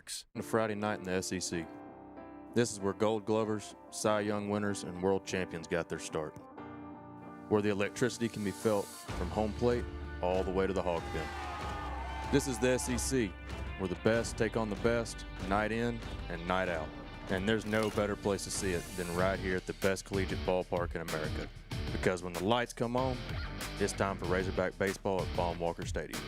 Razorbacks on a Friday night in the SEC. This is where Gold Glovers, Cy Young winners, and world champions got their start. Where the electricity can be felt from home plate all the way to the hog pen. This is the SEC, where the best take on the best, night in and night out. And there's no better place to see it than right here at the best collegiate ballpark in America. Because when the lights come on, it's time for Razorback baseball at Baum-Walker Stadium.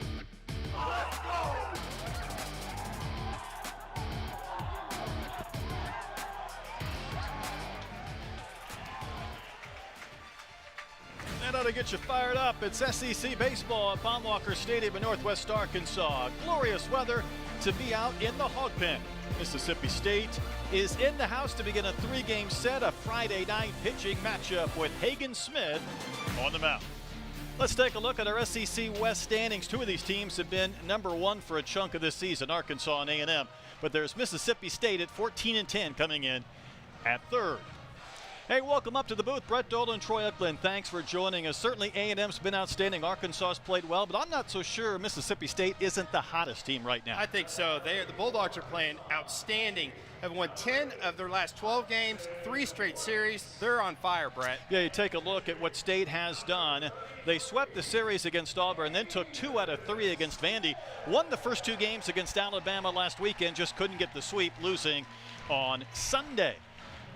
That ought to get you fired up. It's SEC baseball at Baum-Walker Stadium in Northwest Arkansas. Glorious weather to be out in the hog pen. Mississippi State is in the house to begin a three-game set, a Friday night pitching matchup with Hagen Smith on the mound. Let's take a look at our SEC West standings. Two of these teams have been number one for a chunk of this season, Arkansas and A&M. But there's Mississippi State at 14-10 coming in at third. Hey, welcome up to the booth. Brett Dolan, Troy Uckland, thanks for joining us. Certainly A&M's been outstanding. Arkansas's played well, but I'm not so sure Mississippi State isn't the hottest team right now. I think so. The Bulldogs are playing outstanding. Have won 10 of their last 12 games, 3 straight series. They're on fire, Brett. Yeah, you take a look at what State has done. They swept the series against Auburn, then took 2 out of 3 against Vandy. Won the first 2 games against Alabama last weekend, just couldn't get the sweep, losing on Sunday.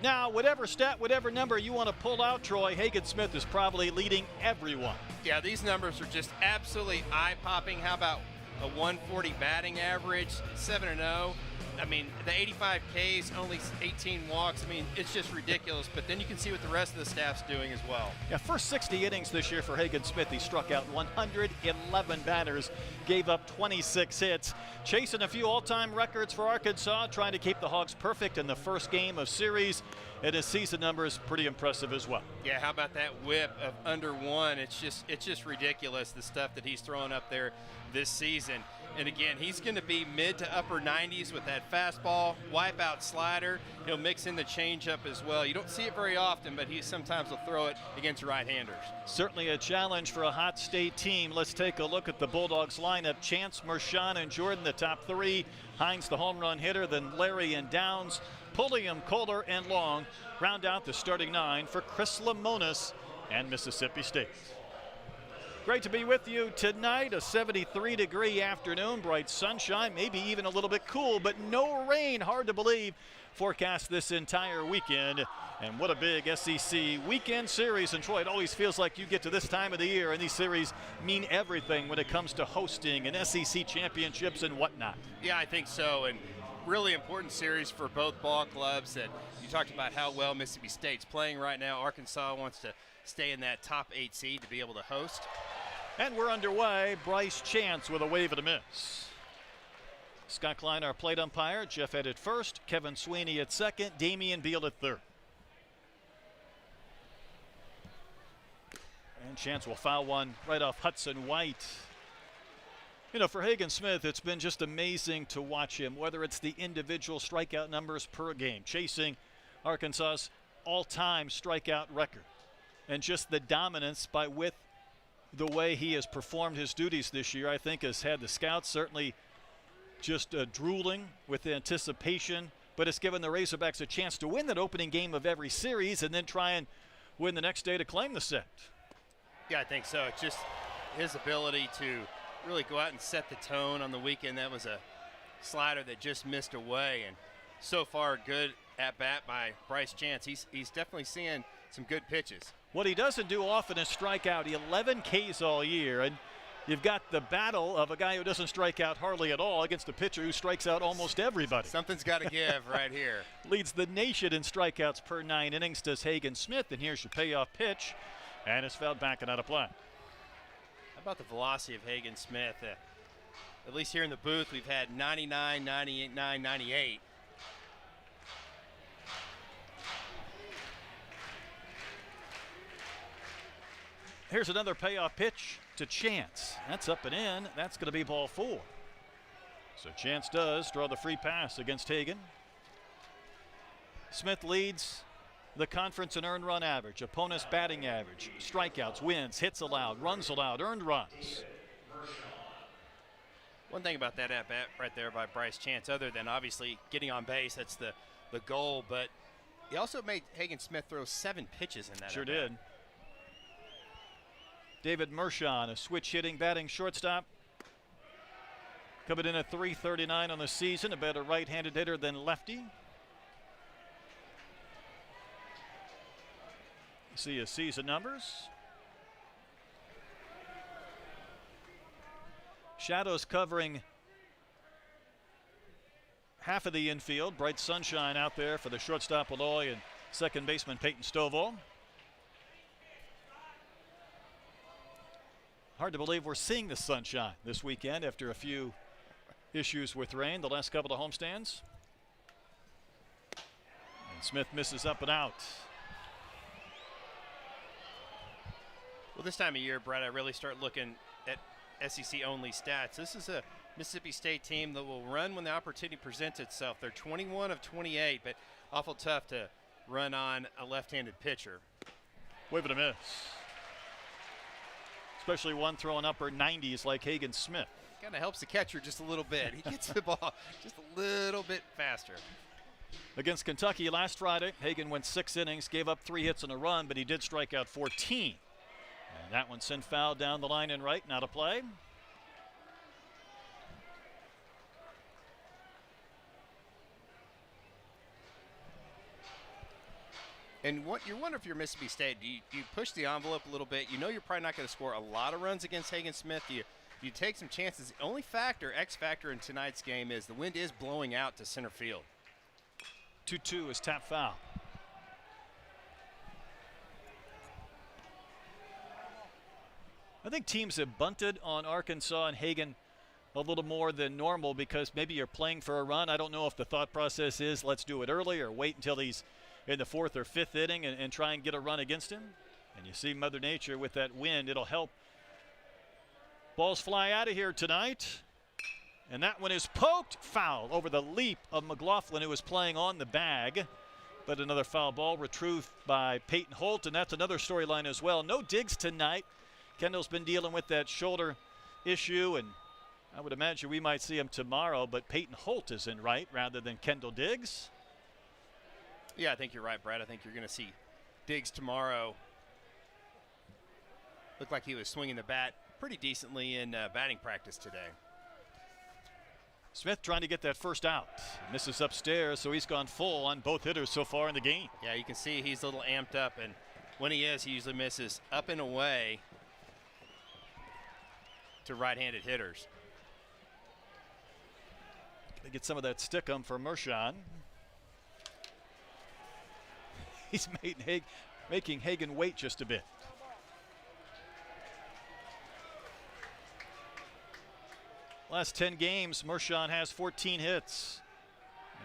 Now, whatever stat, whatever number you want to pull out, Troy, Hagen Smith is probably leading everyone. Yeah, these numbers are just absolutely eye-popping. How about a 140 batting average, 7-0? I mean, the 85 Ks, only 18 walks. I mean, it's just ridiculous. But then you can see what the rest of the staff's doing as well. Yeah, first 60 innings this year for Hagen Smith. He struck out 111 batters, gave up 26 hits. Chasing a few all-time records for Arkansas, trying to keep the Hogs perfect in the first game of series. And his season number is pretty impressive as well. Yeah, how about that whip of under 1? It's just ridiculous, the stuff that he's throwing up there this season. And again, he's going to be mid to upper 90s with that fastball, wipeout slider. He'll mix in the changeup as well. You don't see it very often, but he sometimes will throw it against right-handers. Certainly a challenge for a hot State team. Let's take a look at the Bulldogs lineup. Chance, Mershon, and Jordan, the top 3. Hines, the home run hitter, then Larry and Downs. Pulliam, Kohler, and Long round out the starting 9 for Chris Lemonis and Mississippi State. Great to be with you tonight. A 73-degree afternoon, bright sunshine, maybe even a little bit cool, but no rain. Hard to believe. Forecast this entire weekend. And what a big SEC weekend series. And Troy, it always feels like you get to this time of the year and these series mean everything when it comes to hosting and SEC championships and whatnot. Yeah, I think so. And really important series for both ball clubs. And you talked about how well Mississippi State's playing right now. Arkansas wants to stay in that top 8 seed to be able to host. And we're underway. Bryce Chance with a wave and a miss. Scott Klein, our plate umpire. Jeff Head at first. Kevin Sweeney at second. Damian Beal at third. And Chance will foul one right off Hudson White. You know, for Hagen Smith, it's been just amazing to watch him, whether it's the individual strikeout numbers per game, chasing Arkansas's all-time strikeout record, and just the dominance by with the way he has performed his duties this year, I think has had the scouts certainly just drooling with anticipation, but it's given the Razorbacks a chance to win that opening game of every series and then try and win the next day to claim the set. Yeah, I think so. It's just his ability to really go out and set the tone on the weekend. That was a slider that just missed away, and so far good at bat by Bryce Chance. He's definitely seeing some good pitches. What he doesn't do often is strike out. 11 Ks all year, and you've got the battle of a guy who doesn't strike out hardly at all against a pitcher who strikes out almost everybody. Something's got to give right here. Leads the nation in strikeouts per 9 innings, does Hagen Smith, and here's your payoff pitch, and it's fouled back and out of play. How about the velocity of Hagen Smith? At least here in the booth, we've had 99, 98, 98. Here's another payoff pitch to Chance. That's up and in. That's going to be ball 4. So Chance does draw the free pass against Hagen. Smith leads the conference in earned run average, opponent's batting average, strikeouts, wins, hits allowed, runs allowed, earned runs. One thing about that at bat right there by Bryce Chance, other than obviously getting on base, that's the goal, but he also made Hagen Smith throw 7 pitches in that. Sure at-bat. did. David Mershon, a switch hitting batting shortstop. Coming in at .339 on the season, a better right-handed hitter than lefty. See his season numbers. Shadows covering half of the infield. Bright sunshine out there for the shortstop Alloy and second baseman Peyton Stovall. Hard to believe we're seeing the sunshine this weekend after a few issues with rain the last couple of homestands. And Smith misses up and out. Well, this time of year, Brett, I really start looking at SEC-only stats. This is a Mississippi State team that will run when the opportunity presents itself. They're 21 of 28, but awful tough to run on a left-handed pitcher. Wave and a miss. Especially one throwing upper 90s like Hagen Smith. Kind of helps the catcher just a little bit. He gets the ball just a little bit faster. Against Kentucky last Friday, Hagen went 6 innings, gave up 3 hits and a run, but he did strike out 14. And that one sent foul down the line and right, not a play. And what you wonder if you're Mississippi State, do you push the envelope a little bit? You know you're probably not going to score a lot of runs against Hagen Smith. You take some chances. The only X factor in tonight's game is the wind is blowing out to center field. 2-2 is tap foul. I think teams have bunted on Arkansas and Hagen a little more than normal because maybe you're playing for a run. I don't know if the thought process is let's do it early or wait until he's in the 4th or 5th inning and try and get a run against him. And you see Mother Nature with that wind. It'll help. Balls fly out of here tonight. And that one is poked foul over the leap of McLaughlin, who was playing on the bag. But another foul ball retrieved by Peyton Holt, and that's another storyline as well. No Diggs tonight. Kendall's been dealing with that shoulder issue, and I would imagine we might see him tomorrow, but Peyton Holt is in right rather than Kendall Diggs. Yeah, I think you're right, Brad. I think you're going to see Diggs tomorrow. Looked like he was swinging the bat pretty decently in batting practice today. Smith trying to get that first out. Misses upstairs, so he's gone full on both hitters so far in the game. Yeah, you can see he's a little amped up, and when he is, he usually misses up and away to right-handed hitters. They get some of that stickum for Mershon. He's making Hagen wait just a bit. Last 10 games, Mershon has 14 hits.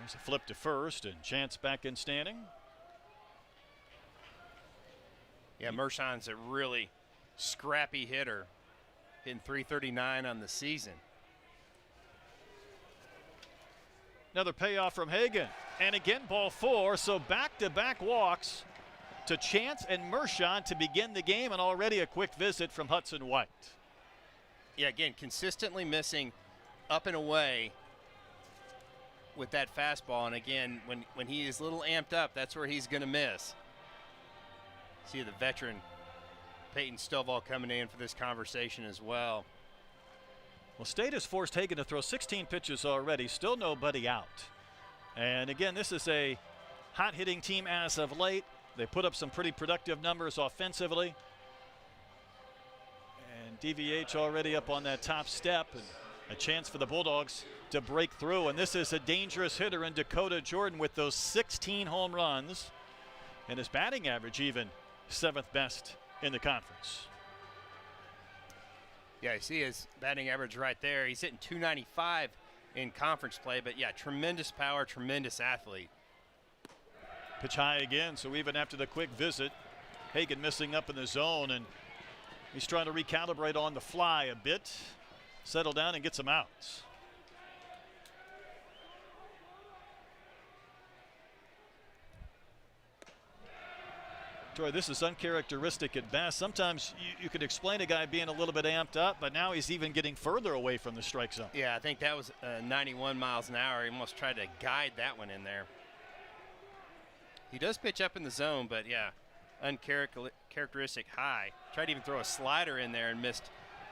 There's a flip to first, and Chance back in standing. Yeah, Mershon's a really scrappy hitter, hitting .339 on the season. Another payoff from Hagen. And again, ball 4, so back-to-back walks to Chance and Mershon to begin the game, and already a quick visit from Hudson White. Yeah, again, consistently missing up and away with that fastball. And again, when he is a little amped up, that's where he's going to miss. See the veteran Peyton Stovall coming in for this conversation as well. Well, State has forced Hagen to throw 16 pitches already, still nobody out. And again, this is a hot-hitting team as of late. They put up some pretty productive numbers offensively. And DVH already up on that top step, and a chance for the Bulldogs to break through. And this is a dangerous hitter in Dakota Jordan with those 16 home runs, and his batting average even 7th best in the conference. Yeah, you see his batting average right there. He's hitting .295 in conference play, but yeah, tremendous power, tremendous athlete. Pitch high again, so even after the quick visit, Hagen missing up in the zone, and he's trying to recalibrate on the fly a bit, settle down and get some outs. Troy, this is uncharacteristic at best. Sometimes you could explain a guy being a little bit amped up, but now he's even getting further away from the strike zone. Yeah, I think that was 91 miles an hour. He almost tried to guide that one in there. He does pitch up in the zone, but yeah, uncharacteristic high. Tried to even throw a slider in there and missed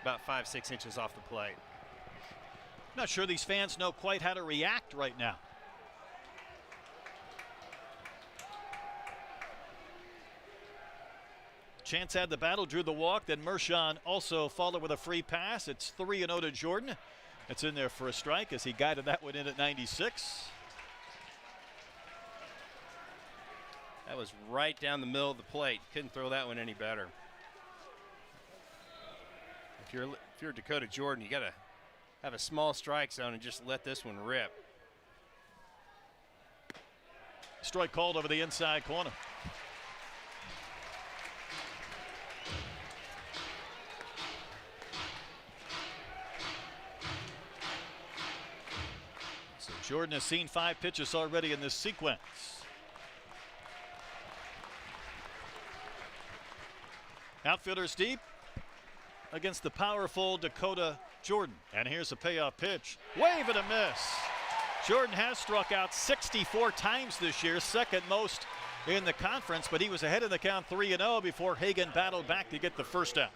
about 5-6 inches off the plate. Not sure these fans know quite how to react right now. Chance had the battle, drew the walk, then Mershon also followed with a free pass. It's 3-0 to Jordan. It's in there for a strike as he guided that one in at 96. That was right down the middle of the plate. Couldn't throw that one any better. If you're Dakota Jordan, you got to have a small strike zone and just let this one rip. Strike called over the inside corner. So Jordan has seen 5 pitches already in this sequence. Outfielders deep against the powerful Dakota Jordan. And here's a payoff pitch. Wave and a miss. Jordan has struck out 64 times this year, second most in the conference, but he was ahead in the count 3-0 before Hagen battled back to get the first out.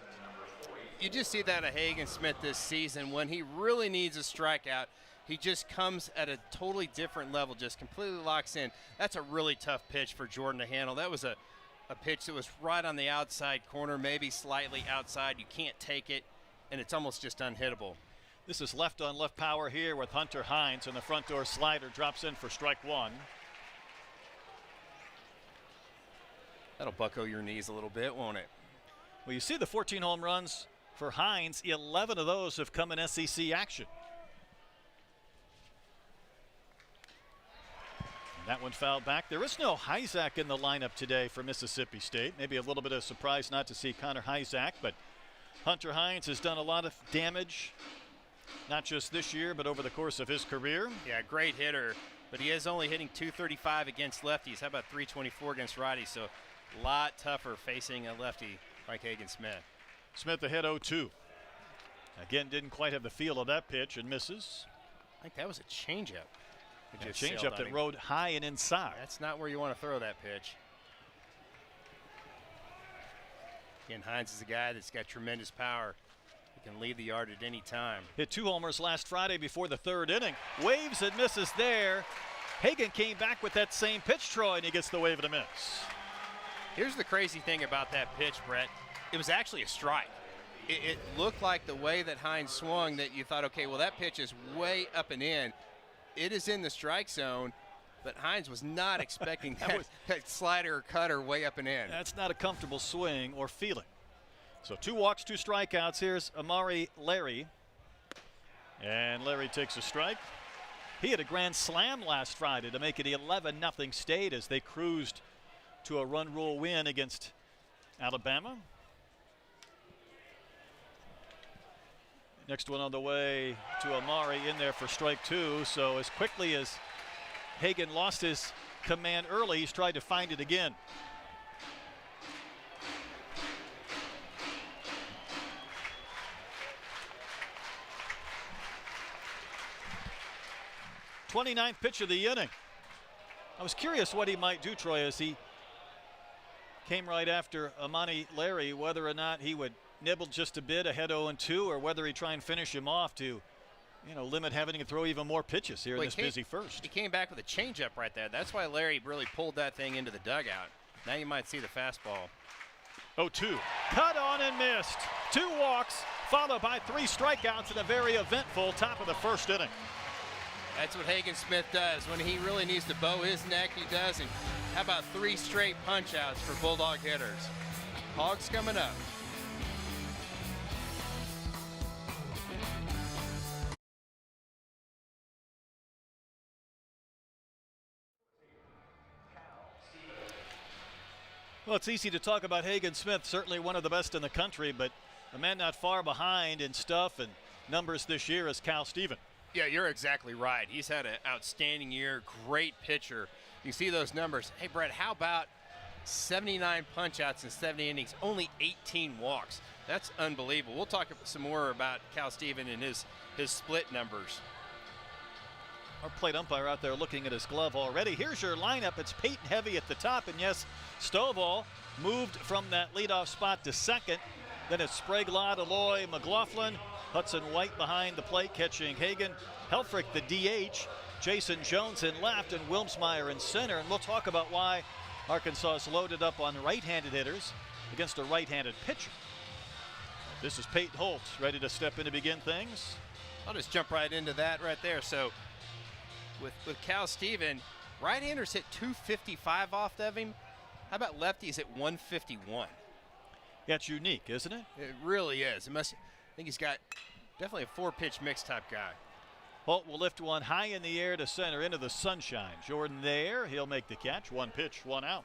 You just see that of Hagen Smith this season. When he really needs a strikeout, he just comes at a totally different level, just completely locks in. That's a really tough pitch for Jordan to handle. That was a pitch that was right on the outside corner, maybe slightly outside. You can't take it, and it's almost just unhittable. This is left on left power here with Hunter Hines, and the front door slider drops in for strike one. That'll buckle your knees a little bit, won't it? Well, you see the 14 home runs for Hines. 11 of those have come in SEC action. That one fouled back. There is no Hyzak in the lineup today for Mississippi State. Maybe a little bit of surprise not to see Connor Hyzak, but Hunter Hines has done a lot of damage, not just this year, but over the course of his career. Yeah, great hitter, but he is only hitting .235 against lefties. How about .324 against righties? So a lot tougher facing a lefty like Hagen Smith. Smith ahead 0-2. Again, didn't quite have the feel of that pitch and misses. I think that was a changeup. A changeup that rode high and inside. That's not where you want to throw that pitch. Again, Hines is a guy that's got tremendous power. He can leave the yard at any time. Hit 2 homers last Friday before the 3rd inning. Waves and misses there. Hagen came back with that same pitch, Troy, and he gets the wave and a miss. Here's the crazy thing about that pitch, Brett. It was actually a strike. It looked like the way that Hines swung that you thought, okay, well, that pitch is way up and in. It is in the strike zone, but Hines was not expecting that slider or cutter way up and in. That's not a comfortable swing or feeling. So 2 walks, 2 strikeouts. Here's Amari Larry. And Larry takes a strike. He had a grand slam last Friday to make it 11-0 State as they cruised to a run rule win against Alabama. Next one on the way to Amari in there for strike 2. So as quickly as Hagen lost his command early, he's tried to find it again. '29th pitch of the inning. I was curious what he might do, Troy, as he came right after Amani Larry, whether or not he would nibble just a bit ahead 0-2 or whether he try and finish him off to, limit having to throw even more pitches here in this busy first. He came back with a changeup right there. That's why Larry really pulled that thing into the dugout. Now you might see the fastball. 0-2. Cut on and missed. 2 walks followed by 3 strikeouts in a very eventful top of the first inning. That's what Hagen Smith does. When he really needs to bow his neck, he does. And how about 3 straight punch-outs for Bulldog hitters? Hogs coming up. Well, it's easy to talk about Hagen Smith, certainly one of the best in the country, but a man not far behind in stuff and numbers this year is Cal Steven. Yeah, you're exactly right. He's had an outstanding year, great pitcher. You see those numbers. Hey, Brett, how about 79 punch-outs in 70 innings, only 18 walks. That's unbelievable. We'll talk some more about Cal Steven and his split numbers. Our plate umpire out there looking at his glove already. Here's your lineup. It's Peyton Heavy at the top, and yes, Stovall moved from that leadoff spot to second. Then it's Sprague-Lott, Aloy, McLaughlin, Hudson White behind the plate catching Hagen, Helfrich the DH, Jason Jones in left, and Wilmsmeyer in center. And we'll talk about why Arkansas is loaded up on right-handed hitters against a right-handed pitcher. This is Peyton Holt, ready to step in to begin things. I'll just jump right into that right there. So with Cal Steven, right-handers hit 255 off of him. How about lefties at 151? That's unique, isn't it? It really is. I think he's got definitely a 4-pitch mix type guy. Holt will lift one high in the air to center into the sunshine. Jordan there, he'll make the catch. 1 pitch, 1 out.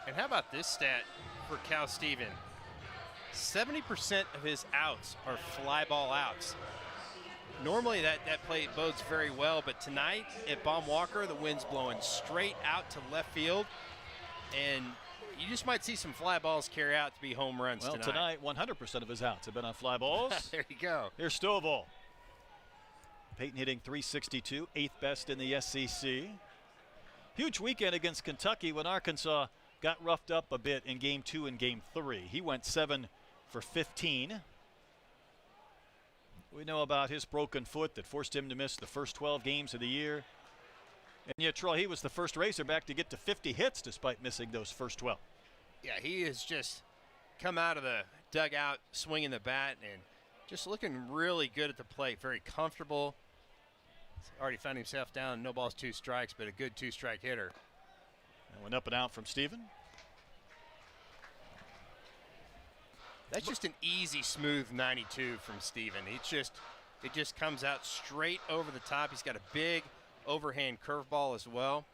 And how about this stat for Cal Steven? 70% of his outs are fly ball outs. Normally that play bodes very well, but tonight at Baum Walker, the wind's blowing straight out to left field, and you just might see some fly balls carry out to be home runs tonight. Well, tonight, 100% of his outs have been on fly balls. There you go. Here's Stovall. Peyton hitting .362, 8th best in the SEC. Huge weekend against Kentucky when Arkansas got roughed up a bit in Game 2 and Game 3. He went 7 for 15. We know about his broken foot that forced him to miss the first 12 games of the year. And yet, Troy, he was the first Razorback to get to 50 hits despite missing those first 12. Yeah, he has just come out of the dugout swinging the bat and just looking really good at the plate, very comfortable. He's already found himself down, no balls, 2 strikes, but a good 2-strike hitter. And went up and out from Steven. That's just an easy, smooth 92 from Steven. It just comes out straight over the top. He's got a big overhand curveball as well.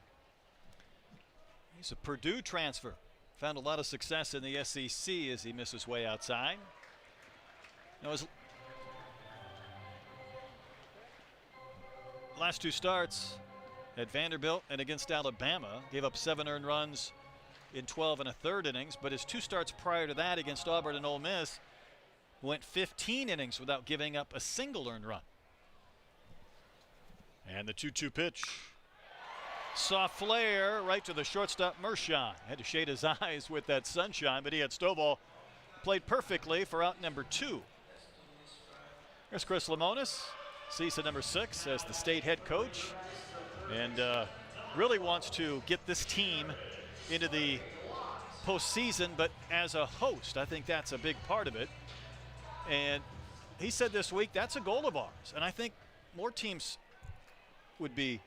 He's a Purdue transfer. Found a lot of success in the SEC as he misses way outside. Now his last 2 starts at Vanderbilt and against Alabama gave up 7 earned runs in 12 1/3 innings, but his 2 starts prior to that against Auburn and Ole Miss went 15 innings without giving up a single earned run. And the 2-2 pitch. Soft flare right to the shortstop Mershon. Had to shade his eyes with that sunshine, but he had Stovall played perfectly for out number 2. There's Chris Lemonis, season number 6 as the state head coach, and really wants to get this team into the postseason, but as a host. I think that's a big part of it. And he said this week that's a goal of ours, and I think more teams would be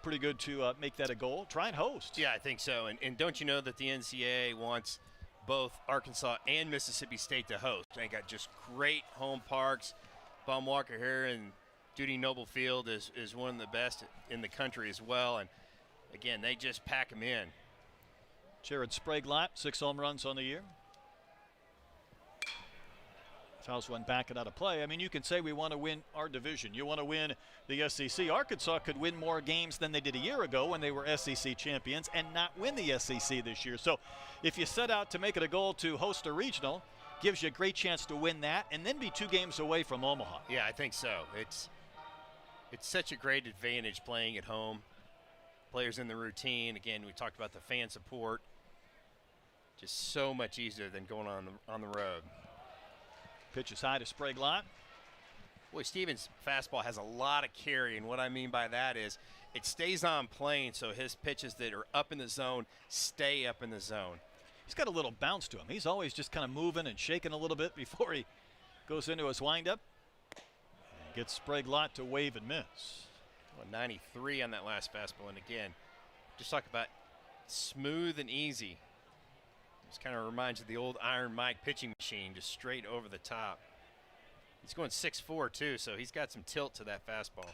pretty good to make that a goal. Try and host. Yeah, I think so. And don't you know that the NCAA wants both Arkansas and Mississippi State to host? They got just great home parks. Baum Walker here and Duty Noble Field is one of the best in the country as well. And again, they just pack them in. Jared Sprague-Lott, 6 home runs on the year. Fouls one back and out of play. I mean, you can say we want to win our division. You want to win the SEC. Arkansas could win more games than they did a year ago when they were SEC champions and not win the SEC this year. So if you set out to make it a goal to host a regional, gives you a great chance to win that and then be 2 games away from Omaha. Yeah, I think so. It's such a great advantage playing at home. Players in the routine. Again, we talked about the fan support. Just so much easier than going on the road. Pitch is high to Sprague-Lott. Boy, Steven's fastball has a lot of carry, and what I mean by that is it stays on plane, so his pitches that are up in the zone stay up in the zone. He's got a little bounce to him. He's always just kind of moving and shaking a little bit before he goes into his windup. And gets Sprague-Lott to wave and miss. Well, 93 on that last fastball, and again, just talk about smooth and easy. Just kind of reminds you of the old Iron Mike pitching machine, just straight over the top. He's going 6'4", too, so he's got some tilt to that fastball.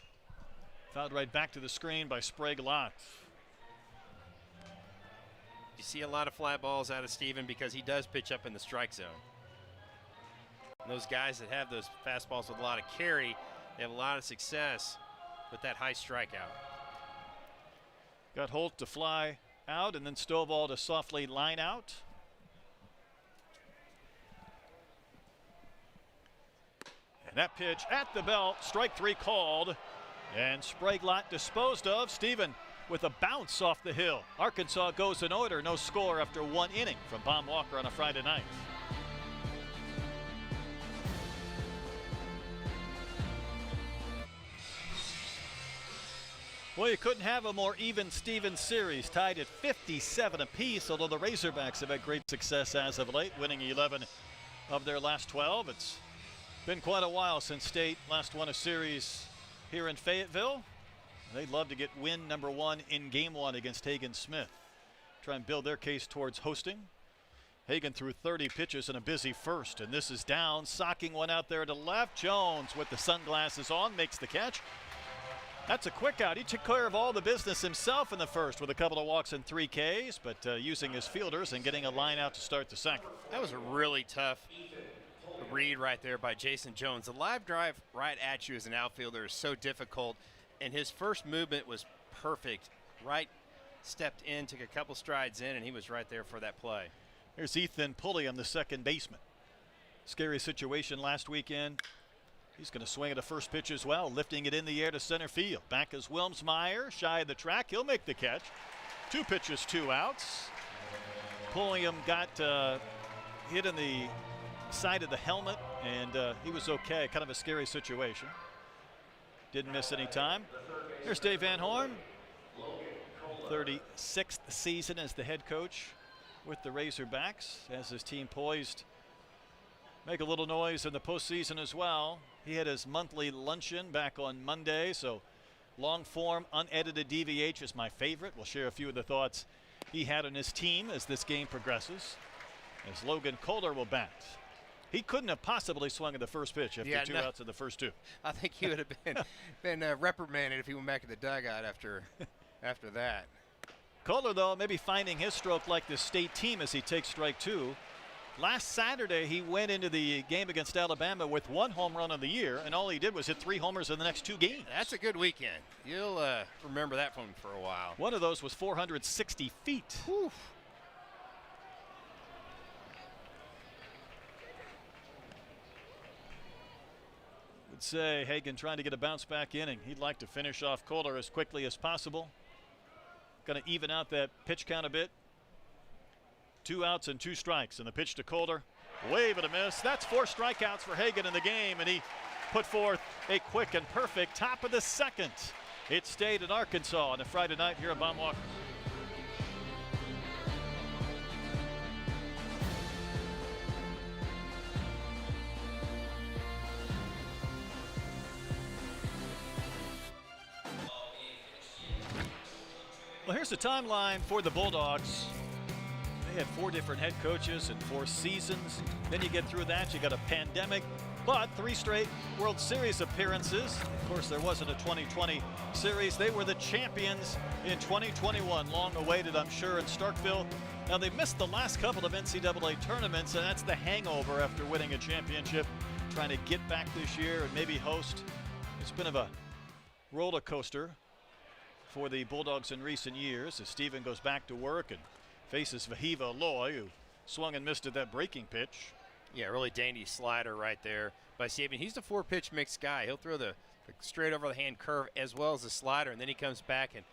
Fouled right back to the screen by Sprague-Lott. You see a lot of fly balls out of Steven because he does pitch up in the strike zone. And those guys that have those fastballs with a lot of carry, they have a lot of success with that high strikeout. Got Holt to fly out, and then Stovall to softly line out. And that pitch at the belt, strike 3 called, and Sprague-Lott disposed of. Steven with a bounce off the hill. Arkansas goes in order, no score after 1 inning from Baum Walker on a Friday night. Well, you couldn't have a more even-Steven series, tied at 57 apiece, although the Razorbacks have had great success as of late, winning 11 of their last 12. It's been quite a while since State last won a series here in Fayetteville. They'd love to get win number 1 in game 1 against Hagen Smith. Try and build their case towards hosting. Hagen threw 30 pitches in a busy first, and this is down, socking one out there to left. Jones with the sunglasses on makes the catch. That's a quick out. He took care of all the business himself in the first with a couple of walks and 3 Ks, but using his fielders and getting a line out to start the second. That was a really tough read right there by Jason Jones. The live drive right at you as an outfielder is so difficult, and his first movement was perfect. Right, stepped in, took a couple strides in, and he was right there for that play. Here's Ethan Pulliam, the second baseman. Scary situation last weekend. He's going to swing at a first pitch as well, lifting it in the air to center field. Back is Wilmsmeyer, shy of the track. He'll make the catch. 2 pitches, 2 outs. Pulliam got hit in the side of the helmet, and he was okay. Kind of a scary situation. Didn't miss any time. Here's Dave Van Horn. 36th season as the head coach with the Razorbacks, as his team poised make a little noise in the postseason as well. He had his monthly luncheon back on Monday, so long form unedited DVH is my favorite. We'll share a few of the thoughts he had on his team as this game progresses, as Logan Kohler will bat. He couldn't have possibly swung at the first pitch after 2 outs in the first 2. I think he would have been reprimanded if he went back to the dugout after that. Kohler, though, maybe finding his stroke like the State team as he takes strike 2. Last Saturday, he went into the game against Alabama with 1 home run of the year, and all he did was hit 3 homers in the next 2 games. That's a good weekend. You'll remember that one for a while. One of those was 460 feet. Whew. Would say Hagen trying to get a bounce back inning. He'd like to finish off Kohler as quickly as possible. Going to even out that pitch count a bit. 2 outs and 2 strikes, and the pitch to Kohler. Wave and a miss. That's 4 strikeouts for Hagen in the game, and he put forth a quick and perfect top of the second. It stayed in Arkansas on a Friday night here at Baum Walker. Well, here's the timeline for the Bulldogs. They had 4 different head coaches and 4 seasons. Then you get through that, you got a pandemic, but 3 straight World Series appearances. Of course, there wasn't a 2020 series. They were the champions in 2021. Long awaited, I'm sure, in Starkville. Now, they missed the last couple of NCAA tournaments, and that's the hangover after winning a championship. Trying to get back this year and maybe host. It's been a roller coaster for the Bulldogs in recent years as Steven goes back to work and faces Vahiva Aloy, who swung and missed at that breaking pitch. Yeah, really dandy slider right there by Steven. He's a 4-pitch mixed guy. He'll throw the straight over the hand curve as well as the slider, and then he comes back and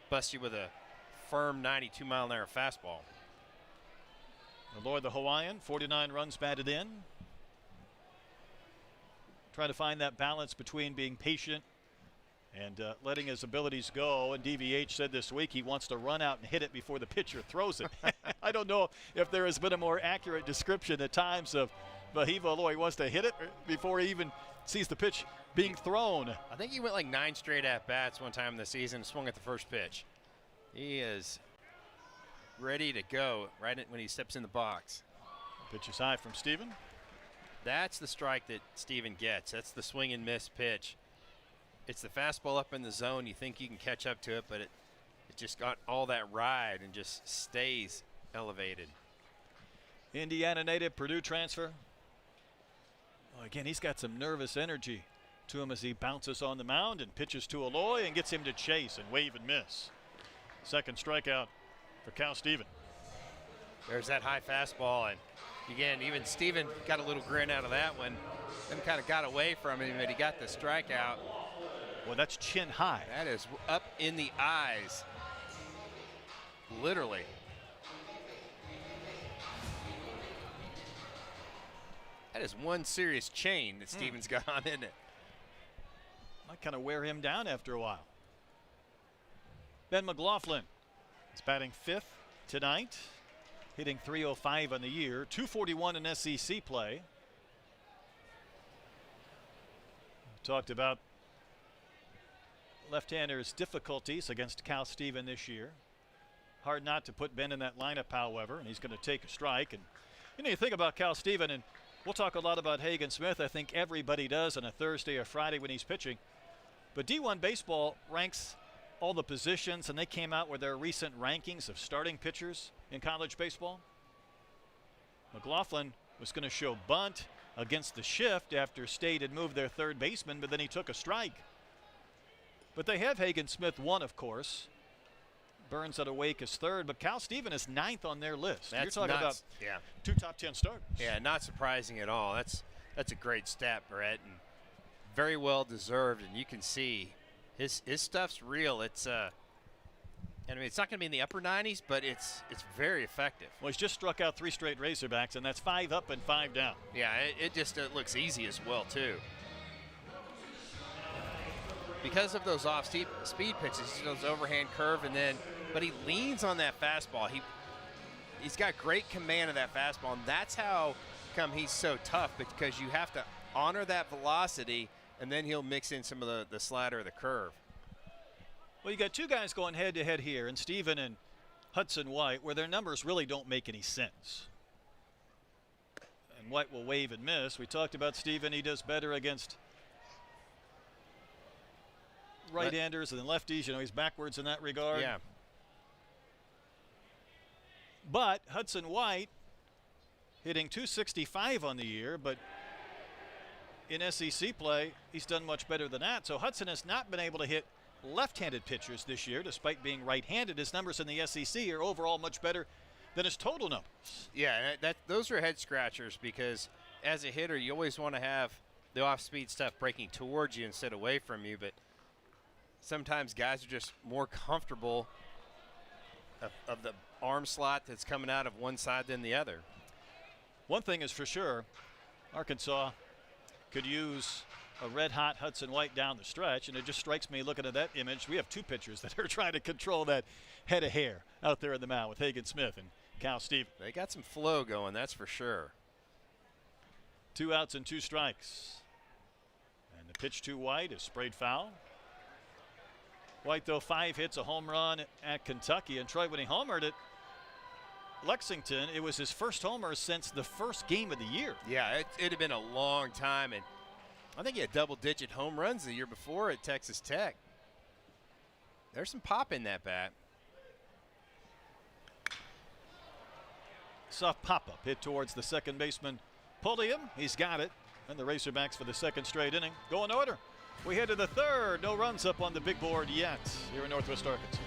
busts you with a firm 92-mile-an-hour fastball. Aloy, the Hawaiian, 49 runs batted in. Trying to find that balance between being patient and letting his abilities go. And DVH said this week he wants to run out and hit it before the pitcher throws it. I don't know if there has been a more accurate description at times of Vahiva Aloy. He wants to hit it before he even sees the pitch being thrown. I think he went like 9 straight at-bats one time in the season, swung at the first pitch. He is ready to go right when he steps in the box. Pitch is high from Steven. That's the strike that Steven gets. That's the swing and miss pitch. It's the fastball up in the zone. You think you can catch up to it, but it just got all that ride and just stays elevated. Indiana native, Purdue transfer. Well, again, he's got some nervous energy to him as he bounces on the mound and pitches to Aloy and gets him to chase and wave and miss. Second strikeout for Cal Steven. There's that high fastball, and again, even Steven got a little grin out of that one. Then kind of got away from him, but he got the strikeout. Well, that's chin high. That is up in the eyes, literally. That is one serious chain that Steven's got on, isn't it? Might kind of wear him down after a while. Ben McLaughlin is batting 5th tonight, hitting .305 on the year, .241 in SEC play. Talked about left-handers' difficulties against Cal Steven this year. Hard not to put Ben in that lineup, however, and he's going to take a strike. And you think about Cal Steven, and we'll talk a lot about Hagen Smith. I think everybody does on a Thursday or Friday when he's pitching. But D1 baseball ranks all the positions, and they came out with their recent rankings of starting pitchers in college baseball. McLaughlin was going to show bunt against the shift after State had moved their third baseman, but then he took a strike. But they have Hagen Smith 1, of course. Burns at a wake is 3rd, but Cal Steven is 9th on their list. You're talking about 2 top 10 starters. Yeah, not surprising at all. That's a great stat, Brett, and very well deserved. And you can see his stuff's real. It's I mean, it's not going to be in the upper 90s, but it's very effective. Well, he's just struck out 3 straight Razorbacks, and that's 5 up and 5 down. Yeah, it just looks easy as well, too. Because of those off-speed pitches, those overhand curve, but he leans on that fastball. He's got great command of that fastball, and that's how come he's so tough, because you have to honor that velocity, and then he'll mix in some of the slider or the curve. Well, you got 2 guys going head-to-head here, and Steven and Hudson White, where their numbers really don't make any sense. And White will wave and miss. We talked about Steven. He does better against right-handers and lefties. He's backwards in that regard. Yeah. But Hudson White hitting .265 on the year, but in SEC play, he's done much better than that. So Hudson has not been able to hit left-handed pitchers this year, despite being right-handed. His numbers in the SEC are overall much better than his total numbers. Yeah, those are head-scratchers, because as a hitter, you always want to have the off-speed stuff breaking towards you instead of away from you, but sometimes guys are just more comfortable of the arm slot that's coming out of one side than the other. One thing is for sure, Arkansas could use a red-hot Hudson White down the stretch, and it just strikes me looking at that image. We have 2 pitchers that are trying to control that head of hair out there in the mound with Hagen Smith and Cal Steven. They got some flow going, that's for sure. 2 outs and 2 strikes. And the pitch to White is sprayed foul. White, though, 5 hits, a home run at Kentucky. And Troy, when he homered at Lexington, it was his first homer since the first game of the year. Yeah, it had been a long time, and I think he had double-digit home runs the year before at Texas Tech. There's some pop in that bat. Soft pop-up hit towards the second baseman Pulliam. He's got it. And the Razorbacks for the 2nd straight inning go in order. We head to the 3rd. No runs up on the big board yet here in Northwest Arkansas.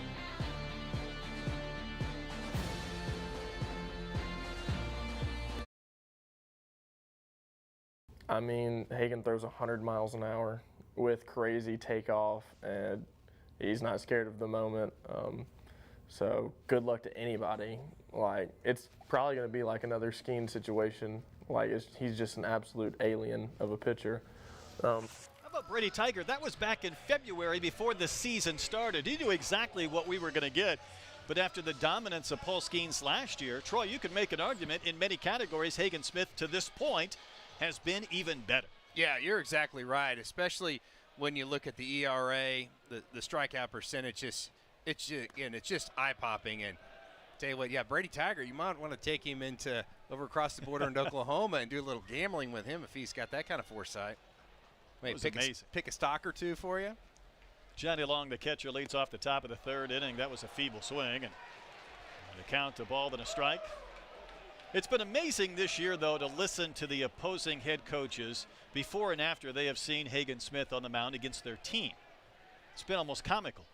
I mean, Hagen throws 100 miles an hour with crazy takeoff, and he's not scared of the moment. So good luck to anybody. Like, it's probably going to be like another skiing situation. Like, he's just an absolute alien of a pitcher. How about Brady Tiger? That was back in February before the season started. He knew exactly what we were going to get. But after the dominance of Paul Skeens last year, Troy, you could make an argument in many categories. Hagen Smith, to this point, has been even better. Yeah, you're exactly right, especially when you look at the ERA, the strikeout percentage. It's just eye-popping. And tell you what, yeah, Brady Tiger, you might want to take him over across the border into Oklahoma and do a little gambling with him if he's got that kind of foresight. Maybe pick a stock or 2 for you. Johnny Long, the catcher, leads off the top of the 3rd inning. That was a feeble swing, and the count to ball and a strike. It's been amazing this year, though, to listen to the opposing head coaches before and after they have seen Hagen Smith on the mound against their team. It's been almost comical.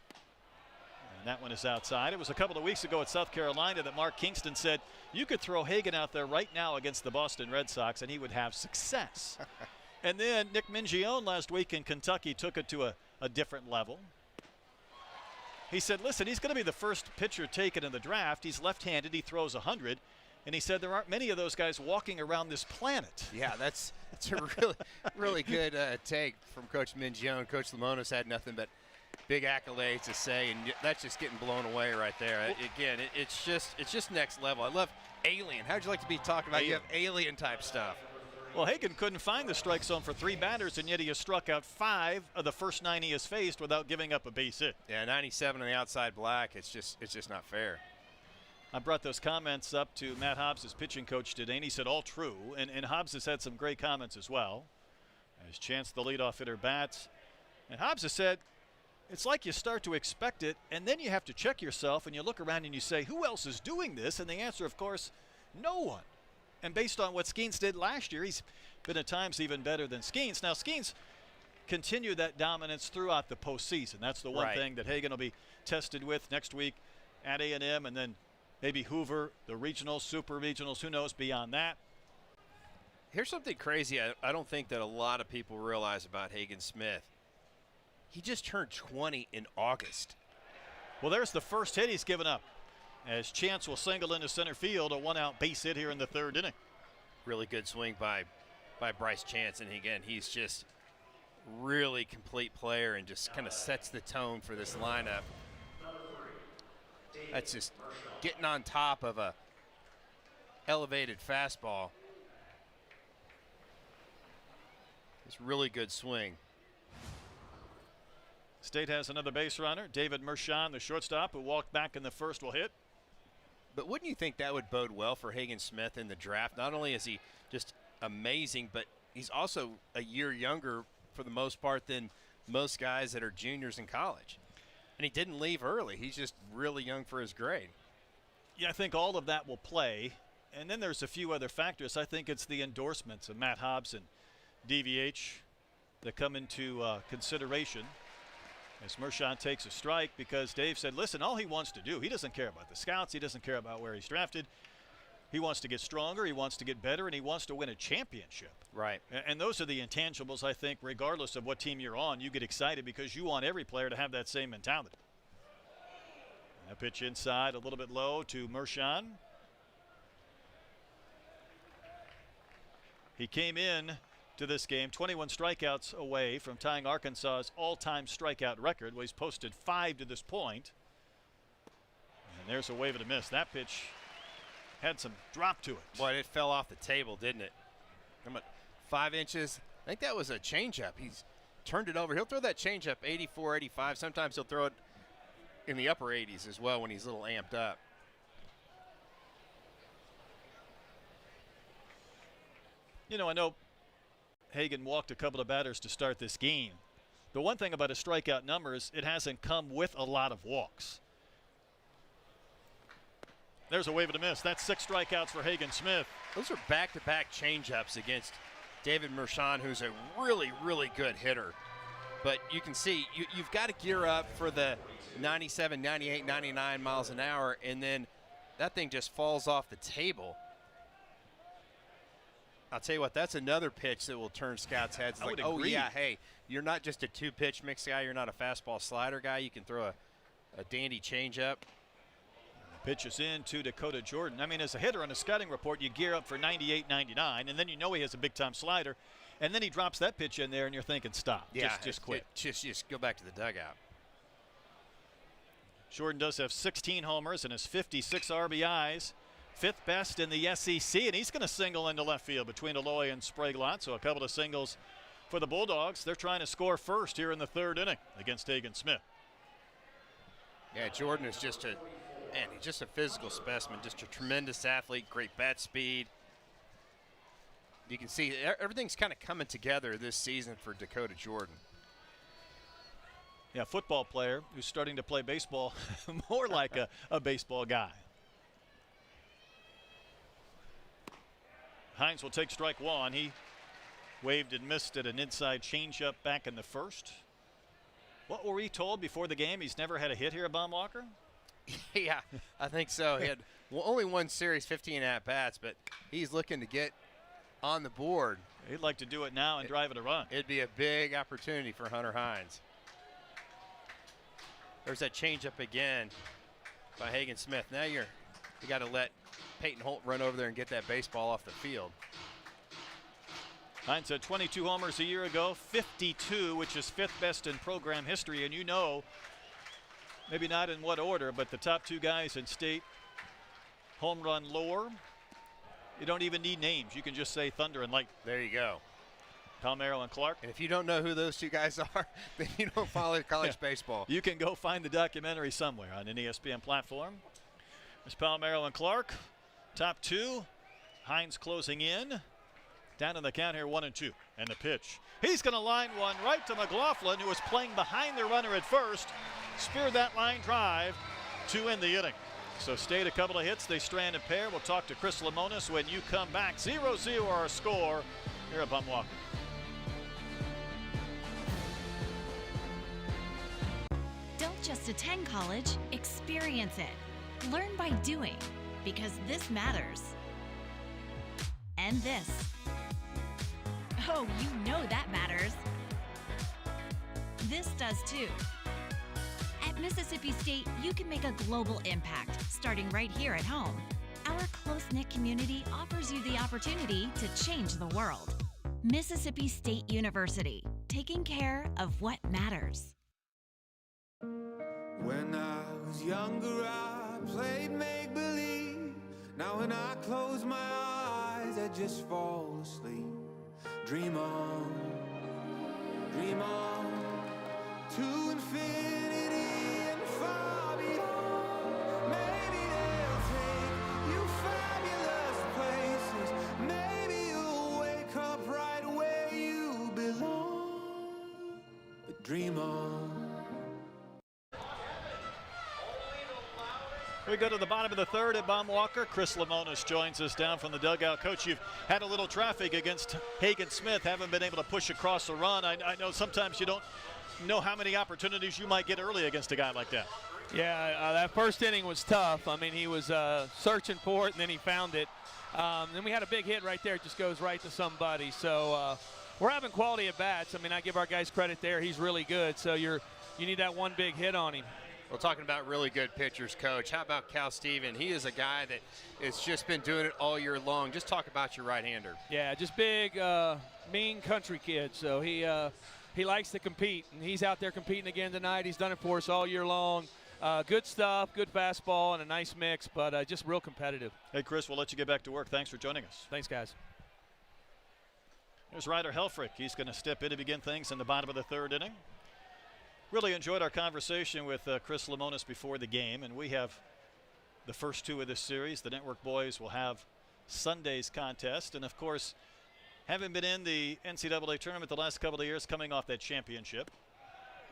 And That one is outside. It was a couple of weeks ago at South Carolina that Mark Kingston said you could throw Hagen out there right now against the Boston Red Sox and he would have success. And then Nick Mingione last week in Kentucky took it to a different level. He said, listen, he's going to be the first pitcher taken in the draft. He's left-handed. He throws 100. And he said there aren't many of those guys walking around this planet. Yeah, that's a really good take from Coach Mingione. Coach Lemonis had nothing but big accolades to say, and that's just getting blown away right there. Again, it's just next level. I love alien. How'd you like to be talking about? You have alien type stuff. Well, Hagen couldn't find the strike zone for 3 batters, and yet he has struck out 5 of the first 9 he has faced without giving up a base hit. Yeah, 97 on the outside black. It's just not fair. I brought those comments up to Matt Hobbs' pitching coach today, and he said all true. And Hobbs has had some great comments as well. As Chance, the leadoff hitter, bats. And Hobbs has said, it's like you start to expect it, and then you have to check yourself, and you look around and you say, who else is doing this? And the answer, of course, no one. And based on what Skeens did last year, he's been at times even better than Skeens. Now, Skeens continued that dominance throughout the postseason. That's the one thing that Hagen will be tested with next week at A&M, and then maybe Hoover, the regionals, super regionals, who knows beyond that. Here's something crazy I don't think that a lot of people realize about Hagen Smith. He just turned 20 in August. Well, there's the first hit he's given up, as Chance will single into center field, a 1-out base hit here in the 3rd inning. Really good swing by Bryce Chance, and again, he's just really complete player and just kind of sets the tone for this lineup. That's just getting on top of a elevated fastball. It's really good swing. State has another base runner. David Mershon, the shortstop, who walked back in the first, will hit. But wouldn't you think that would bode well for Hagen Smith in the draft? Not only is he just amazing, but he's also a year younger for the most part than most guys that are juniors in college. And he didn't leave early. He's just really young for his grade. Yeah, I think all of that will play. And then there's a few other factors. I think it's the endorsements of Matt Hobbs and DVH that come into consideration as Mershon takes a strike, because Dave said, listen, all he wants to do, he doesn't care about the scouts. He doesn't care about where he's drafted. He wants to get stronger. He wants to get better, and he wants to win a championship. Right. And those are the intangibles, I think, regardless of what team you're on. You get excited because you want every player to have that same mentality. A pitch inside, a little bit low to Mershon. He came in to this game 21 strikeouts away from tying Arkansas's all-time strikeout record. Well, he's posted 5 to this point. And there's a wave and a miss. That pitch had some drop to it. Boy, it fell off the table, didn't it? 5 inches. I think that was a changeup. He's turned it over. He'll throw that changeup 84, 85. Sometimes he'll throw it in the upper 80s as well when he's a little amped up. You know, I know Hagen walked a couple of batters to start this game. The one thing about his strikeout numbers, it hasn't come with a lot of walks. There's a wave and a miss. That's 6 strikeouts for Hagen Smith. Those are back-to-back changeups against David Mershon, who's a really, really good hitter. But you can see you've got to gear up for the 97, 98, 99 miles an hour, and then that thing just falls off the table. I'll tell you what, that's another pitch that will turn scouts' heads. Like, oh, yeah, hey, you're not just a 2-pitch mix guy. You're not a fastball slider guy. You can throw a dandy changeup. Pitches in to Dakota Jordan. I mean, as a hitter on a scouting report, you gear up for 98, 99, and then you know he has a big-time slider. And then he drops that pitch in there, and you're thinking, stop. Yeah, just quit. Just go back to the dugout. Jordan does have 16 homers and has 56 RBIs. 5th best in the SEC, and he's going to single into left field between Aloy and Spraglot. So a couple of singles for the Bulldogs. They're trying to score first here in the 3rd inning against Hagen Smith. Yeah, Jordan is he's just a physical specimen, just a tremendous athlete, great bat speed. You can see everything's kind of coming together this season for Dakota Jordan. Yeah, football player who's starting to play baseball more like a baseball guy. Hines will take strike 1. He waved and missed at an inside changeup back in the 1st. What were we told before the game? He's never had a hit here at Baumwalker? Yeah, I think so. He had only one series, 15 at-bats, but he's looking to get on the board. He'd like to do it now and drive it a run. It'd be a big opportunity for Hunter Hines. There's that changeup again by Hagen Smith. Now you got to let Peyton Holt run over there and get that baseball off the field. Hines had 22 homers a year ago, 52, which is 5th best in program history. And you know, maybe not in what order, but the top 2 guys in state home run lore, you don't even need names. You can just say Thunder and Light. There you go. Palmeiro and Clark. And if you don't know who those 2 guys are, then you don't follow college baseball. You can go find the documentary somewhere on an ESPN platform. There's Palmeiro and Clark. Top 2. Hines closing in. Down in the count here, 1-2. And the pitch. He's going to line one right to McLaughlin, who was playing behind the runner at first. Speared that line drive to end the inning. So State a couple of hits. They strand a pair. We'll talk to Chris Lemonis when you come back. 0-0 our score here at Baumwalker. Don't just attend college, experience it. Learn by doing, because this matters. And this. Oh, you know that matters. This does too. At Mississippi State, you can make a global impact, starting right here at home. Our close-knit community offers you the opportunity to change the world. Mississippi State University, taking care of what matters. When I was younger, I played make-believe. Now when I close my eyes, I just fall asleep. Dream on, to infinity and far beyond. Maybe they'll take you fabulous places. Maybe you'll wake up right where you belong. But dream on. We go to the bottom of the 3rd at Baumwalker. Chris Lemonis joins us down from the dugout. Coach, you've had a little traffic against Hagen Smith. Haven't been able to push across the run. I know sometimes you don't know how many opportunities you might get early against a guy like that. Yeah, that first inning was tough. I mean, he was searching for it, and then he found it. Then we had a big hit right there. It just goes right to somebody. So we're having quality at bats. I mean, I give our guys credit there. He's really good. So you need that one big hit on him. Well, talking about really good pitchers, Coach, how about Cal Steven? He is a guy that has just been doing it all year long. Just talk about your right-hander. Yeah, just big, mean country kid. So he likes to compete, and he's out there competing again tonight. He's done it for us all year long. Good stuff, good fastball, and a nice mix, but just real competitive. Hey, Chris, we'll let you get back to work. Thanks for joining us. Thanks, guys. There's Ryder Helfrich. He's going to step in to begin things in the bottom of the 3rd inning. Really enjoyed our conversation with Chris Lemonis before the game, and we have the first 2 of this series. The network boys will have Sunday's contest, and of course, having been in the NCAA tournament the last couple of years, coming off that championship,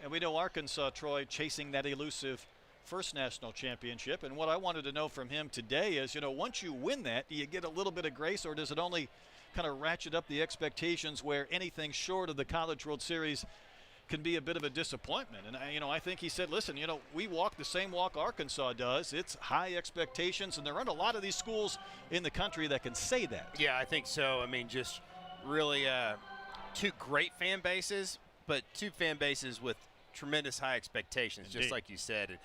and we know Arkansas, Troy, chasing that elusive first national championship. And what I wanted to know from him today is, once you win that, do you get a little bit of grace, or does it only kind of ratchet up the expectations where anything short of the College World Series can be a bit of a disappointment? And I think he said, listen, we walk the same walk Arkansas does. It's high expectations, and there aren't a lot of these schools in the country that can say that. Yeah, I think so. I mean, just really 2 great fan bases, but 2 fan bases with tremendous high expectations, Indeed. just like you said.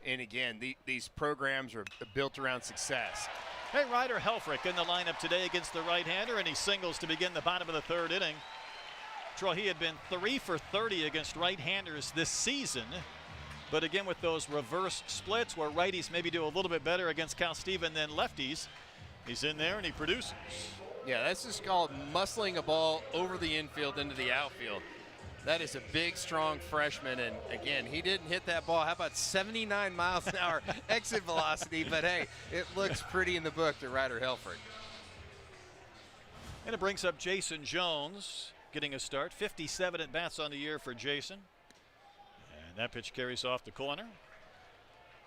And again, these programs are built around success. Hey, Ryder Helfrich in the lineup today against the right-hander, and he singles to begin the bottom of the 3rd inning. Troy, he had been 3 for 30 against right-handers this season, but again with those reverse splits where righties maybe do a little bit better against Cal Steven than lefties, he's in there and he produces. Yeah, that's just called muscling a ball over the infield into the outfield. That is a big, strong freshman, and again, he didn't hit that ball. How about 79 miles an hour exit velocity? But hey, it looks pretty in the book to Ryder Helfrich. And it brings up Jason Jones, getting a start. 57 at bats on the year for Jason. And that pitch carries off the corner.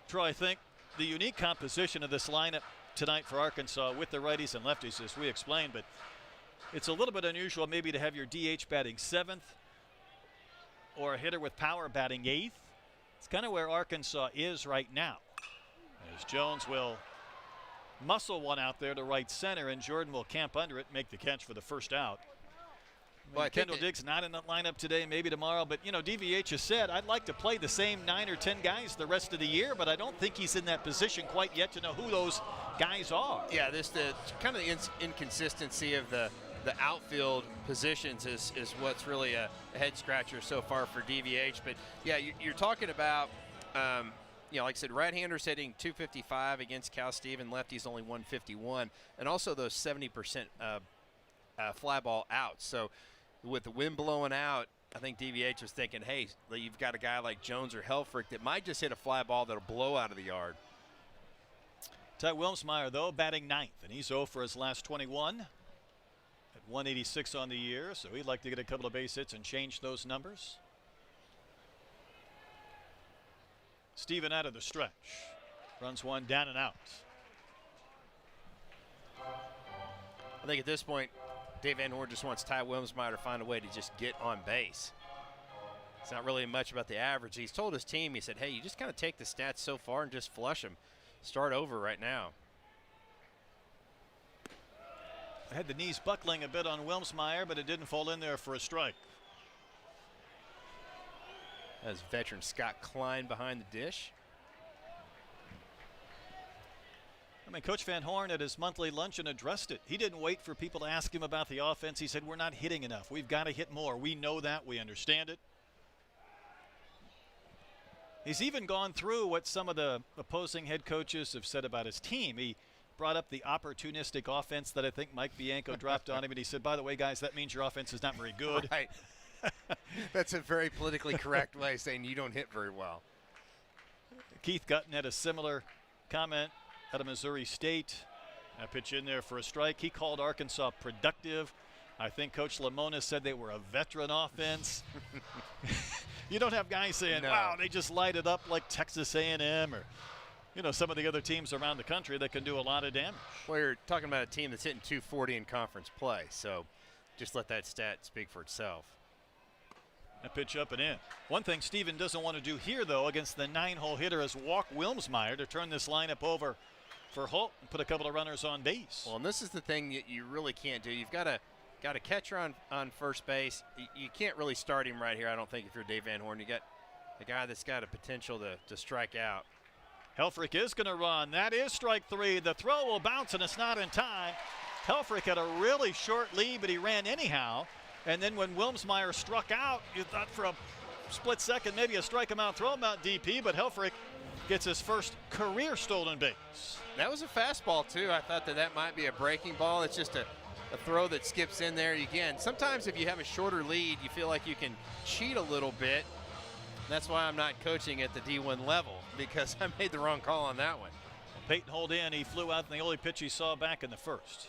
Troy, I think the unique composition of this lineup tonight for Arkansas with the righties and lefties, as we explained, but it's a little bit unusual maybe to have your DH batting 7th, or a hitter with power batting 8th. It's kind of where Arkansas is right now. As Jones will muscle one out there to right center, and Jordan will camp under it and make the catch for the first out. Well, Kendall Diggs not in the lineup today, maybe tomorrow, but you know, DVH has said, I'd like to play the same 9 or 10 guys the rest of the year, but I don't think he's in that position quite yet to know who those guys are. Yeah, this the kind of the inconsistency of the outfield positions is what's really a head scratcher so far for DVH. But yeah, you're talking about, you know, like I said, right-handers hitting 255 against Cal Stephen, lefties only 151, and also those 70% fly ball outs. So with the wind blowing out, I think DVH was thinking, hey, you've got a guy like Jones or Helfrich that might just hit a fly ball that'll blow out of the yard. Ty Wilmsmeyer, though, batting 9th, and he's 0 for his last 21 at 186 on the year, so he'd like to get a couple of base hits and change those numbers. Steven out of the stretch. Runs one down and out. I think at this point, Dave Van Horn just wants Ty Wilmsmeyer to find a way to just get on base. It's not really much about the average. He's told his team, he said, hey, you just kind of take the stats so far and just flush them. Start over right now. I had the knees buckling a bit on Wilmsmeyer, but it didn't fall in there for a strike. As veteran Scott Klein behind the dish. I mean, Coach Van Horn at his monthly luncheon addressed it. He didn't wait for people to ask him about the offense. He said, we're not hitting enough. We've got to hit more. We know that. We understand it. He's even gone through what some of the opposing head coaches have said about his team. He brought up the opportunistic offense that I think Mike Bianco dropped on him, and he said, by the way, guys, that means your offense is not very good. Right. That's a very politically correct way of saying you don't hit very well. Keith Gutton had a similar comment out of Missouri State. A pitch in there for a strike. He called Arkansas productive. I think Coach Lamona said they were a veteran offense. You don't have guys saying, no, wow, they just light it up like Texas A&M or, you know, some of the other teams around the country that can do a lot of damage. Well, you're talking about a team that's hitting 240 in conference play, so just let that stat speak for itself. A pitch up and in. One thing Steven doesn't want to do here, though, against the 9-hole hitter is walk Wilmsmeyer to turn this lineup over for Holt and put a couple of runners on base. Well, and this is the thing that you really can't do. You've got a catcher on first base. You can't really start him right here, I don't think, if you're Dave Van Horn. You got a guy that's got a potential to strike out. Helfrich is going to run. That is strike 3. The throw will bounce, and it's not in time. Helfrich had a really short lead, but he ran anyhow. And then when Wilmsmeyer struck out, you thought for a split second maybe a strike him out, throw him out DP, but Helfrich gets his first career stolen base. That was a fastball, too. I thought that might be a breaking ball. It's just a throw that skips in there. Again, sometimes if you have a shorter lead, you feel like you can cheat a little bit. That's why I'm not coaching at the D1 level, because I made the wrong call on that one. Peyton Holt in. He flew out, and the only pitch he saw back in the first.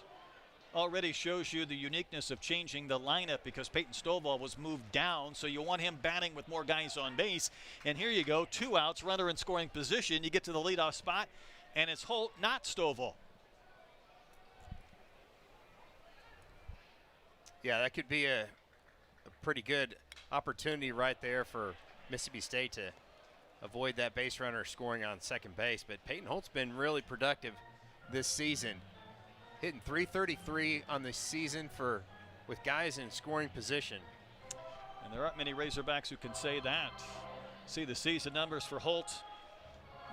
Already shows you the uniqueness of changing the lineup because Peyton Stovall was moved down, so you want him batting with more guys on base. And here you go, 2 outs, runner in scoring position. You get to the leadoff spot, and it's Holt, not Stovall. Yeah, that could be a pretty good opportunity right there for Mississippi State to avoid that base runner scoring on second base. But Peyton Holt's been really productive this season, hitting .333 on the season with guys in scoring position. And there aren't many Razorbacks who can say that. See the season numbers for Holt.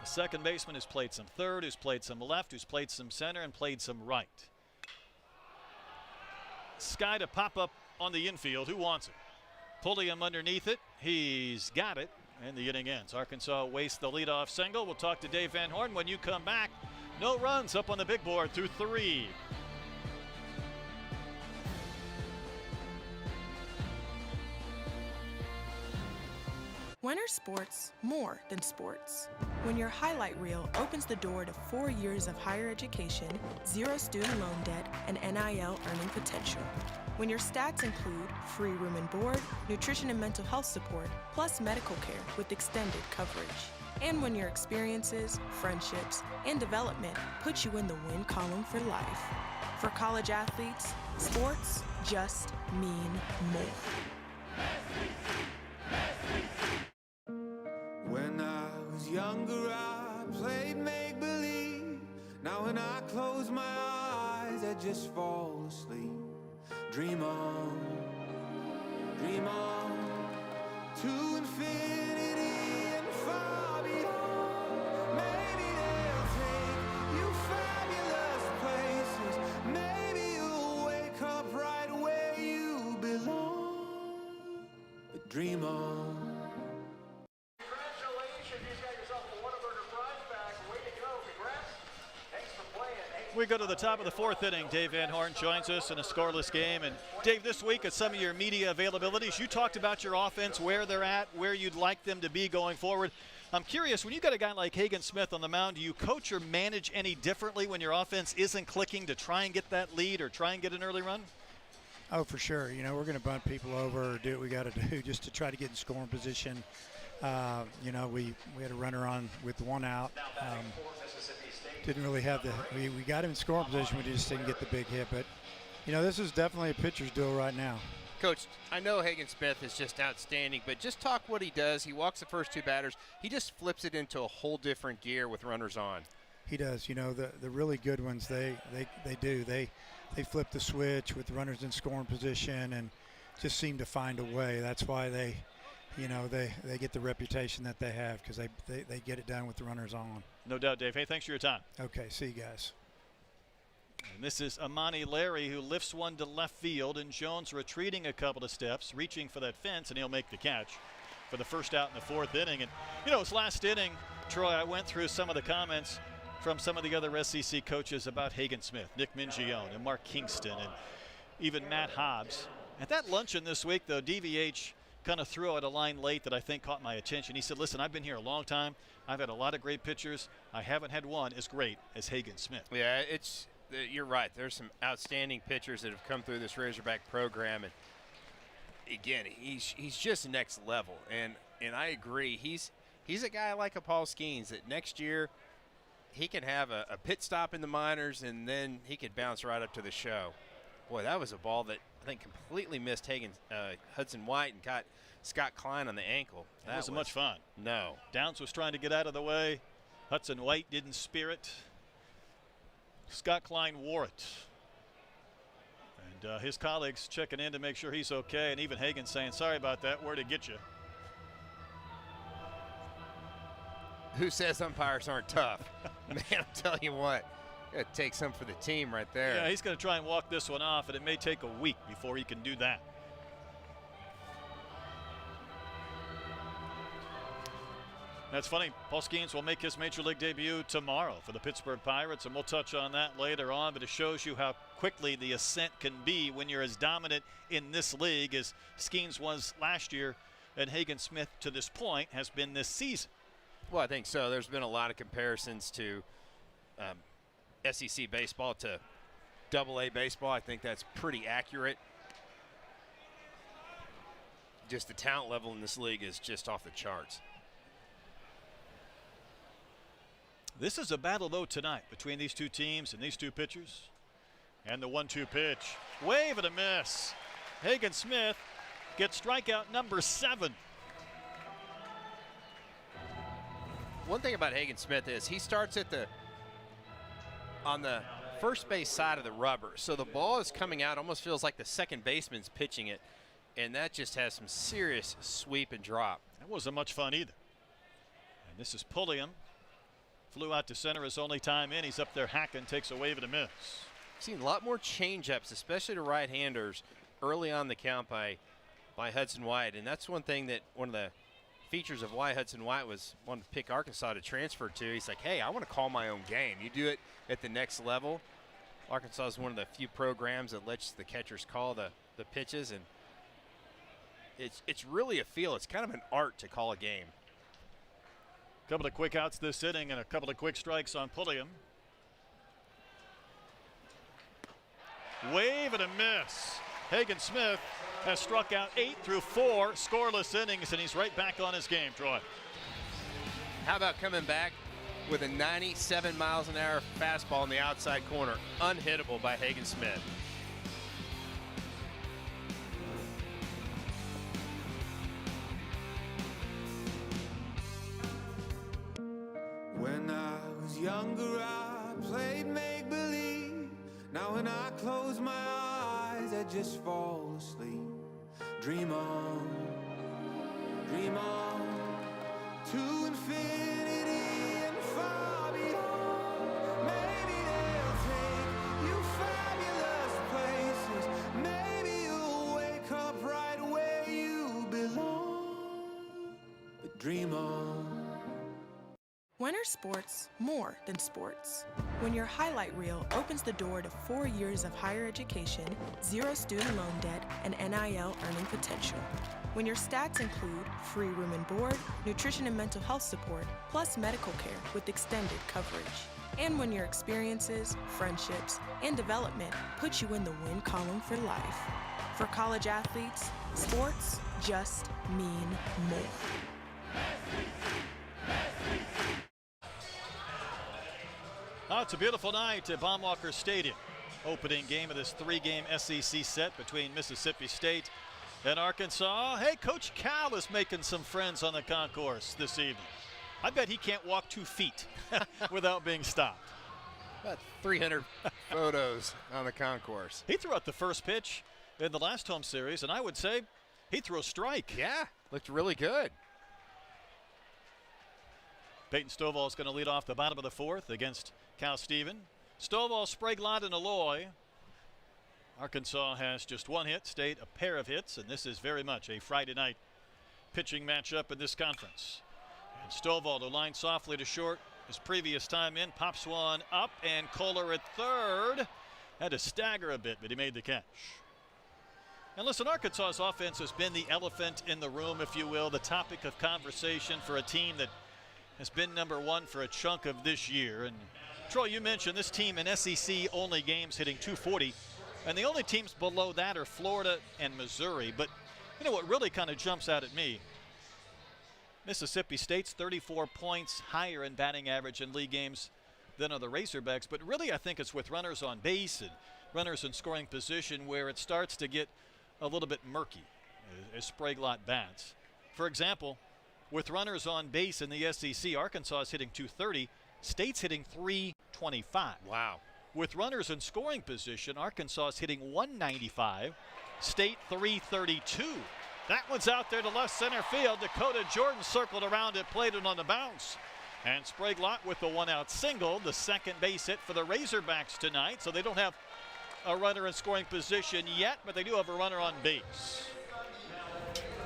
The second baseman who's played some third, who's played some left, who's played some center, and played some right. Sky to pop up on the infield. Who wants it? Pulliam underneath it. He's got it. And the inning ends. Arkansas wastes the leadoff single. We'll talk to Dave Van Horn when you come back. No runs up on the big board through 3. When are sports more than sports? When your highlight reel opens the door to 4 years of higher education, 0 student loan debt, and NIL earning potential. When your stats include free room and board, nutrition and mental health support, plus medical care with extended coverage. And when your experiences, friendships, and development put you in the win column for life. For college athletes, sports just mean more. younger, I played make-believe. Now when I close my eyes, I just fall asleep. Dream on to infinity and far beyond. Maybe they'll take you fabulous places. Maybe you'll wake up right where you belong. But dream on. We go to the top of the fourth inning. Dave Van Horn joins us in a scoreless game. And Dave, this week at some of your media availabilities, you talked about your offense, where they're at, where you'd like them to be going forward. I'm curious, when you got a guy like Hagen Smith on the mound, do you coach or manage any differently when your offense isn't clicking to try and get that lead or try and get an early run? Oh, for sure. You know, we're going to bunt people over or do what we got to do just to try to get in scoring position. You know, we had a runner on with one out. Didn't really have we got him in scoring position. We just didn't get the big hit. But, you know, this is definitely a pitcher's duel right now. Coach, I know Hagen Smith is just outstanding, but just talk what he does. He walks the first two batters. He just flips it into a whole different gear with runners on. He does. You know, the really good ones, they do. They flip the switch with runners in scoring position and just seem to find a way. That's why they get the reputation that they have, because they get it done with the runners on. No doubt, Dave. Hey, thanks for your time. Okay, see you guys. And this is Amani Larry, who lifts one to left field, and Jones retreating a couple of steps, reaching for that fence, and he'll make the catch for the first out in the fourth inning. And, you know, it's last inning, Troy, I went through some of the comments from some of the other SEC coaches about Hagen Smith, Nick Mingione, and Mark Kingston, and even Matt Hobbs. At that luncheon this week, though, DVH kind of threw out a line late that I think caught my attention. He said, listen, I've been here a long time. I've had a lot of great pitchers. I haven't had one as great as Hagen Smith. Yeah, you're right. There's some outstanding pitchers that have come through this Razorback program. And, again, he's just next level. And I agree. He's a guy like a Paul Skeens that next year he can have a pit stop in the minors, and then he could bounce right up to the show. Boy, that was a ball that I think completely missed Hudson White and got Scott Klein on the ankle. That wasn't much fun. No. Downs was trying to get out of the way. Hudson White didn't spear it. Scott Klein wore it. And his colleagues checking in to make sure he's okay, and even Hagen saying, sorry about that, where'd it get you? Who says umpires aren't tough? Man, I'm telling you what. Got to take some for the team right there. Yeah, he's going to try and walk this one off, and it may take a week before he can do that. That's funny. Paul Skeens will make his Major League debut tomorrow for the Pittsburgh Pirates, and we'll touch on that later on, but it shows you how quickly the ascent can be when you're as dominant in this league as Skeens was last year, and Hagen Smith to this point has been this season. Well, I think so. There's been a lot of comparisons to SEC baseball to AA baseball. I think that's pretty accurate. Just the talent level in this league is just off the charts. This is a battle, though, tonight between these two teams and these two pitchers. And the 1-2 pitch. Wave and a miss. Hagen Smith gets strikeout number 7. One thing about Hagen Smith is he starts on the first base side of the rubber. So the ball is coming out, almost feels like the second baseman's pitching it. And that just has some serious sweep and drop. That wasn't much fun either. And this is Pulliam. Flew out to center his only time in. He's up there hacking, takes a wave and a miss. Seen a lot more change-ups, especially to right-handers, early on the count by Hudson White. And that's one thing that one of the features of why Hudson White wanted to pick Arkansas to transfer to. He's like, hey, I want to call my own game. You do it at the next level. Arkansas is one of the few programs that lets the catchers call the pitches, and it's really a feel. It's kind of an art to call a game. A couple of quick outs this inning and a couple of quick strikes on Pulliam. Wave and a miss. Hagen Smith has struck out 8 through 4 scoreless innings, and he's right back on his game, Troy. How about coming back with a 97 miles an hour fastball in the outside corner? Unhittable by Hagen Smith. was younger, I played make-believe. Now when I close my eyes, I just fall asleep. Dream on to infinity and far beyond. Maybe they'll take you fabulous places. Maybe you'll wake up right where you belong. But dream on. Winter sports, more than sports. When your highlight reel opens the door to 4 years of higher education, 0 student loan debt, and NIL earning potential. When your stats include free room and board, nutrition and mental health support, plus medical care with extended coverage. And when your experiences, friendships, and development put you in the win column for life. For college athletes, sports just mean more. Oh, it's a beautiful night at Baum-Walker Stadium. Opening game of this 3-game SEC set between Mississippi State and Arkansas. Hey, Coach Cal is making some friends on the concourse this evening. I bet he can't walk 2 feet without being stopped. About 300 photos on the concourse. He threw out the first pitch in the last home series, and I would say he threw a strike. Yeah, looked really good. Peyton Stovall is going to lead off the bottom of the 4th against Cal Stephen. Stovall, Sprague-Lott, and Alloy. Arkansas has just 1 hit, State a pair of hits, and this is very much a Friday night pitching matchup in this conference. And Stovall to line softly to short his previous time in, pops one up, and Kohler at third. Had to stagger a bit, but he made the catch. And listen, Arkansas's offense has been the elephant in the room, if you will, the topic of conversation for a team that has been #1 for a chunk of this year. And Troy, you mentioned this team in SEC only games hitting .240, and the only teams below that are Florida and Missouri. But you know what really kind of jumps out at me? Mississippi State's 34 points higher in batting average in league games than are the Razorbacks, but really I think it's with runners on base and runners in scoring position where it starts to get a little bit murky as Sprague-Lott bats. For example, with runners on base in the SEC, Arkansas is hitting .230, State's hitting .325. Wow. With runners in scoring position, Arkansas is hitting .195, State .332. That one's out there to left center field. Dakota Jordan circled around it, played it on the bounce. And Sprague-Lott with the 1-out single, the second base hit for the Razorbacks tonight. So they don't have a runner in scoring position yet, but they do have a runner on base.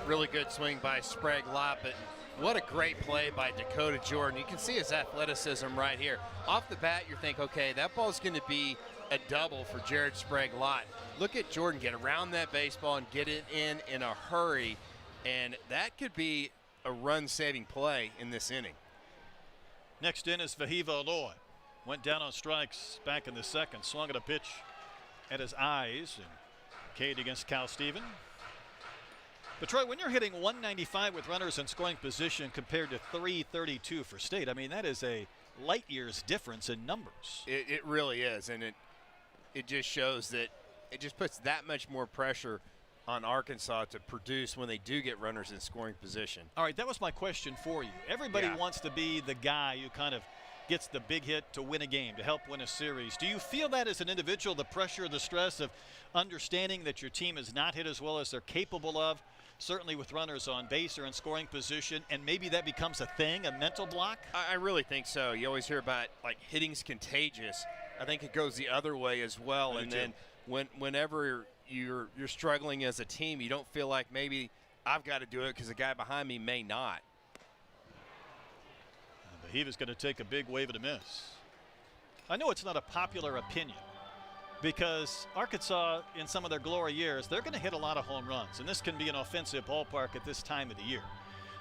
Really good swing by Sprague-Lott, but what a great play by Dakota Jordan. You can see his athleticism right here. Off the bat, you think, okay, that ball's going to be a double for Jared Sprague-Lott. Look at Jordan get around that baseball and get it in a hurry, and that could be a run-saving play in this inning. Next in is Vahiva Alloy. Went down on strikes back in the second, swung at a pitch at his eyes, and Cade against Cal Stephen. But Troy, when you're hitting .195 with runners in scoring position compared to .332 for State, I mean, that is a light years difference in numbers. It really is, and it just shows that it just puts that much more pressure on Arkansas to produce when they do get runners in scoring position. All right, that was my question for you. Everybody wants to be the guy who kind of gets the big hit to win a game, to help win a series. Do you feel that as an individual, the pressure, the stress of understanding that your team is not hit as well as they're capable of, certainly with runners on base or in scoring position, and maybe that becomes a thing, a mental block? I really think so. You always hear about, like, hitting's contagious. I think it goes the other way as well. And then whenever you're struggling as a team, you don't feel like maybe I've got to do it because the guy behind me may not. Vahiva's going to take a big wave and a miss. I know it's not a popular opinion because Arkansas, in some of their glory years, they're going to hit a lot of home runs, and this can be an offensive ballpark at this time of the year.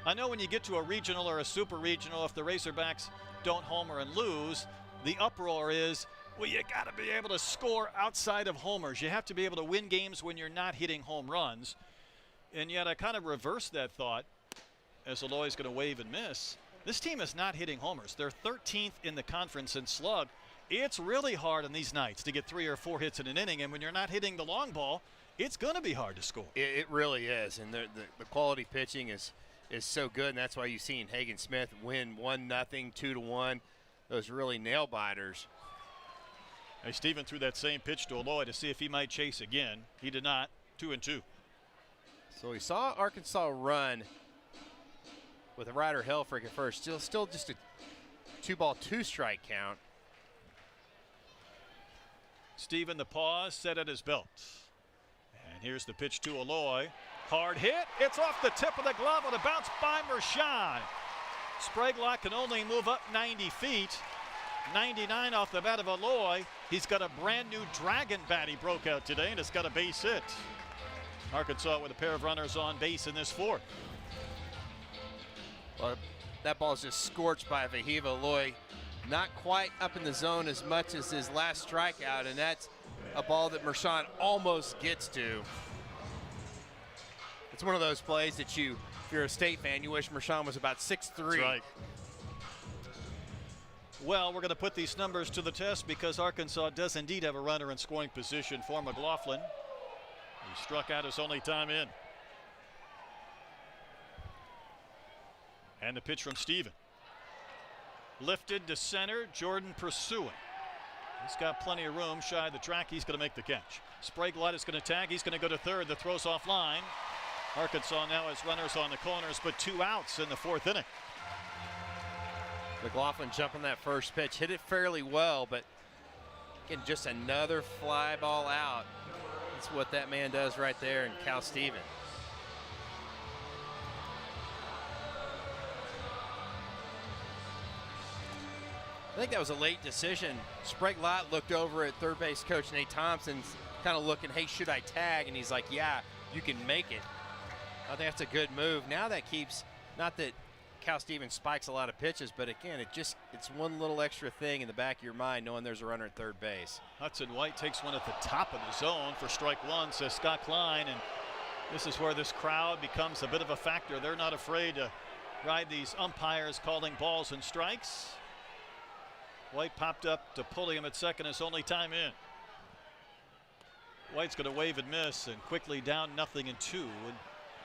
I know when you get to a regional or a super regional, if the Razorbacks don't homer and lose, the uproar is, well, you got to be able to score outside of homers. You have to be able to win games when you're not hitting home runs. And yet I kind of reversed that thought as Alloy's going to wave and miss. This team is not hitting homers. They're 13th in the conference in slug. It's really hard on these nights to get 3 or 4 hits in an inning, and when you're not hitting the long ball, it's going to be hard to score. It really is, and the quality pitching is so good, and that's why you've seen Hagen Smith win 1-0, 2-1. those really nail biters. Hey, Steven threw that same pitch to Aloy to see if he might chase again. He did not. 2-2. So we saw Arkansas run with a Ryder Helfrich at first. Still just a 2-ball, 2-strike count. Steven, the pause, set at his belt. And here's the pitch to Aloy. Hard hit. It's off the tip of the glove on a bounce by Mershon. Sprague-Lott can only move up 90 feet. 99 off the bat of Aloy. He's got a brand new Dragon bat he broke out today, and it's got a base hit. Arkansas with a pair of runners on base in this fourth. Well, that ball's just scorched by Vahiva Aloy. Not quite up in the zone as much as his last strikeout, and that's a ball that Mershon almost gets to. It's one of those plays that if you're a State fan, you wish Mershon was about 6'3". That's right. Well, we're going to put these numbers to the test because Arkansas does indeed have a runner in scoring position for McLaughlin. He struck out his only time in. And the pitch from Steven. Lifted to center, Jordan pursuing. He's got plenty of room shy of the track. He's going to make the catch. Sprague-Lott is going to tag. He's going to go to third. The throw's offline. Arkansas now has runners on the corners, but 2 outs in the fourth inning. McLaughlin jumping that first pitch, hit it fairly well, but again, just another fly ball out. That's what that man does right there in Cal Steven. I think that was a late decision. Sprague-Lott looked over at third base coach Nate Thompson, kind of looking, hey, should I tag? And he's like, yeah, you can make it. I think that's a good move. Now that keeps, not that Cal Steven spikes a lot of pitches, but again, it's one little extra thing in the back of your mind knowing there's a runner at third base. Hudson White takes one at the top of the zone for strike one, says Scott Klein, and this is where this crowd becomes a bit of a factor. They're not afraid to ride these umpires calling balls and strikes. White popped up to Pulliam at second, his only time in. White's going to wave and miss, and quickly down 0-2. And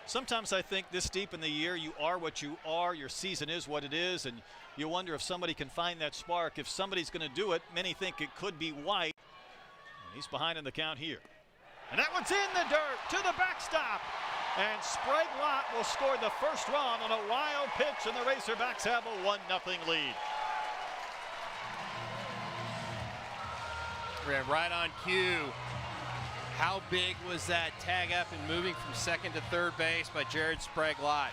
sometimes I think this deep in the year, you are what you are. Your season is what it is, and you wonder if somebody can find that spark. If somebody's going to do it, many think it could be White. And he's behind in the count here. And that one's in the dirt to the backstop. And Sprague-Lott will score the first run on a wild pitch, and the Razorbacks have a 1-0 lead. Ran right on cue. How big was that tag up and moving from second to third base by Jared Sprague-Lott?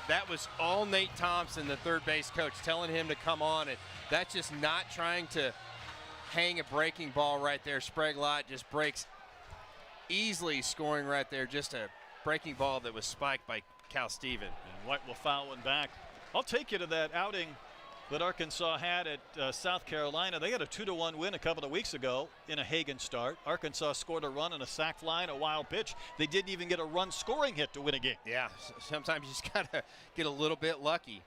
That was all Nate Thompson, the third base coach, telling him to come on. And that's just not trying to hang a breaking ball right there. Sprague-Lott just breaks easily, scoring right there. Just a breaking ball that was spiked by Cal Steven. And White will foul one back. I'll take you to that outing that Arkansas had at South Carolina. They had a 2-1 win a couple of weeks ago in a Hagen start. Arkansas scored a run on a sac fly and a wild pitch. They didn't even get a run scoring hit to win a game. Yeah, sometimes you just got to get a little bit lucky.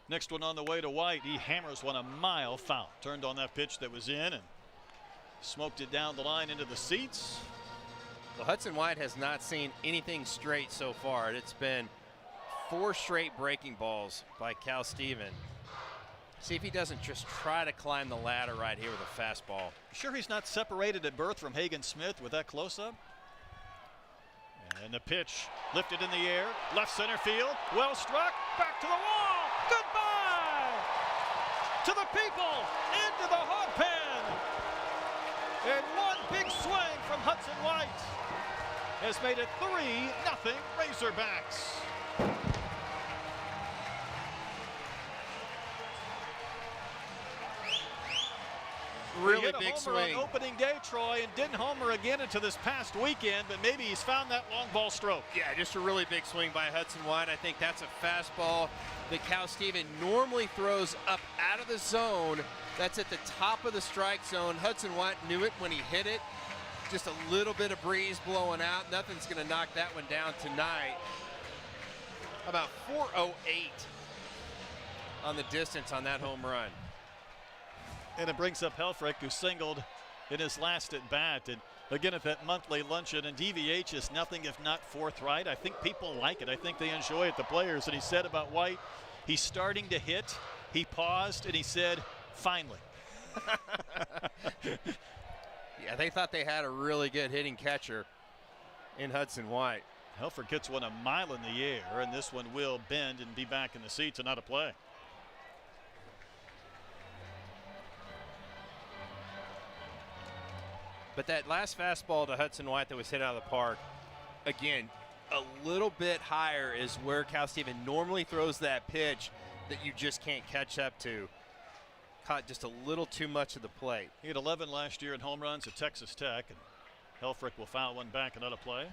Next one on the way to White. He hammers one a mile foul. Turned on that pitch that was in and smoked it down the line into the seats. Well, Hudson White has not seen anything straight so far. It's been 4 straight breaking balls by Cal Steven. See if he doesn't just try to climb the ladder right here with a fastball. Sure he's not separated at birth from Hagen Smith with that close-up? And the pitch lifted in the air, left center field, well struck, back to the wall, goodbye to the people, into the hog pen. And one big swing from Hudson White has made it 3-0 Razorbacks. Really big swing. On opening day, Troy, and didn't homer again until this past weekend, but maybe he's found that long ball stroke. Yeah, just a really big swing by Hudson White. I think that's a fastball that Cal Steven normally throws up out of the zone. That's at the top of the strike zone. Hudson White knew it when he hit it. Just a little bit of breeze blowing out. Nothing's going to knock that one down tonight. About 408 on the distance on that home run. And it brings up Helfrich, who singled in his last at bat. And again, at that monthly luncheon, and DVH is nothing if not forthright. I think people like it. I think they enjoy it, the players. And he said about White, he's starting to hit He paused and he said, finally. Yeah, they thought they had a really good hitting catcher in Hudson White. Helfrich gets one a mile in the air, and this one will bend and be back in the seats and out of play. But that last fastball to Hudson White that was hit out of the park, again, a little bit higher is where Cal Steven normally throws that pitch that you just can't catch up to. Caught just a little too much of the plate. He had 11 last year in home runs at Texas Tech, and Helfrich will foul one back and out of play.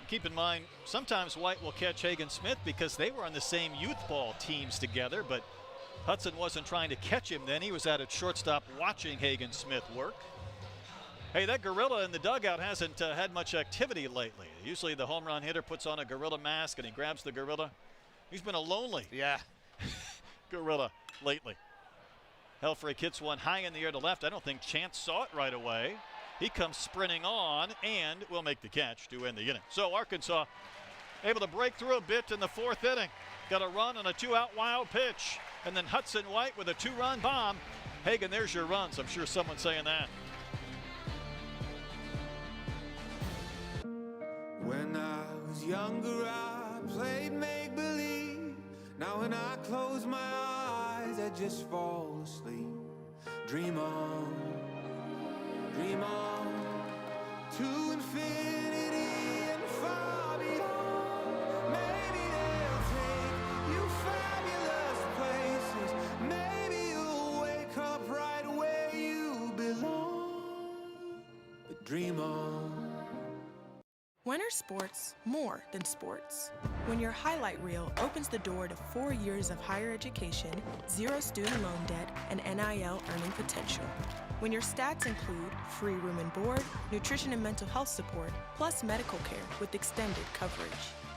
Keep in mind, sometimes White will catch Hagen Smith because they were on the same youth ball teams together, but Hudson wasn't trying to catch him then. He was out at shortstop watching Hagen Smith work. Hey, that gorilla in the dugout hasn't had much activity lately. Usually the home run hitter puts on a gorilla mask and he grabs the gorilla. He's been a lonely gorilla lately. Helfrich hits one high in the air to left. I don't think Chance saw it right away. He comes sprinting on and will make the catch to end the inning. So Arkansas able to break through a bit in the fourth inning. Got a run on a 2-out wild pitch. And then Hudson White with a 2-run bomb. Hagen, there's your runs. I'm sure someone's saying that. When I was younger, I played make-believe. Now when I close my eyes, I just fall asleep. Dream on, to infinity and far beyond. Maybe they'll take you fabulous places. Maybe you'll wake up right where you belong. But dream on. When are sports more than sports? When your highlight reel opens the door to 4 years of higher education, 0 student loan debt, and NIL earning potential. When your stats include free room and board, nutrition and mental health support, plus medical care with extended coverage.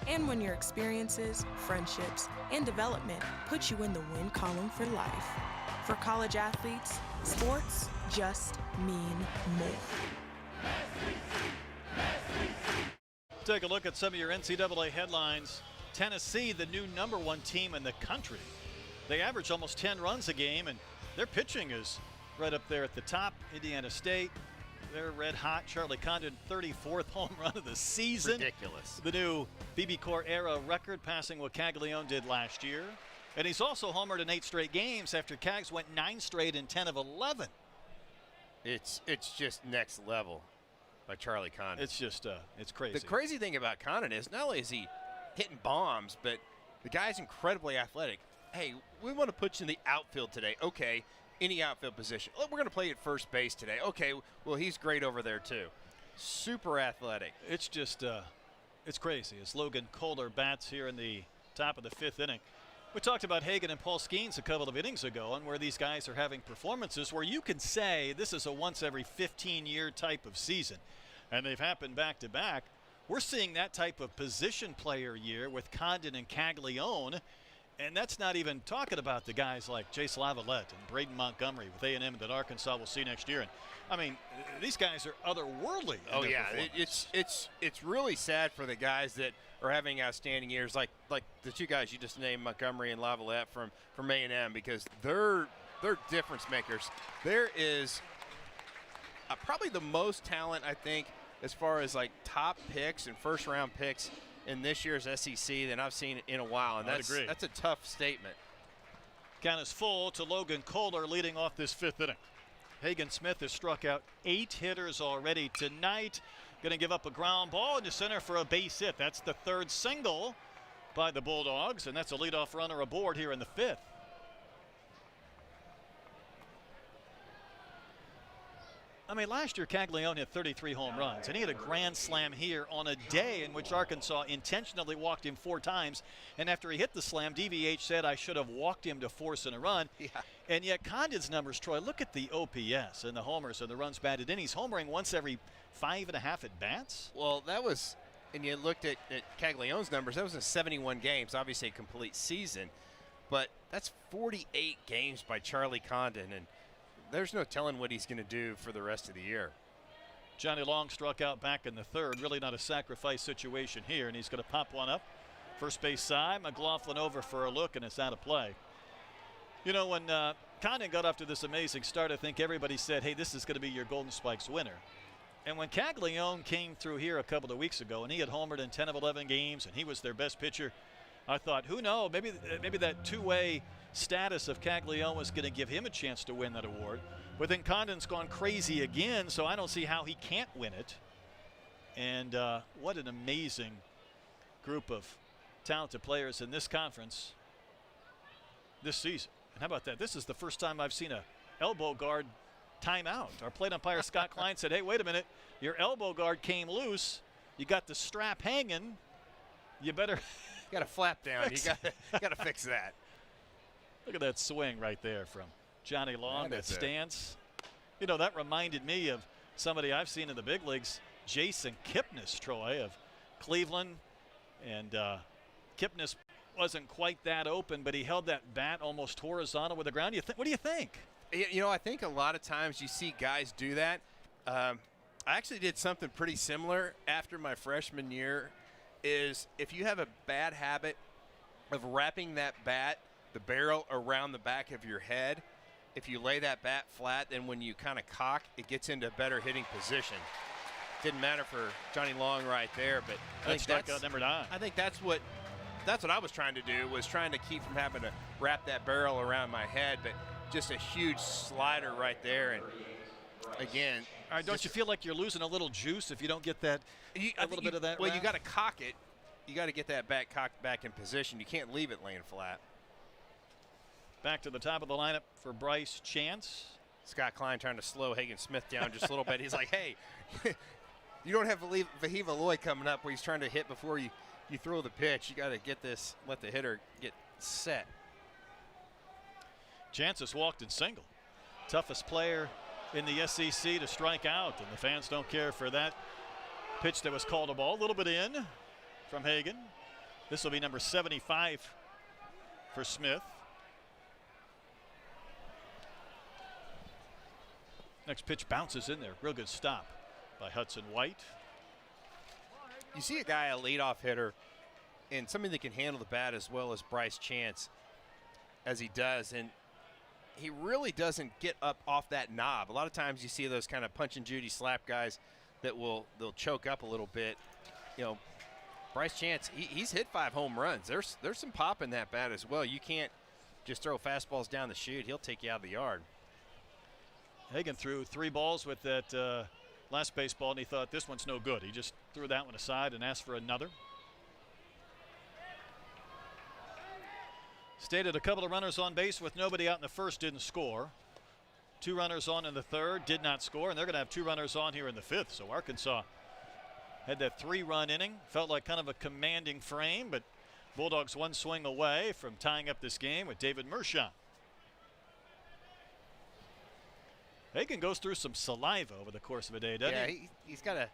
And when your experiences, friendships, and development put you in the win column for life. For college athletes, sports just mean more. Take a look at some of your NCAA headlines. Tennessee, the new #1 team in the country. They average almost 10 runs a game, and their pitching is right up there at the top. Indiana State, they're red hot. Charlie Condon, 34th home run of the season. Ridiculous. The new BB-Core era record, passing what Caglione did last year. And he's also homered in 8 straight games after Cags went 9 straight in 10 of 11. It's just next level by Charlie Condon. It's just, it's crazy. The crazy thing about Condon is not only is he hitting bombs, but the guy's incredibly athletic. Hey, we want to put you in the outfield today. Okay, any outfield position. We're going to play at first base today. Okay, well, he's great over there too. Super athletic. It's just, it's crazy. As Logan Kohler bats here in the top of the 5th inning. We talked about Hagen and Paul Skeens a couple of innings ago, and where these guys are having performances where you can say this is a once every 15-year type of season, and they've happened back to back. We're seeing that type of position player year with Condon and Caglione, and that's not even talking about the guys like Jace Lavalette and Braden Montgomery with A&M that Arkansas will see next year. And I mean, these guys are otherworldly. Oh yeah, it's really sad for the guys that are having outstanding years, like the two guys you just named, Montgomery and Lavalette from A&M, because they're difference makers. There is probably the most talent, I think, as far as like top picks and first-round picks in this year's SEC than I've seen in a while, and that's a tough statement. Count is full to Logan Kohler leading off this 5th inning. Hagen Smith has struck out 8 hitters already tonight. Going to give up a ground ball into center for a base hit. That's the 3rd single by the Bulldogs, and that's a leadoff runner aboard here in the 5th. I mean, last year Caglione had 33 home runs, and he had a grand slam here on a day in which Arkansas intentionally walked him 4 times. And after he hit the slam, DVH said, I should have walked him to force in a run. Yeah. And yet Condon's numbers, Troy, look at the OPS and the homers and the runs batted in. He's homering once every 5.5 at bats. Well, that was, and you looked at Caglione's numbers, that was in 71 games, obviously a complete season. But that's 48 games by Charlie Condon, and there's no telling what he's going to do for the rest of the year. Johnny Long struck out back in the 3rd. Really not a sacrifice situation here, and he's going to pop one up First base side, McLaughlin over for a look, and it's out of play. You know, when Condon got off to this amazing start, I think everybody said, hey, this is going to be your Golden Spikes winner. And when Caglione came through here a couple of weeks ago, and he had homered in 10 of 11 games, and he was their best pitcher, I thought, who knows, maybe that two-way status of Caglione was going to give him a chance to win that award. But then Condon's gone crazy again, so I don't see how he can't win it. And what an amazing group of talented players in this conference this season. And how about that? This is the first time I've seen a elbow guard timeout. Our plate umpire Scott Klein said, hey, wait a minute, your elbow guard came loose. You got the strap hanging. You better you got to flap down. You got to fix that. Look at that swing right there from Johnny Long, that stance. You know, that reminded me of somebody I've seen in the big leagues, Jason Kipnis, Troy, of Cleveland. And Kipnis wasn't quite that open, but he held that bat almost horizontal with the ground. What do you think? You know, I think a lot of times you see guys do that. I actually did something pretty similar after my freshman year. Is if you have a bad habit of wrapping that bat, the barrel around the back of your head, if you lay that bat flat, then when you kind of cock, it gets into a better hitting position. Didn't matter for Johnny Long right there, but I think strikeout number 9. I think that's what I was trying to do, was trying to keep from having to wrap that barrel around my head, but just a huge slider right there. And again, all right, don't you feel like you're losing a little juice if you don't get that a little bit of that? Well, wrap? you got to cock it. You got to get that bat cocked back in position. You can't leave it laying flat. Back to the top of the lineup for Bryce Chance. Scott Klein trying to slow Hagen Smith down just a little bit. He's like, hey, you don't have Vahiva Loy coming up where he's trying to hit before you throw the pitch. You got to get this, let the hitter get set. Chance has walked in single. Toughest player in the SEC to strike out, and the fans don't care for that pitch that was called a ball. A little bit in from Hagen. This will be number 75 for Smith. Next pitch bounces in there. Real good stop by Hudson White. You see a guy, a leadoff hitter, and somebody that can handle the bat as well as Bryce Chance as he does, and he really doesn't get up off that knob. A lot of times you see those kind of punch and Judy slap guys that they'll choke up a little bit. You know, Bryce Chance, he's hit 5 home runs. There's some pop in that bat as well. You can't just throw fastballs down the chute. He'll take you out of the yard. Hagen threw 3 balls with that last baseball, and he thought this one's no good. He just threw that one aside and asked for another. Stated a couple of runners on base with nobody out in the first, didn't score. 2 runners on in the third, did not score, and they're going to have 2 runners on here in the 5th. So Arkansas had that 3-run inning. Felt like kind of a commanding frame, but Bulldogs 1 swing away from tying up this game with David Mershon. Hagen goes through some saliva over the course of a day, doesn't he? Yeah, he's got to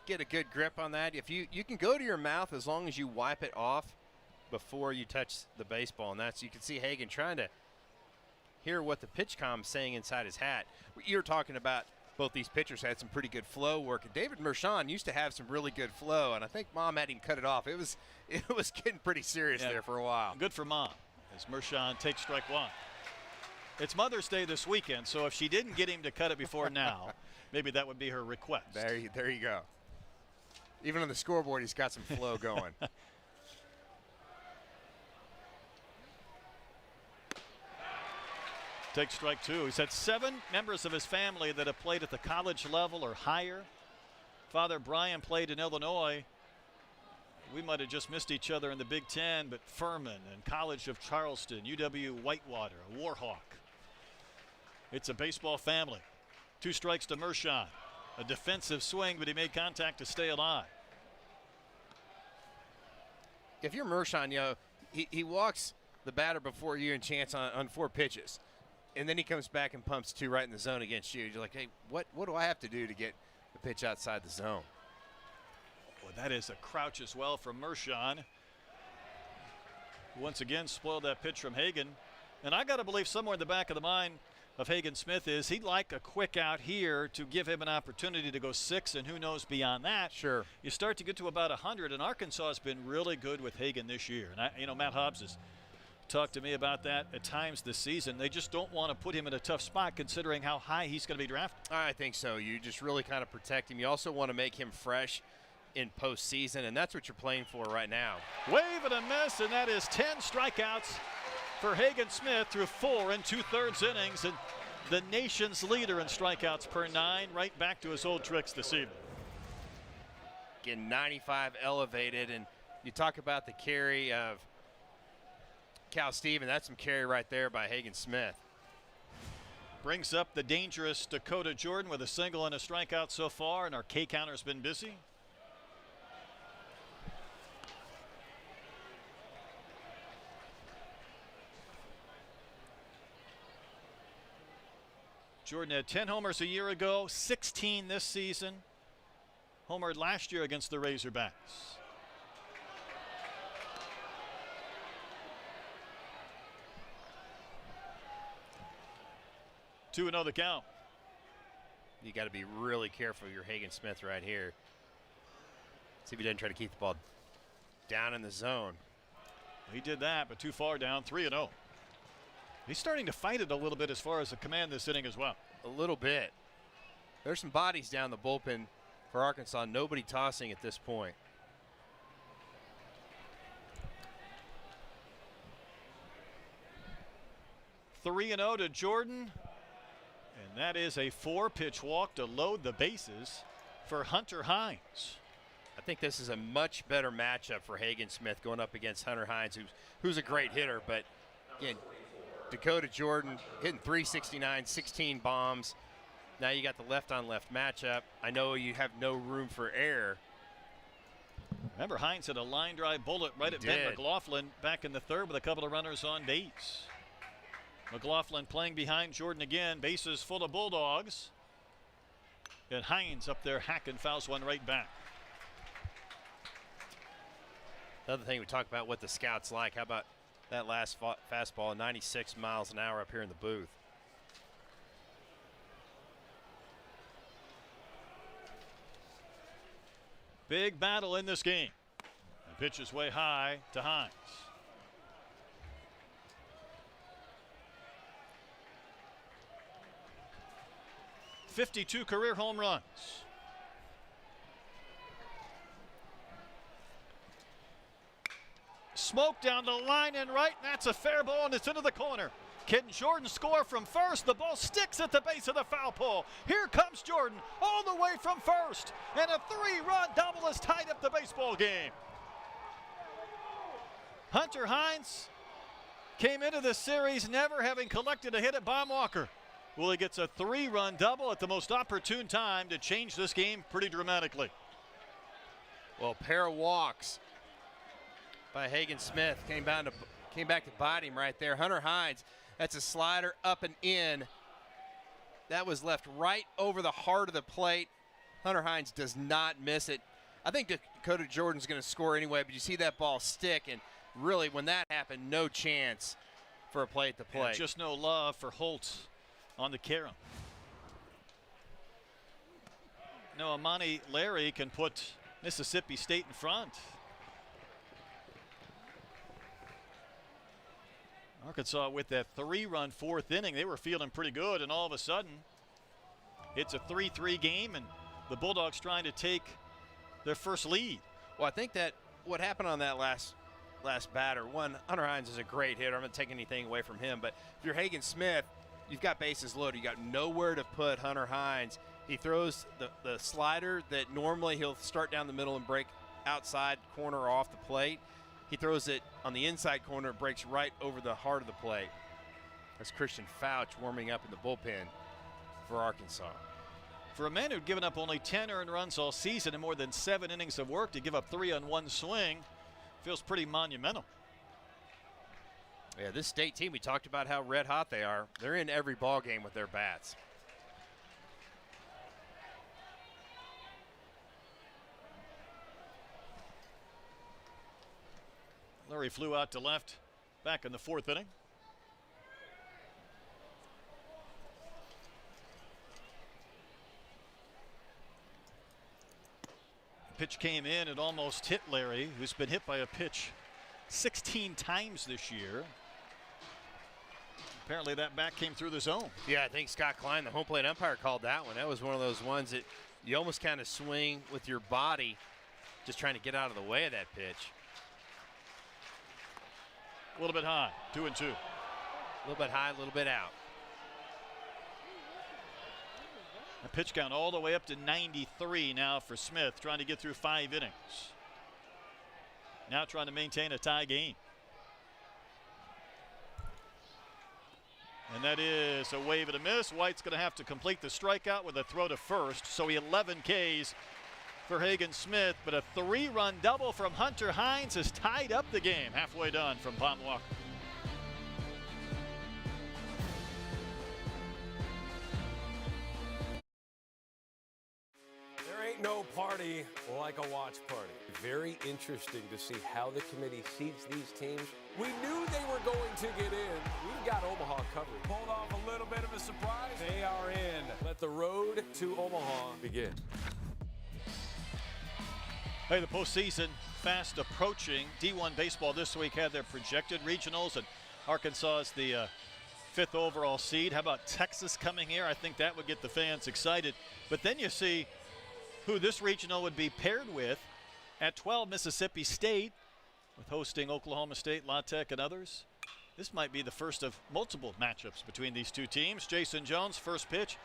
get a good grip on that. If you can go to your mouth as long as you wipe it off before you touch the baseball, and that's, you can see Hagen trying to hear what the pitch comm's saying inside his hat. You're talking about both these pitchers had some pretty good flow work, and David Mershon used to have some really good flow, and I think Mom had him cut it off. It was getting pretty serious there for a while. Good for Mom as Mershon takes strike 1. It's Mother's Day this weekend, so if she didn't get him to cut it before now, maybe that would be her request. There you go. Even on the scoreboard, he's got some flow going. Takes strike 2. He's had 7 members of his family that have played at the college level or higher. Father Brian played in Illinois. We might have just missed each other in the Big Ten, but Furman and College of Charleston, UW Whitewater, a Warhawk. It's a baseball family. 2 strikes to Mershon. A defensive swing, but he made contact to stay alive. If you're Mershon, you know, he walks the batter before you and Chance on 4 pitches. And then he comes back and pumps 2 right in the zone against you. You're like, hey, what do I have to do to get the pitch outside the zone? Well, that is a crouch as well from Mershon. Once again, spoiled that pitch from Hagen. And I got to believe somewhere in the back of the mind, of Hagen Smith is he'd like a quick out here to give him an opportunity to go 6, and who knows beyond that. Sure. You start to get to about 100, and Arkansas has been really good with Hagen this year. And Matt Hobbs has talked to me about that at times this season. They just don't want to put him in a tough spot considering how high he's going to be drafted. I think so. You just really kind of protect him. You also want to make him fresh in postseason, and that's what you're playing for right now. Wave and a miss, and that is 10 strikeouts for Hagen Smith through 4 2/3 innings, and the nation's leader in strikeouts per 9, right back to his old tricks this evening. Again, 95 elevated, and you talk about the carry of Cal Steven. That's some carry right there by Hagen Smith. Brings up the dangerous Dakota Jordan with a single and a strikeout so far, and our K counter's been busy. Jordan had 10 homers a year ago, 16 this season. Homered last year against the Razorbacks. Two and 0 the count. You got to be really careful. Your Hagen Smith right here. See if he doesn't try to keep the ball down in the zone. He did that, but too far down. 3 and 0. He's starting to fight it a little bit as far as the command this inning as well. A little bit. There's some bodies down the bullpen for Arkansas. Nobody tossing at this point. Three and 0 to Jordan. And that is a 4-pitch walk to load the bases for Hunter Hines. I think this is a much better matchup for Hagen Smith going up against Hunter Hines, who's a great hitter. But again, Dakota Jordan hitting .369, 16 bombs. Now you got the left-on-left matchup. I know you have no room for error. Remember, Hines had a line drive bullet right at Ben McLaughlin back in the third with a couple of runners on base. McLaughlin playing behind Jordan again. Bases full of Bulldogs. And Hines up there hacking, fouls one right back. Another thing we talk about what the scouts like. How about that last fastball, 96 miles an hour up here in the booth. Big battle in this game. The pitch is way high to Hines. .52 career home runs. Smoke down the line and right, and that's a fair ball, and it's into the corner. Can Jordan score from first? The ball sticks at the base of the foul pole. Here comes Jordan all the way from first, and a 3-run double has tied up the baseball game. Hunter Hines came into this series never having collected a hit at Baumwalker. Well, he gets a 3-run double at the most opportune time to change this game pretty dramatically. Well, pair of walks by Hagen Smith came back to bite him right there. Hunter Hines, that's a slider up and in. That was left right over the heart of the plate. Hunter Hines does not miss it. I think Dakota Jordan's going to score anyway, but you see that ball stick, and really when that happened, no chance for a play at the plate. And just no love for Holtz on the carom. No, Amani Larry can put Mississippi State in front. Arkansas with that 3-run fourth inning, they were feeling pretty good, and all of a sudden it's a 3-3 game, and the Bulldogs trying to take their first lead. Well, I think that what happened on that last batter, one, Hunter Hines is a great hitter. I'm not taking anything away from him, but if you're Hagen Smith, you've got bases loaded. You got nowhere to put Hunter Hines. He throws the slider that normally he'll start down the middle and break outside corner off the plate. He throws it on the inside corner. It breaks right over the heart of the plate. That's Christian Fouch warming up in the bullpen for Arkansas. For a man who'd given up only 10 earned runs all season and more than 7 innings of work, to give up 3 on one swing feels pretty monumental. Yeah, this state team, we talked about how red hot they are. They're in every ball game with their bats. Larry flew out to left back in the fourth inning. Pitch came in and almost hit Larry, who's been hit by a pitch 16 times this year. Apparently that bat came through the zone. Yeah, I think Scott Klein, the home plate umpire, called that one. That was one of those ones that you almost kind of swing with your body, just trying to get out of the way of that pitch. A little bit high, 2-2. A little bit high, a little bit out. A pitch count all the way up to 93 now for Smith, trying to get through 5 innings. Now trying to maintain a tie game. And that is a wave and a miss. White's going to have to complete the strikeout with a throw to first. So 11 Ks for Hagen Smith, but a 3-run double from Hunter Hines has tied up the game. Halfway done from Pom Walker. There ain't no party like a watch party. Very interesting to see how the committee seeds these teams. We knew they were going to get in. We've got Omaha covered. Pulled off a little bit of a surprise. They are in. Let the road to Omaha begin. Hey, the postseason fast approaching. D1 baseball this week had their projected regionals, and Arkansas is the 5th overall seed. How about Texas coming here? I think that would get the fans excited. But then you see who this regional would be paired with. At 12, Mississippi State, with hosting Oklahoma State, La Tech, and others. This might be the first of multiple matchups between these two teams. Jason Jones, first pitch,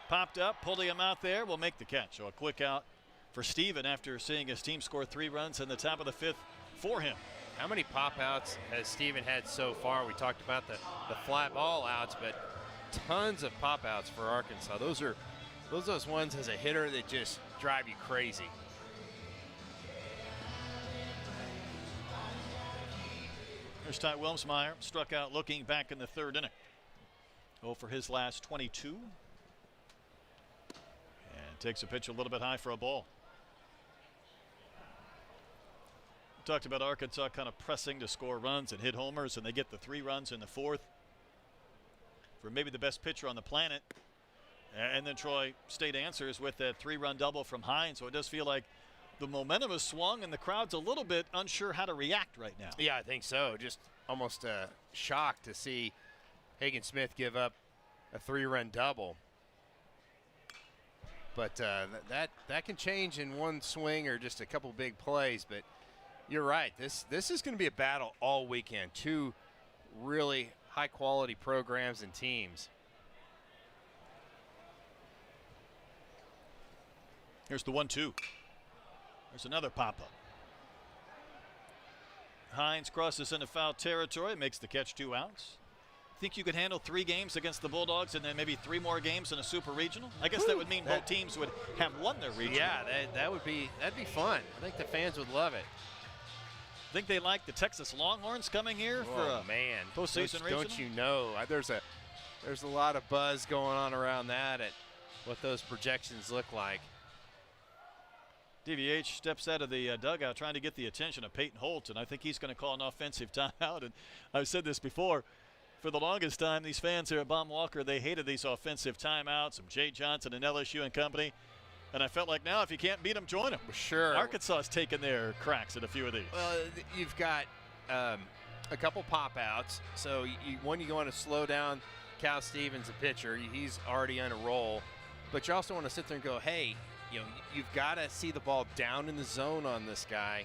popped up, pulled him out there, will make the catch. So a quick out for Steven after seeing his team score 3 runs in the top of the 5th for him. How many pop outs has Steven had so far? We talked about the fly ball outs, but tons of pop outs for Arkansas. Those are those ones as a hitter that just drive you crazy. Here's Ty Wilmsmeyer, struck out looking back in the 3rd inning. 0 for his last 22. And takes a pitch a little bit high for a ball. We talked about Arkansas kind of pressing to score runs and hit homers, and they get the 3 runs in the 4th for maybe the best pitcher on the planet. And then Troy State answers with that 3-run double from Hines. So it does feel like the momentum has swung and the crowd's a little bit unsure how to react right now. Yeah, I think so. Just almost shocked to see Hagen Smith give up a 3-run double. But that can change in one swing or just a couple big plays. But you're right. This is going to be a battle all weekend. 2 really high-quality programs and teams. Here's the 1-2. There's another pop-up. Hines crosses into foul territory, makes the catch, 2 outs. Think you could handle 3 games against the Bulldogs and then maybe 3 more games in a super regional? I guess that would mean both teams would have won their regional. Yeah, that'd be fun. I think the fans would love it. Think they like the Texas Longhorns coming here for a postseason regional? Don't you know? There's a lot of buzz going on around that at what those projections look like. DVH steps out of the dugout trying to get the attention of Peyton Holt, and I think he's going to call an offensive timeout. And I've said this before, for the longest time, these fans here at Baum Walker, they hated these offensive timeouts from Jay Johnson and LSU and company. And I felt like now if you can't beat them, join them. Sure. Arkansas has taken their cracks at a few of these. Well, you've got a couple pop-outs. So you want to slow down Cal Stevens, the pitcher. He's already on a roll. But you also want to sit there and go, hey, you've got to see the ball down in the zone on this guy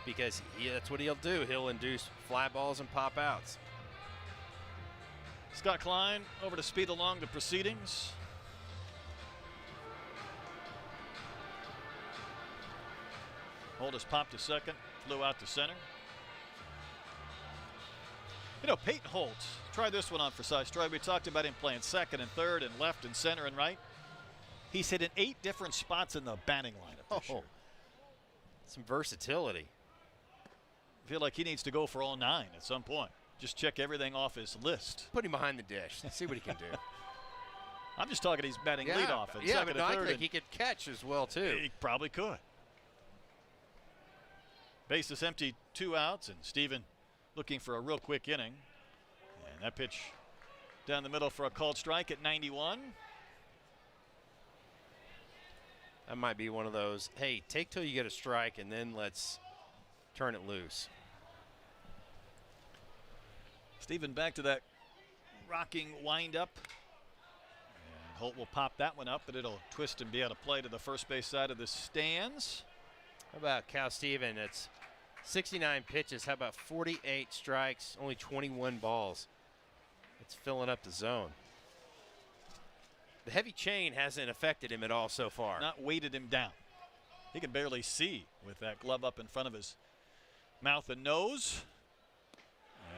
because that's what he'll do. He'll induce fly balls and pop outs. Scott Klein over to speed along the proceedings. Holt has popped to second, flew out to center. You know, Peyton Holt, try this one on for size. Troy, we talked about him playing second and third and left and center and right. He's hit in 8 different spots in the batting lineup this year. Some versatility. I feel like he needs to go for all 9 at some point. Just check everything off his list. Put him behind the dish. See what he can do. I'm just talking he's batting leadoff and yeah, second but and I third. think he could catch as well, too. He probably could. Base is empty, 2 outs, and Steven looking for a real quick inning. And that pitch down the middle for a called strike at 91. That might be one of those, hey, take till you get a strike and then let's turn it loose. Steven back to that rocking windup. And Holt will pop that one up, but it'll twist and be out of play to the first base side of the stands. How about Cal Steven? It's 69 pitches. How about 48 strikes, only 21 balls? It's filling up the zone. The heavy chain hasn't affected him at all so far. Not weighted him down. He can barely see with that glove up in front of his mouth and nose.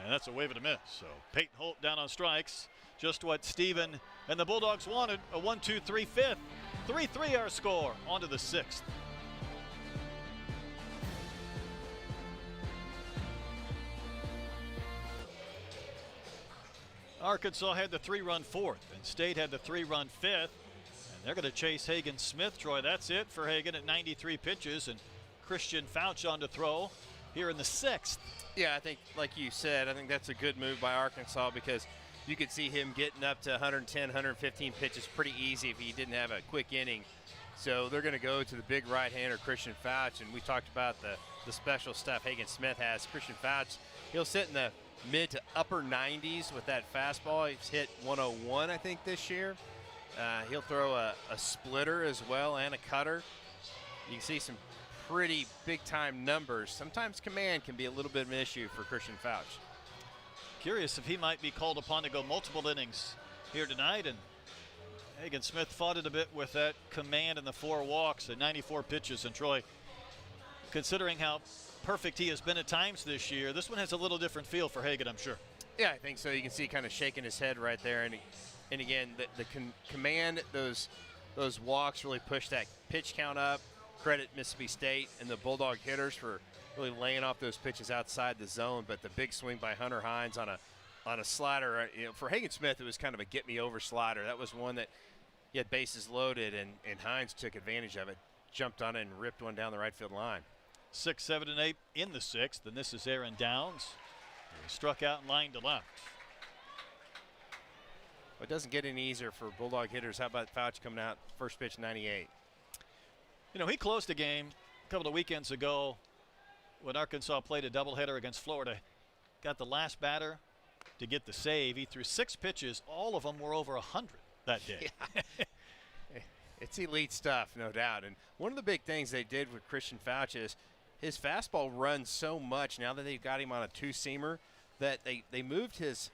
And that's a wave and a miss. So Peyton Holt down on strikes. Just what Steven and the Bulldogs wanted. A 1-2-3 fifth. 3-3 our score. On to the sixth. Arkansas had the 3-run fourth, and State had the 3-run fifth. And they're going to chase Hagen Smith, Troy. That's it for Hagen at 93 pitches, and Christian Fouch on to throw here in the sixth. Yeah, I think, like you said, I think that's a good move by Arkansas because you could see him getting up to 110, 115 pitches pretty easy if he didn't have a quick inning. So they're going to go to the big right-hander, Christian Fouch, and we talked about the special stuff Hagen Smith has. Christian Fouch, he'll sit in the mid to upper 90s with that fastball. He's hit 101, I think, this year. He'll throw a splitter as well and a cutter. You can see some pretty big-time numbers. Sometimes command can be a little bit of an issue for Christian Fouch. Curious if he might be called upon to go multiple innings here tonight. And Hagen Smith fought it a bit with that command and the 4 walks and 94 pitches. And Troy, considering how perfect he has been at times this year, this one has a little different feel for Hagen, I'm sure. Yeah, I think so. You can see kind of shaking his head right there. And again, the command, those walks really push that pitch count up. Credit Mississippi State and the Bulldog hitters for really laying off those pitches outside the zone. But the big swing by Hunter Hines on a slider, for Hagen Smith, it was kind of a get-me-over slider. That was one that he had bases loaded, and Hines took advantage of it, jumped on it, and ripped one down the right field line. 6, 7, and 8 in the sixth, and this is Aaron Downs. He struck out and lined to left. Well, it doesn't get any easier for Bulldog hitters. How about Fouch coming out first pitch 98? He closed the game a couple of weekends ago when Arkansas played a doubleheader against Florida. Got the last batter to get the save. He threw 6 pitches. All of them were over 100 that day. Yeah. It's elite stuff, no doubt. And one of the big things they did with Christian Fouch is his fastball runs so much now that they've got him on a 2-seamer that they moved his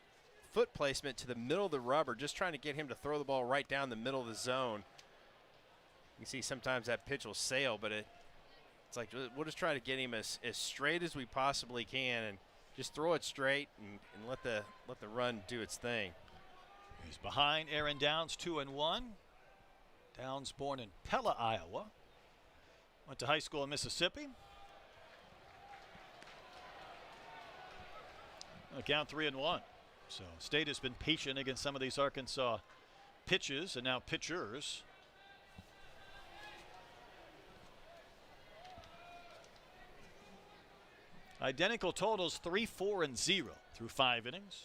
foot placement to the middle of the rubber, just trying to get him to throw the ball right down the middle of the zone. You see sometimes that pitch will sail, but it's like we'll just try to get him as straight as we possibly can and just throw it straight and let the run do its thing. He's behind Aaron Downs, 2-1. Downs born in Pella, Iowa. Went to high school in Mississippi. Count 3-1. So State has been patient against some of these Arkansas pitches and now pitchers. Identical totals 3-4 and 0 through 5 innings.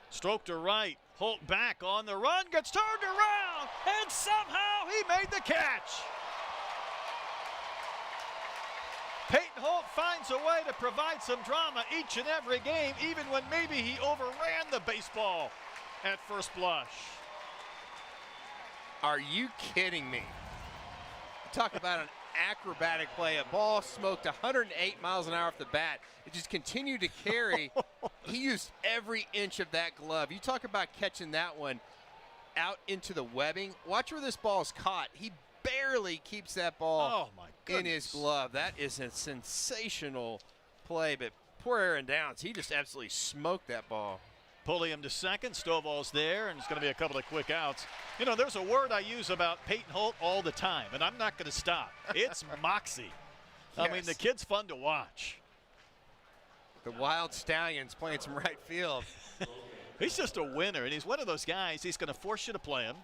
Stroke to right. Holt back on the run. Gets turned around. And somehow he made the catch. Peyton Holt finds a way to provide some drama each and every game, even when maybe he overran the baseball at first blush. Are you kidding me? Talk about an acrobatic play. A ball smoked 108 miles an hour off the bat. It just continued to carry. He used every inch of that glove. You talk about catching that one out into the webbing. Watch where this ball is caught. He barely keeps that ball in his glove. That is a sensational play, but poor Aaron Downs, he just absolutely smoked that ball. Pulling him to second. Stovall's there, and it's going to be a couple of quick outs. There's a word I use about Peyton Holt all the time, and I'm not going to stop. It's moxie. Yes. I mean, the kid's fun to watch. The Wild Stallions playing some right field. He's just a winner, and he's one of those guys. He's going to force you to play him.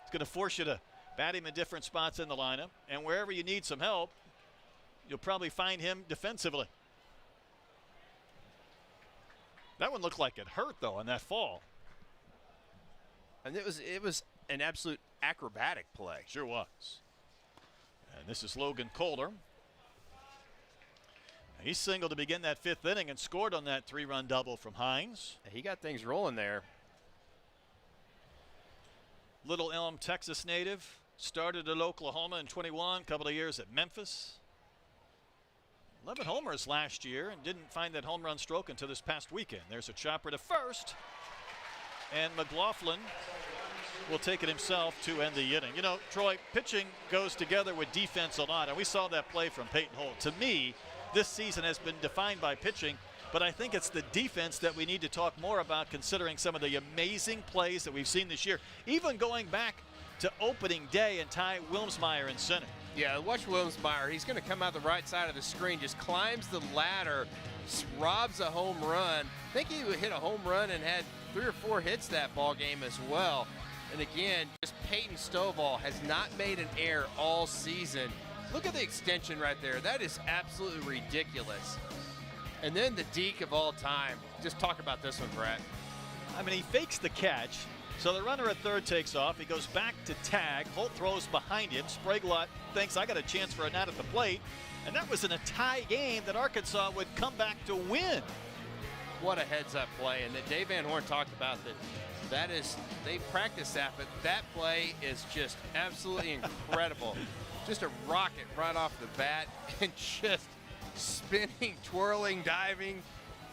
He's going to force you to bat him in different spots in the lineup, and wherever you need some help, you'll probably find him defensively. That one looked like it hurt, though, on that fall. And it was an absolute acrobatic play. Sure was. And this is Logan Kohler. He singled to begin that 5th inning and scored on that 3-run double from Hines. He got things rolling there. Little Elm, Texas native. Started at Oklahoma in 21, couple of years at Memphis. 11 homers last year and didn't find that home run stroke until this past weekend. There's a chopper to first. And McLaughlin will take it himself to end the inning. You know, Troy, pitching goes together with defense a lot, and we saw that play from Peyton Holt. To me, this season has been defined by pitching, but I think it's the defense that we need to talk more about, considering some of the amazing plays that we've seen this year, even going back to opening day and Ty Wilmsmeyer in center. Yeah, watch Wilmsmeyer. He's going to come out the right side of the screen, just climbs the ladder, robs a home run. I think he would hit a home run and had 3 or 4 hits that ball game as well. And again, just Peyton Stovall has not made an error all season. Look at the extension right there. That is absolutely ridiculous. And then the deke of all time. Just talk about this one, Brett. I mean, he fakes the catch. So the runner at third takes off. He goes back to tag. Holt throws behind him. Sprague thinks I got a chance for a nut at the plate. And that was in a tie game that Arkansas would come back to win. What a heads-up play. And that Dave Van Horn talked about that is, they practiced that, but that play is just absolutely incredible. Just a rocket right off the bat and just spinning, twirling, diving,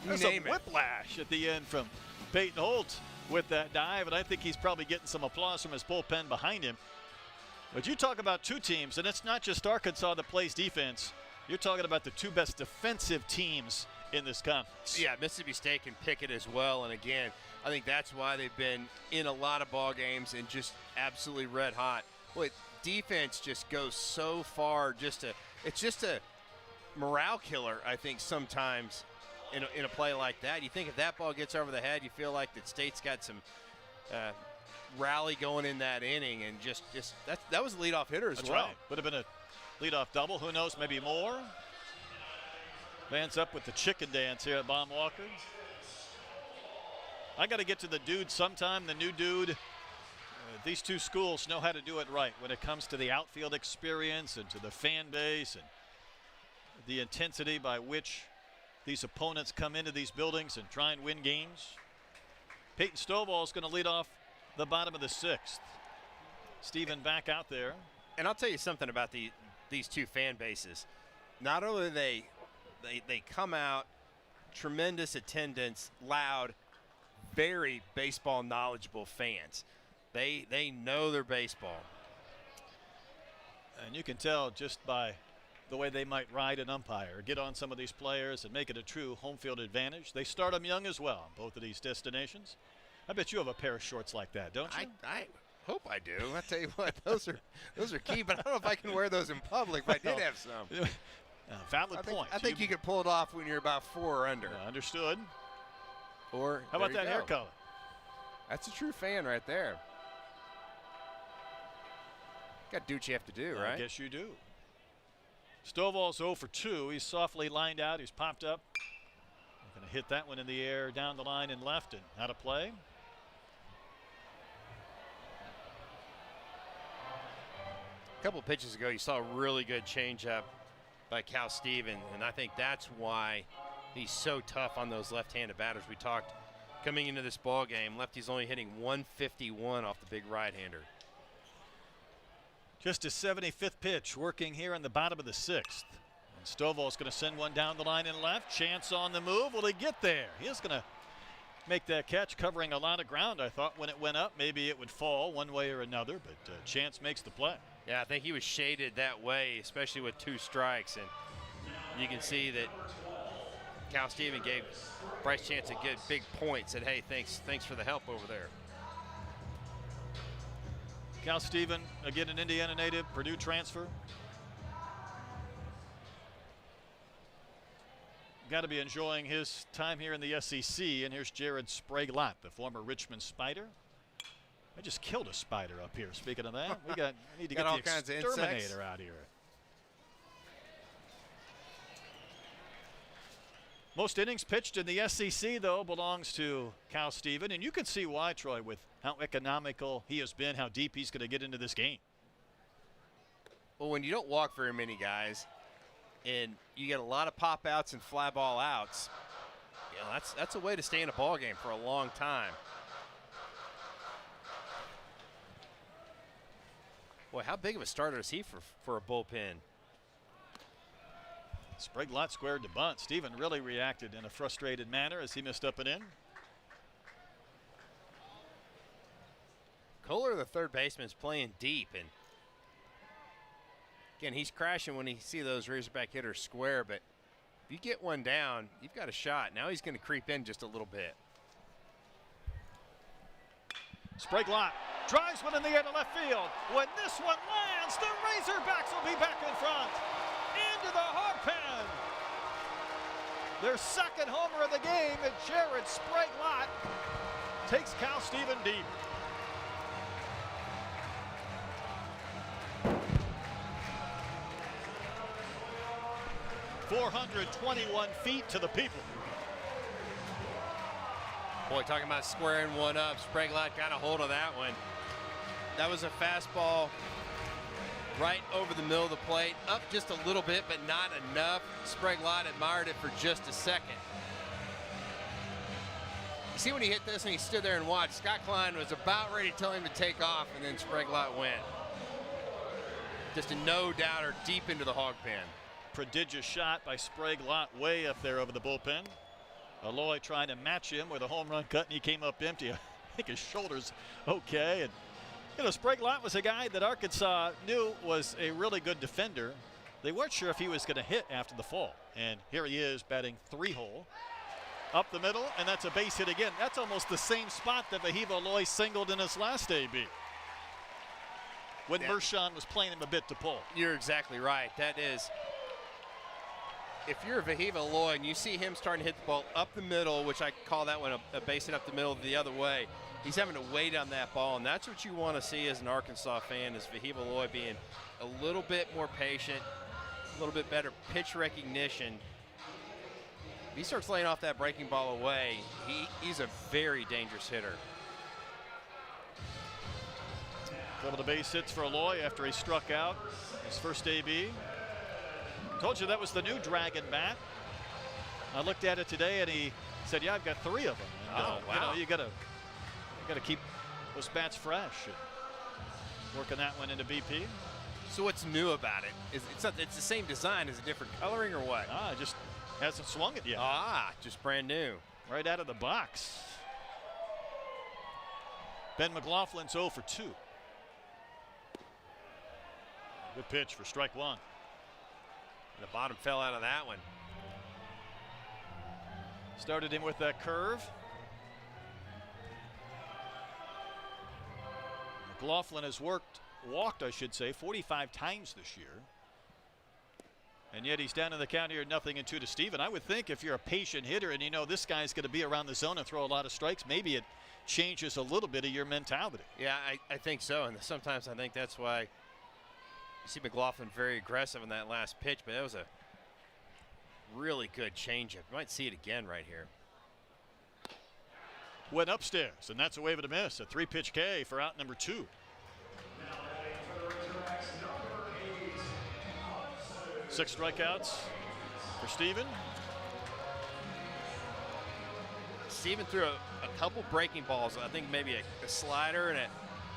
you name it. Whiplash at the end from Peyton Holt with that dive, and I think he's probably getting some applause from his bullpen behind him. But you talk about 2 teams, and it's not just Arkansas that plays defense. You're talking about the 2 best defensive teams in this conference. Yeah, Mississippi State can pick it as well, and again, I think that's why they've been in a lot of ball games and just absolutely red hot. Boy, defense just goes so far. It's just a morale killer, I think, sometimes in a play like that. You think if that ball gets over the head, you feel like that State's got some rally going in that inning, and just that was a leadoff hitter as well. Right. Would have been a leadoff double. Who knows? Maybe more. Vance up with the chicken dance here at Baum Walker. I got to get to the dude sometime. The new dude. These 2 schools know how to do it right when it comes to the outfield experience and to the fan base and the intensity by which these opponents come into these buildings and try and win games. Peyton Stovall is going to lead off the bottom of the 6th. Stephen back out there. And I'll tell you something about these 2 fan bases. Not only they come out, tremendous attendance, loud, very baseball knowledgeable fans. They know their baseball. And you can tell just by the way they might ride an umpire, get on some of these players and make it a true home field advantage. They start them young as well on both of these destinations. I bet you have a pair of shorts like that, don't you? I hope I do. I tell you what, those are key, but I don't know if I can wear those in public, but I did have some. Valid point. I think you could pull it off when you're about 4 or under. Understood. Or how about that hair color? That's a true fan right there. Got to do what you have to do, right? I guess you do. Stovall's 0 for 2. He's softly lined out. He's popped up. Going to hit that one in the air down the line and left and out of play. A couple pitches ago, you saw a really good changeup by Cal Steven, and I think that's why he's so tough on those left-handed batters. We talked coming into this ball game, lefty's only hitting 151 off the big right-hander. Just his 75th pitch, working here in the bottom of the 6th. And Stovall's going to send one down the line and left. Chance on the move. Will he get there? He is going to make that catch, covering a lot of ground. I thought when it went up, maybe it would fall one way or another, but Chance makes the play. Yeah, I think he was shaded that way, especially with 2 strikes. And you can see that Cal Steven gave Bryce Chance a good big point, said, hey, thanks for the help over there. Cal Steven, again an Indiana native, Purdue transfer. Got to be enjoying his time here in the SEC. And here's Jared Sprague-Lott, the former Richmond Spider. I just killed a spider up here. Speaking of that, we need to get all the kinds of exterminator insects out here. Most innings pitched in the SEC, though, belongs to Cal Steven. And you can see why, Troy, with how economical he has been, how deep he's going to get into this game. Well, when you don't walk very many guys and you get a lot of pop outs and fly ball outs, you know, that's a way to stay in a ball game for a long time. Boy, how big of a starter is he for a bullpen? Sprague Lott squared to bunt. Steven really reacted in a frustrated manner as he missed up and in. Kohler, the third baseman, is playing deep, and again, he's crashing when he see those Razorback hitters square, but if you get one down, you've got a shot. Now he's going to creep in just a little bit. Sprague Lott drives one in the air to left field. When this one lands, the Razorbacks will be back in front. Into the hog pen. Their second homer of the game, and Jared Sprague Lott takes Cal Steven deep. .421 feet to the people. Boy, talking about squaring one up, Sprague Lott got a hold of that one. That was a fastball right over the middle of the plate, up just a little bit, but not enough. Sprague Lott admired it for just a second. You see when he hit this and he stood there and watched, Scott Klein was about ready to tell him to take off, and then Sprague Lott went. Just a no-doubter deep into the hog pen. Prodigious shot by Sprague Lott way up there over the bullpen. Aloy trying to match him with a home run cut, and he came up empty. I think his shoulder's okay. And you know, Sprague Lott was a guy that Arkansas knew was a really good defender. They weren't sure if he was going to hit after the fall. And here he is batting 3-hole. Up the middle, and that's a base hit again. That's almost the same spot that Vahiva Aloy singled in his last AB. When Mershon was playing him a bit to pull. You're exactly right. That is, if you're Vahiva Aloy and you see him starting to hit the ball up the middle, which I call that one a base hit up the middle the other way, he's having to wait on that ball, and that's what you want to see as an Arkansas fan, is Vahiva Aloy being a little bit more patient, a little bit better pitch recognition. If he starts laying off that breaking ball away, he's a very dangerous hitter. Couple of base hits for Aloy after he struck out his first AB. Told you that was the new Dragon bat. I looked at it today, and he said, "Yeah, I've got 3 of them." And, wow! You know, you gotta keep those bats fresh. And working that one into BP. So what's new about it? It's the same design, is it different coloring or what? Just hasn't swung it yet. Just brand new, right out of the box. Ben McLaughlin's 0 for 2. Good pitch for strike one. The bottom fell out of that one. Started him with that curve. McLaughlin has walked, I should say, 45 times this year. And yet he's down in the count here, 0-2 to Steven. I would think if you're a patient hitter and you know this guy's going to be around the zone and throw a lot of strikes, maybe it changes a little bit of your mentality. Yeah, I think so. And sometimes I think that's why you see McLaughlin very aggressive in that last pitch, but that was a really good changeup. You might see it again right here. Went upstairs, and that's a wave and a miss. A 3-pitch K for out number 2. Six strikeouts for Steven. Steven threw a couple breaking balls. I think maybe a slider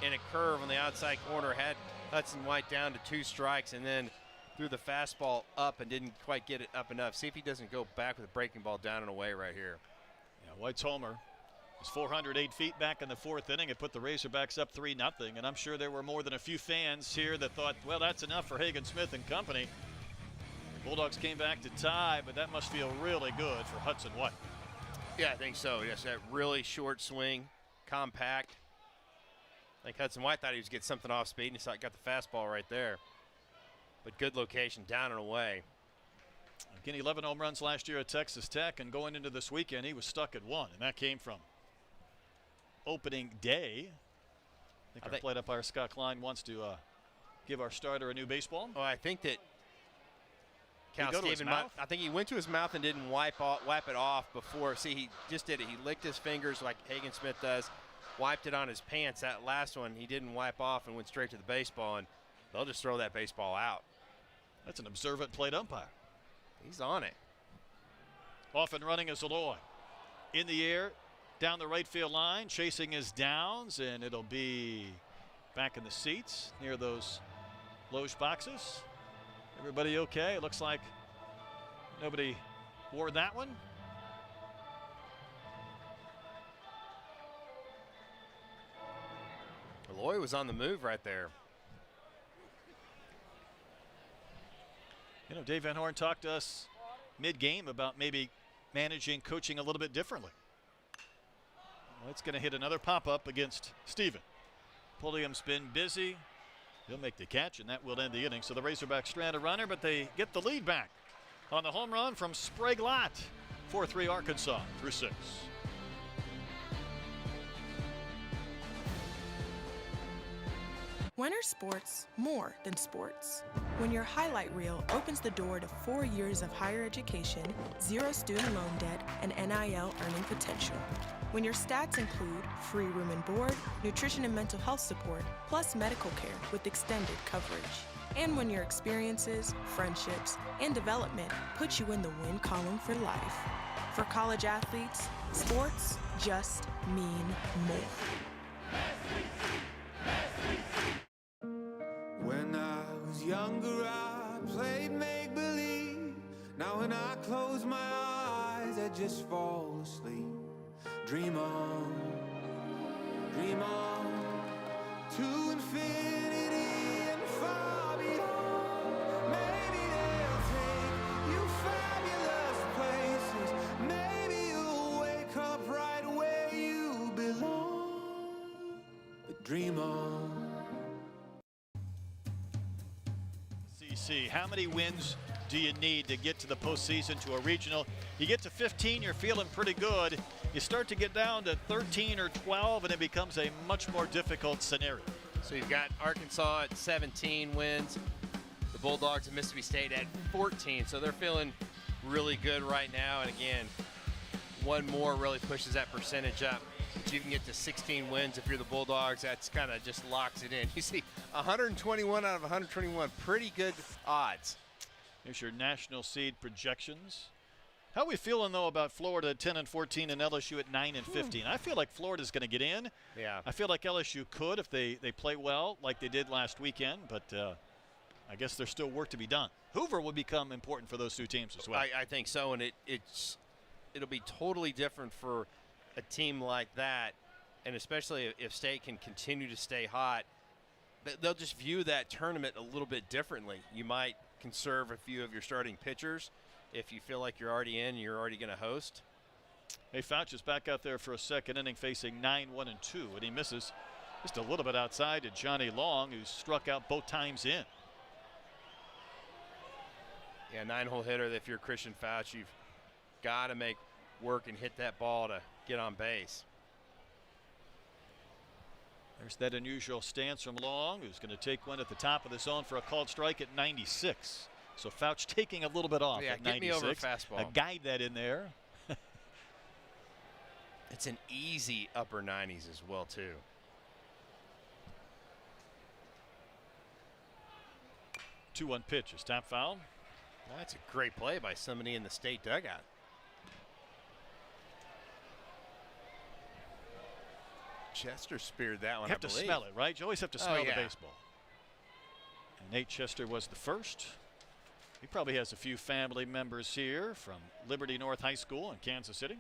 and a curve on the outside corner. Had Hudson White down to 2 strikes, and then threw the fastball up and didn't quite get it up enough. See if he doesn't go back with a breaking ball down and away right here. Yeah, White's homer was 408 feet back in the 4th inning. It put the Razorbacks up 3-0, and I'm sure there were more than a few fans here that thought, well, that's enough for Hagen Smith and company. The Bulldogs came back to tie, but that must feel really good for Hudson White. Yeah, I think so. Yes, that really short swing, compact. I think Hudson White thought he was getting something off speed, and he got the fastball right there. But good location, down and away. Again, 11 home runs last year at Texas Tech, and going into this weekend, he was stuck at 1, and that came from opening day. I think our plate umpire Scott Klein wants to give our starter a new baseball. Oh, I think that Cal Steven, I think he went to his mouth and didn't wipe it off before. See, he just did it. He licked his fingers like Hagen Smith does, wiped it on his pants. That last one he didn't wipe off and went straight to the baseball. And they'll just throw that baseball out. That's an observant plate umpire. He's on it. Off and running is Aloy. In the air, down the right field line, chasing his downs, and it'll be back in the seats near those loge boxes. Everybody okay? It looks like nobody wore that one. Aloy was on the move right there. You know, Dave Van Horn talked to us mid-game about maybe managing, coaching a little bit differently. Well, it's going to hit another pop-up against Steven. Pulliam's been busy. He'll make the catch, and that will end the inning. So the Razorbacks strand a runner, but they get the lead back on the home run from Sprague Lott. 4-3 Arkansas through 6. Winter sports, more than sports. When your highlight reel opens the door to 4 years of higher education, 0 student loan debt, and NIL earning potential. When your stats include free room and board, nutrition and mental health support, plus medical care with extended coverage. And when your experiences, friendships, and development put you in the win column for life. For college athletes, sports just mean more. When I was younger, I played make-believe. Now when I close my eyes, I just fall asleep. Dream on, to infinity and far beyond. Maybe they'll take you fabulous places. Maybe you'll wake up right where you belong. But dream on. CC, how many wins do you need to get to the postseason, to a regional? You get to 15, you're feeling pretty good. You start to get down to 13 or 12, and it becomes a much more difficult scenario. So you've got Arkansas at 17 wins, the Bulldogs and Mississippi State at 14, so they're feeling really good right now. And again, one more really pushes that percentage up. If you can get to 16 wins if you're the Bulldogs, that's kind of just locks it in. You see 121 out of 121, pretty good odds. Here's your national seed projections. How are we feeling, though, about Florida at 10 and 14 and LSU at 9 and 15? I feel like Florida's going to get in. Yeah. I feel like LSU could if they play well like they did last weekend, but I guess there's still work to be done. Hoover will become important for those two teams as well. I think so, and it'll be totally different for a team like that, and especially if State can continue to stay hot. They'll just view that tournament a little bit differently. You might conserve a few of your starting pitchers if you feel like you're already in, you're already going to host. Hey, Fouch is back out there for a second inning facing 9-1-2, and he misses just a little bit outside to Johnny Long, who struck out both times in. Yeah, 9-hole hitter. If you're Christian Fouch, you've got to make work and hit that ball to get on base. There's that unusual stance from Long, who's going to take one at the top of the zone for a called strike at 96. So Fouch taking a little bit off at 96. Get me over a fastball. Guide that in there. It's an easy upper 90s as well, too. Two-one pitch is tap foul. Well, that's a great play by somebody in the State dugout. Chester speared that one. You have to smell it, right? You always have to smell the baseball. And Nate Chester was the first. He probably has a few family members here from Liberty North High School in Kansas City.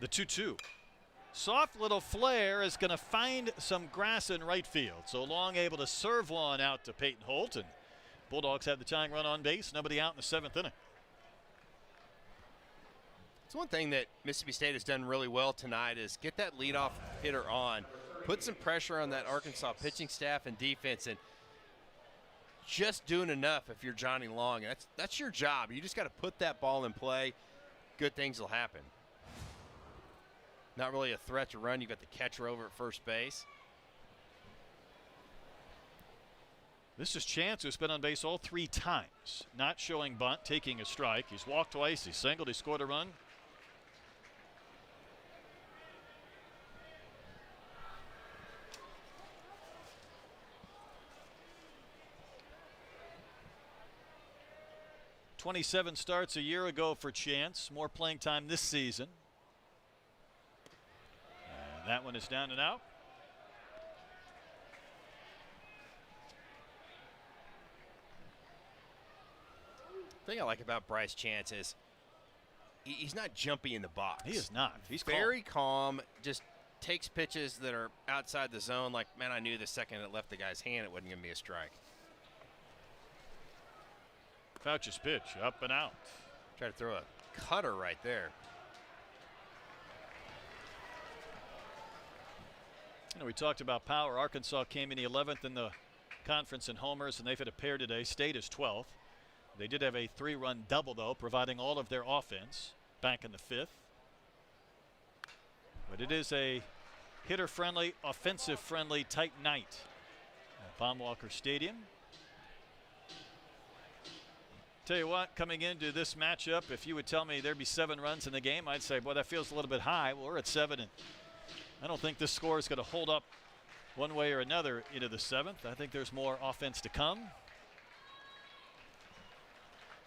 The 2-2. Soft little flare is going to find some grass in right field. So Long able to serve one out to Peyton Holt, and Bulldogs have the tying run on base. Nobody out in the 7th inning. It's one thing that Mississippi State has done really well tonight is get that leadoff hitter on, put some pressure on that Arkansas pitching staff and defense, and just doing enough if you're Johnny Long. That's your job. You just got to put that ball in play. Good things will happen. Not really a threat to run. You've got the catcher over at first base. This is Chance, who's been on base all 3 times. Not showing bunt, taking a strike. He's walked twice. He's singled. He scored a run. 27 starts a year ago for Chance. More playing time this season. And that one is down and out. The thing I like about Bryce Chance is he's not jumpy in the box. He is not. He's very calm. Just takes pitches that are outside the zone. Like, man, I knew the second it left the guy's hand, it wasn't going to be a strike. Fouch's pitch, up and out. Try to throw a cutter right there. You know, we talked about power. Arkansas came in the 11th in the conference in homers, and they've hit a pair today. State is 12th. They did have a 3-run double, though, providing all of their offense back in the 5th. But it is a hitter-friendly, offensive-friendly type night at Baum-Walker Stadium. Tell you what, coming into this matchup, if you would tell me there'd be 7 runs in the game, I'd say, boy, that feels a little bit high. Well, we're at 7, and I don't think this score is going to hold up one way or another into the 7th. I think there's more offense to come.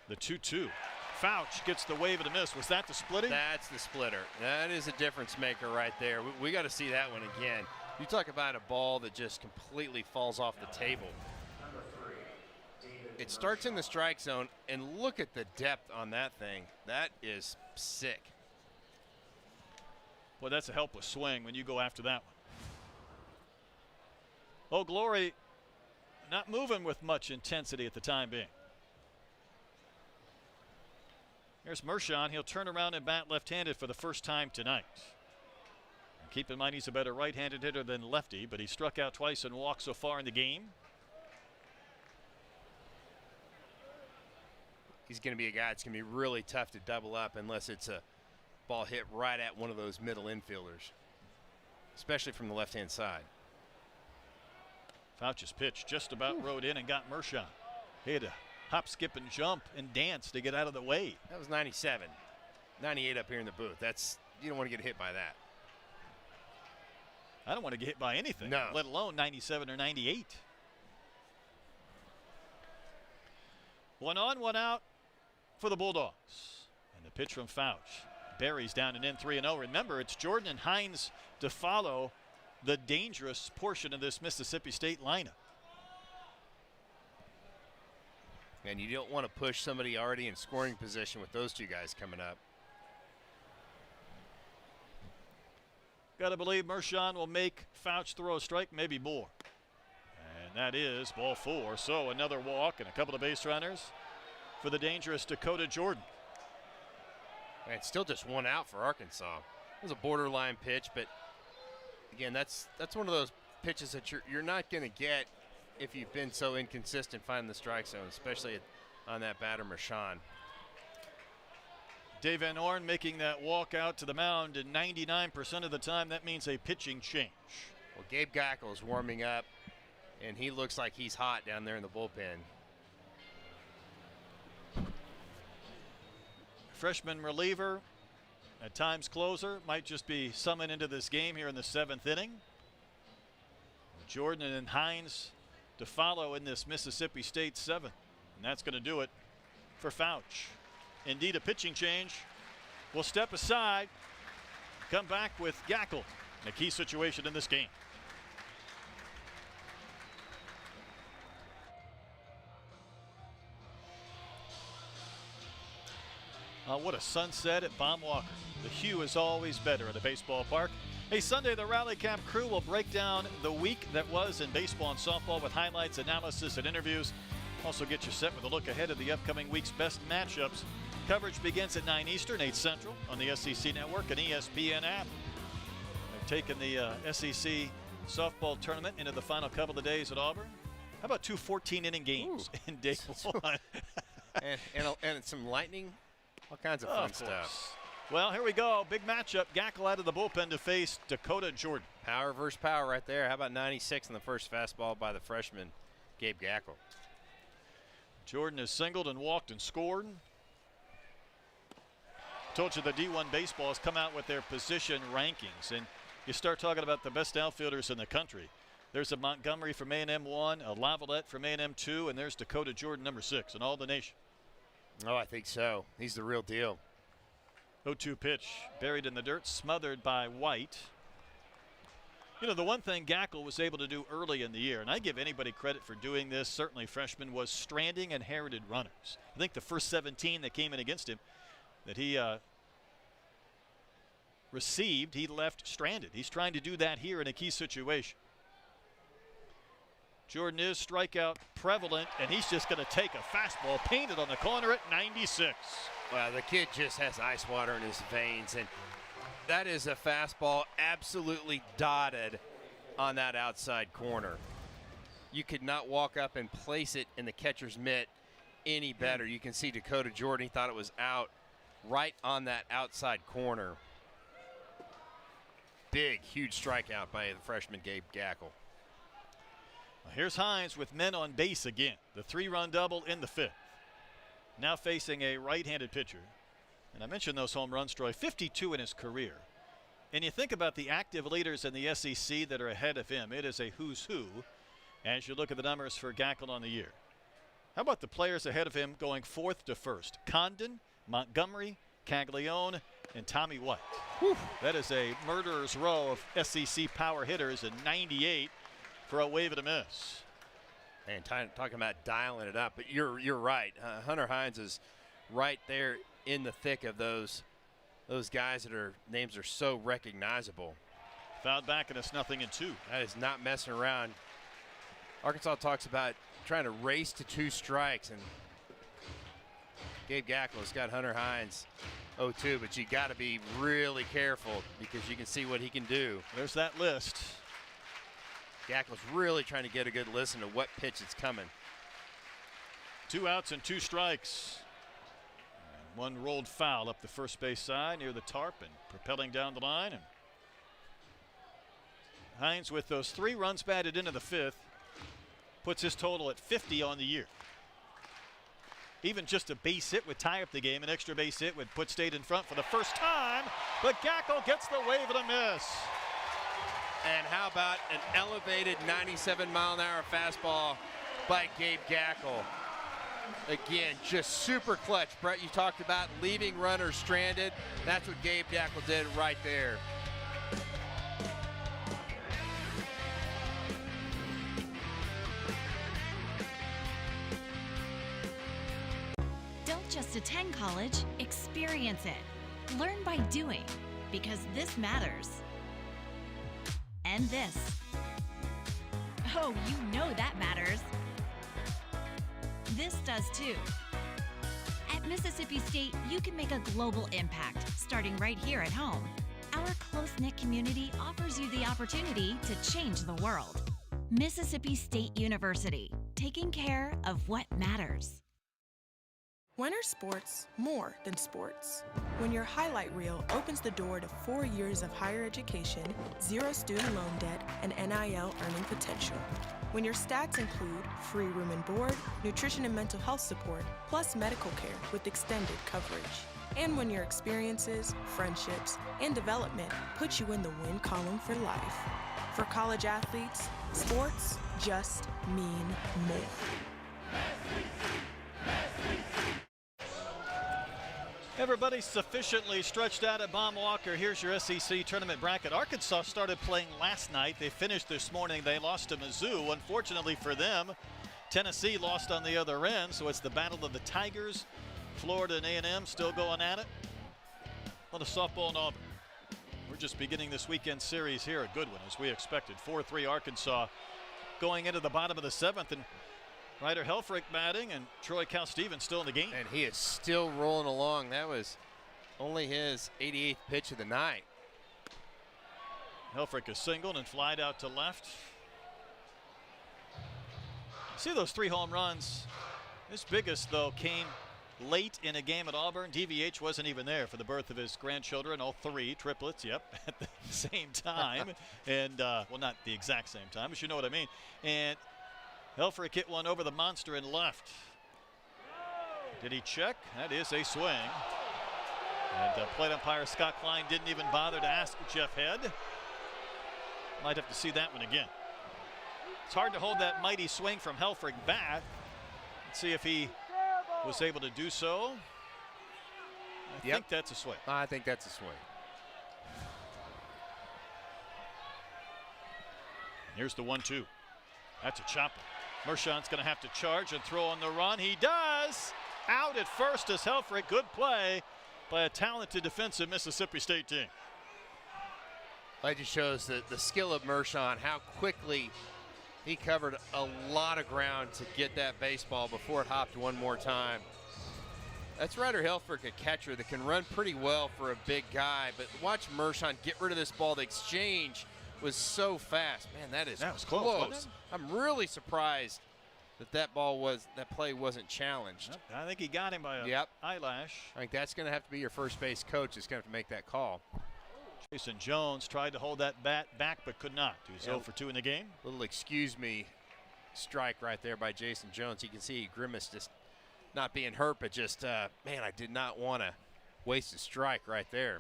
The 2-2. Fouch gets the wave and a miss. Was that the splitting? That's the splitter. That is a difference maker right there. We got to see that one again. You talk about a ball that just completely falls off the table. It starts in the strike zone, and look at the depth on that thing. That is sick. Well, that's a helpless swing when you go after that one. Oh, Glory not moving with much intensity at the time being. Here's Mershon. He'll turn around and bat left-handed for the first time tonight. And keep in mind he's a better right-handed hitter than lefty, but he struck out twice and walked so far in the game. He's going to be a guy that's going to be really tough to double up unless it's a ball hit right at one of those middle infielders, especially from the left-hand side. Fouch's pitch just about rode in and got Mershon. He had to hop, skip, and jump and dance to get out of the way. That was 97. 98 up here in the booth. You don't want to get hit by that. I don't want to get hit by anything, no, let alone 97 or 98. 1 on, 1 out for the Bulldogs. And the pitch from Fouch. Berry's down and in 3-0. Remember, it's Jordan and Hines to follow the dangerous portion of this Mississippi State lineup. And you don't want to push somebody already in scoring position with those two guys coming up. Got to believe Mershon will make Fouch throw a strike, maybe more. And that is ball 4. So another walk and a couple of base runners for the dangerous Dakota Jordan. And it's still just 1 out for Arkansas. It was a borderline pitch, but again, that's one of those pitches that you're not going to get if you've been so inconsistent finding the strike zone, especially on that batter Mershon. Dave Van Horn making that walk out to the mound, and 99% of the time that means a pitching change. Well, Gabe Gackel is warming up, and he looks like he's hot down there in the bullpen. Freshman reliever, at times closer, might just be summoned into this game here in the 7th inning. Jordan and Hines to follow in this Mississippi State 7th. And that's going to do it for Fouch. Indeed, a pitching change. We'll step aside, come back with Gackel in a key situation in this game. What a sunset at Baum-Walker. The hue is always better at a baseball park. Hey, Sunday, the Rally Cap crew will break down the week that was in baseball and softball with highlights, analysis, and interviews. Also get you set with a look ahead of the upcoming week's best matchups. Coverage begins at 9 Eastern, 8 Central on the SEC Network and ESPN app. They've taken the SEC softball tournament into the final couple of days at Auburn. How about 2 14-inning games in day 1? and some lightning, all kinds of fun stuff. Well, here we go. Big matchup. Gackel out of the bullpen to face Dakota Jordan. Power versus power right there. How about 96 in the first fastball by the freshman, Gabe Gackel. Jordan has singled and walked and scored. Told you the D1 baseball has come out with their position rankings, and you start talking about the best outfielders in the country. There's a Montgomery from A&M 1, a Lavalette from A&M 2, and there's Dakota Jordan number 6 in all the nation. Oh, I think so. He's the real deal. 0-2 pitch, buried in the dirt, smothered by White. You know, the one thing Gackle was able to do early in the year, and I give anybody credit for doing this, certainly freshmen, was stranding inherited runners. I think the first 17 that came in against him that he received, he left stranded. He's trying to do that here in a key situation. Jordan is strikeout prevalent, and he's just going to take a fastball painted on the corner at 96. Well, the kid just has ice water in his veins, and that is a fastball absolutely dotted on that outside corner. You could not walk up and place it in the catcher's mitt any better. You can see Dakota Jordan, he thought it was out right on that outside corner. Big, huge strikeout by the freshman Gabe Gackle. Well, here's Hines with men on base again. The 3-run double in the 5th. Now facing a right-handed pitcher. And I mentioned those home runs, Troy, 52 in his career. And you think about the active leaders in the SEC that are ahead of him. It is a who's who as you look at the numbers for Gackle on the year. How about the players ahead of him going 4th to 1st? Condon, Montgomery, Caglione, and Tommy White. Whew. That is a murderer's row of SEC power hitters, and 98 for a wave and a miss. And talking about dialing it up, but you're right. Hunter Hines is right there in the thick of those guys that are names are so recognizable. Fouled back, and it's 0-2. That is not messing around. Arkansas talks about trying to race to 2 strikes, and Gabe Gackle has got Hunter Hines 0-2, but you got to be really careful because you can see what he can do. There's that list. Gackle's really trying to get a good listen to what pitch is coming. 2 outs and 2 strikes. And one rolled foul up the first base side near the tarp and propelling down the line. And Hines, with those 3 runs batted into the 5th, puts his total at 50 on the year. Even just a base hit would tie up the game. An extra base hit would put State in front for the first time. But Gackle gets the wave and a miss. And how about an elevated 97-mile-an-hour fastball by Gabe Gackle? Again, just super clutch. Brett, you talked about leaving runners stranded. That's what Gabe Gackle did right there. Don't just attend college, experience it. Learn by doing, because this matters. And this. Oh, you know that matters. This does too. At Mississippi State, you can make a global impact, starting right here at home. Our close-knit community offers you the opportunity to change the world. Mississippi State University, taking care of what matters. When are sports more than sports? When your highlight reel opens the door to 4 years of higher education, 0 student loan debt, and NIL earning potential. When your stats include free room and board, nutrition and mental health support, plus medical care with extended coverage. And when your experiences, friendships, and development put you in the win column for life. For college athletes, sports just mean more. Everybody's sufficiently stretched out at Baum Walker. Here's your SEC tournament bracket. Arkansas started playing last night. They finished this morning. They lost to Mizzou. Unfortunately for them, Tennessee lost on the other end, so it's the battle of the Tigers. Florida and A&M still going at it. On the softball in Auburn. We're just beginning this weekend series here. A good one, as we expected. 4-3 Arkansas going into the bottom of the 7th. And Ryder Helfrich batting, and Troy Cal-Stevens still in the game. And he is still rolling along. That was only his 88th pitch of the night. Helfrich is singled and flied out to left. See those 3 home runs. His biggest, though, came late in a game at Auburn. DVH wasn't even there for the birth of his grandchildren, all 3 triplets, yep, at the same time. And, well, not the exact same time, but you know what I mean. And Helfrich hit one over the monster and left. Did he check? That is a swing. And plate umpire Scott Klein didn't even bother to ask Jeff Head. Might have to see that one again. It's hard to hold that mighty swing from Helfrich back. Let's see if he was able to do so. I think that's a swing. I think that's a swing. Here's the 1-2. That's a chopper. Mershon's going to have to charge and throw on the run. He does. Out at first is Helfrich. Good play by a talented defensive Mississippi State team. That just shows the skill of Mershon, how quickly he covered a lot of ground to get that baseball before it hopped one more time. That's Ryder Helfrich, a catcher that can run pretty well for a big guy, but watch Mershon get rid of this ball. The exchange was so fast. Man, that was close. Wasn't it? I'm really surprised that play wasn't challenged. Yep. I think he got him by a eyelash. I think that's going to have to be your first base coach that's going to have to make that call. Jason Jones tried to hold that bat back but could not. He's 0 for 2 in the game. Little excuse me strike right there by Jason Jones. You can see he grimaced, just not being hurt, but just, man, I did not want to waste a strike right there.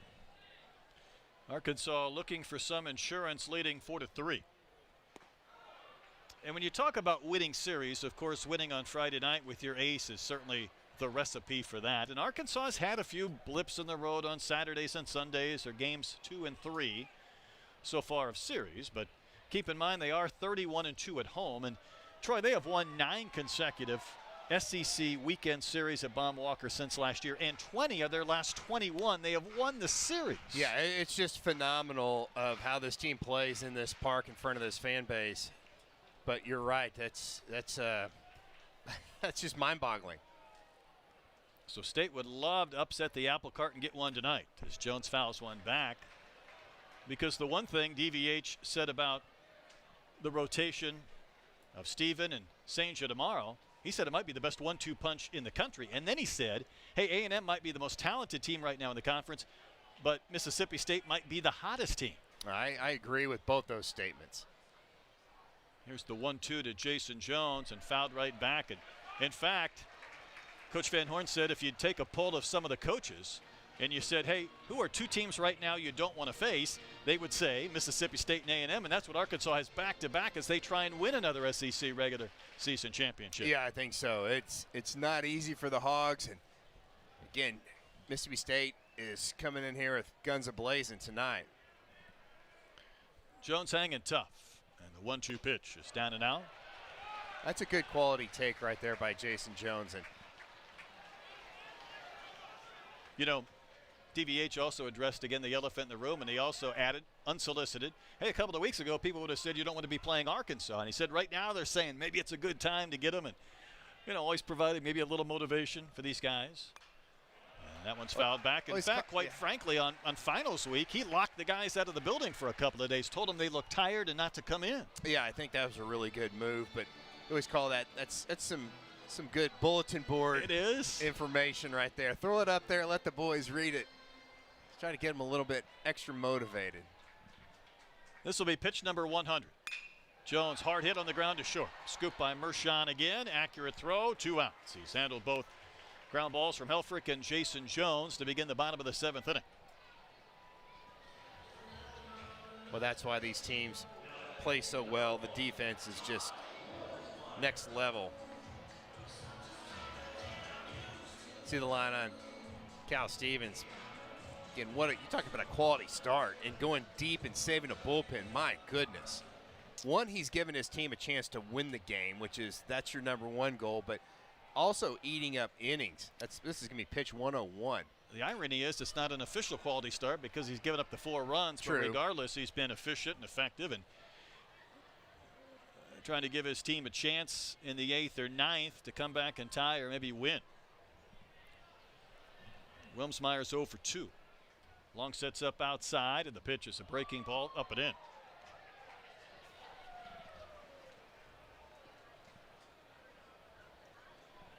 Arkansas looking for some insurance, leading 4-3. And when you talk about winning series, of course, winning on Friday night with your ace is certainly the recipe for that. And Arkansas has had a few blips in the road on Saturdays and Sundays, or games 2 and 3 so far of series. But keep in mind they are 31-2 at home. And Troy, they have won 9 consecutive SEC weekend series at Baum Walker since last year, and 20 of their last 21 they have won the series. Yeah, it's just phenomenal of how this team plays in this park in front of this fan base. But you're right, that's just mind-boggling. So State would love to upset the apple cart and get one tonight as Jones fouls one back. Because the one thing DVH said about the rotation of Steven and Sanger tomorrow, he said it might be the best 1-2 punch in the country. And then he said, hey, A&M might be the most talented team right now in the conference, but Mississippi State might be the hottest team. I agree with both those statements. Here's the 1-2 to Jason Jones and fouled right back. And in fact, Coach Van Horn said if you'd take a poll of some of the coaches and you said, hey, who are 2 teams right now you don't want to face, they would say Mississippi State and A&M, and that's what Arkansas has back-to-back as they try and win another SEC regular season championship. Yeah, I think so. It's not easy for the Hogs. And, again, Mississippi State is coming in here with guns a-blazing tonight. Jones hanging tough. And the 1-2 pitch is down and out. That's a good quality take right there by Jason Jones. And you know, DVH also addressed again the elephant in the room, and he also added, unsolicited, hey, a couple of weeks ago people would have said you don't want to be playing Arkansas. And he said right now they're saying maybe it's a good time to get them, and, you know, always providing maybe a little motivation for these guys. And that one's fouled back. In fact, quite frankly, on finals week, he locked the guys out of the building for a couple of days, told them they looked tired and not to come in. Yeah, I think that was a really good move, but we always call that's some good bulletin board information right there. Throw it up there, let the boys read it. Try to get them a little bit extra motivated. This will be pitch number 100. Jones hard hit on the ground to short. Scooped by Mershon again. Accurate throw, 2 outs. He's handled both ground balls from Helfrich and Jason Jones to begin the bottom of the 7th inning. Well, that's why these teams play so well. The defense is just next level. See the line on Cal Stevens. Again, you talk about a quality start and going deep and saving a bullpen. My goodness. One, he's given his team a chance to win the game, that's your number 1 goal, but also eating up innings. This is going to be pitch 101. The irony is it's not an official quality start because he's given up the 4 runs. True. But regardless, he's been efficient and effective and trying to give his team a chance in the 8th or 9th to come back and tie or maybe win. Wilmsmeyer's 0 for 2. Long sets up outside, and the pitch is a breaking ball up and in.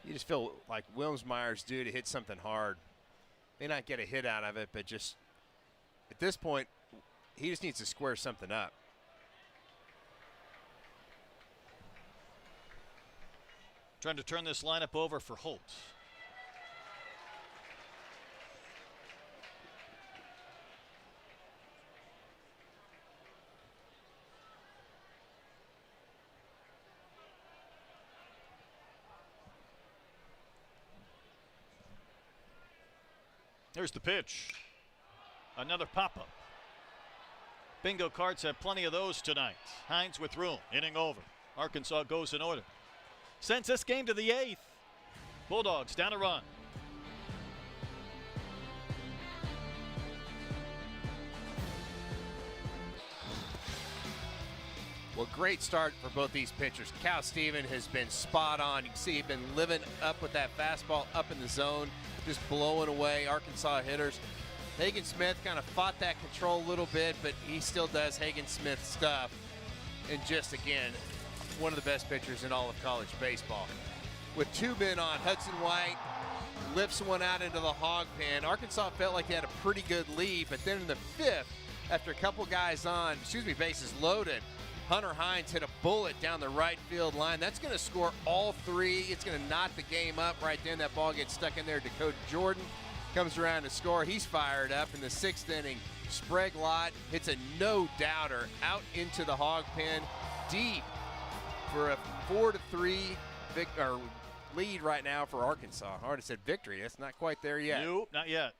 You just feel like Wilmsmeyer's due to hit something hard. May not get a hit out of it, but just at this point, he just needs to square something up. Trying to turn this lineup over for Holtz. Here's the pitch. Another pop-up. Bingo cards have plenty of those tonight. Hines with room. Inning over. Arkansas goes in order. Sends this game to the 8th. Bulldogs down a run. Well, great start for both these pitchers. Cal Steven has been spot on. You can see he's been living up with that fastball up in the zone, just blowing away Arkansas hitters. Hagen Smith kind of fought that control a little bit, but he still does Hagen Smith stuff. And just, again, one of the best pitchers in all of college baseball. With 2 men on, Hudson White lifts one out into the hog pen. Arkansas felt like they had a pretty good lead, but then in the 5th, after a couple guys on, bases loaded, Hunter Hines hit a bullet down the right field line. That's going to score all 3. It's going to knock the game up right then. That ball gets stuck in there. Dakota Jordan comes around to score. He's fired up in the 6th inning. Sprague Lott hits a no-doubter out into the hog pen deep for a 4-3 lead right now for Arkansas. I already said victory. That's not quite there yet. Nope, not yet.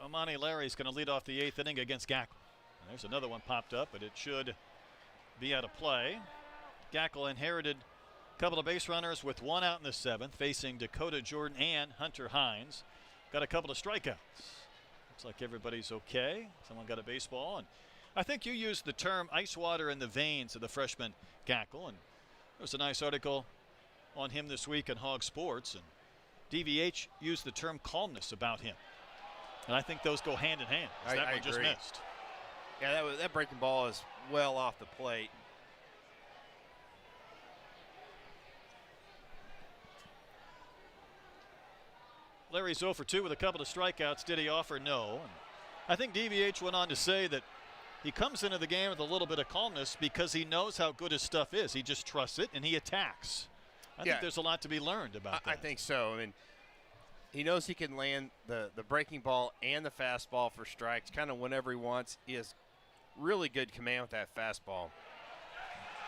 Omani Larry's going to lead off the 8th inning against Gackle. There's another one popped up, but it should be out of play. Gackle inherited a couple of base runners with 1 out in the 7th, facing Dakota Jordan and Hunter Hines. Got a couple of strikeouts. Looks like everybody's okay. Someone got a baseball. And I think you used the term ice water in the veins of the freshman Gackle. And there's a nice article on him this week in Hog Sports. And DVH used the term calmness about him. And I think those go hand in hand. That one just missed. Yeah, that breaking ball is well off the plate. Larry's 0 for 2 with a couple of strikeouts. Did he offer? No. And I think DVH went on to say that he comes into the game with a little bit of calmness because he knows how good his stuff is. He just trusts it, and he attacks. I think there's a lot to be learned about that. I think so. I mean, he knows he can land the breaking ball and the fastball for strikes kind of whenever he wants. He has really good command with that fastball.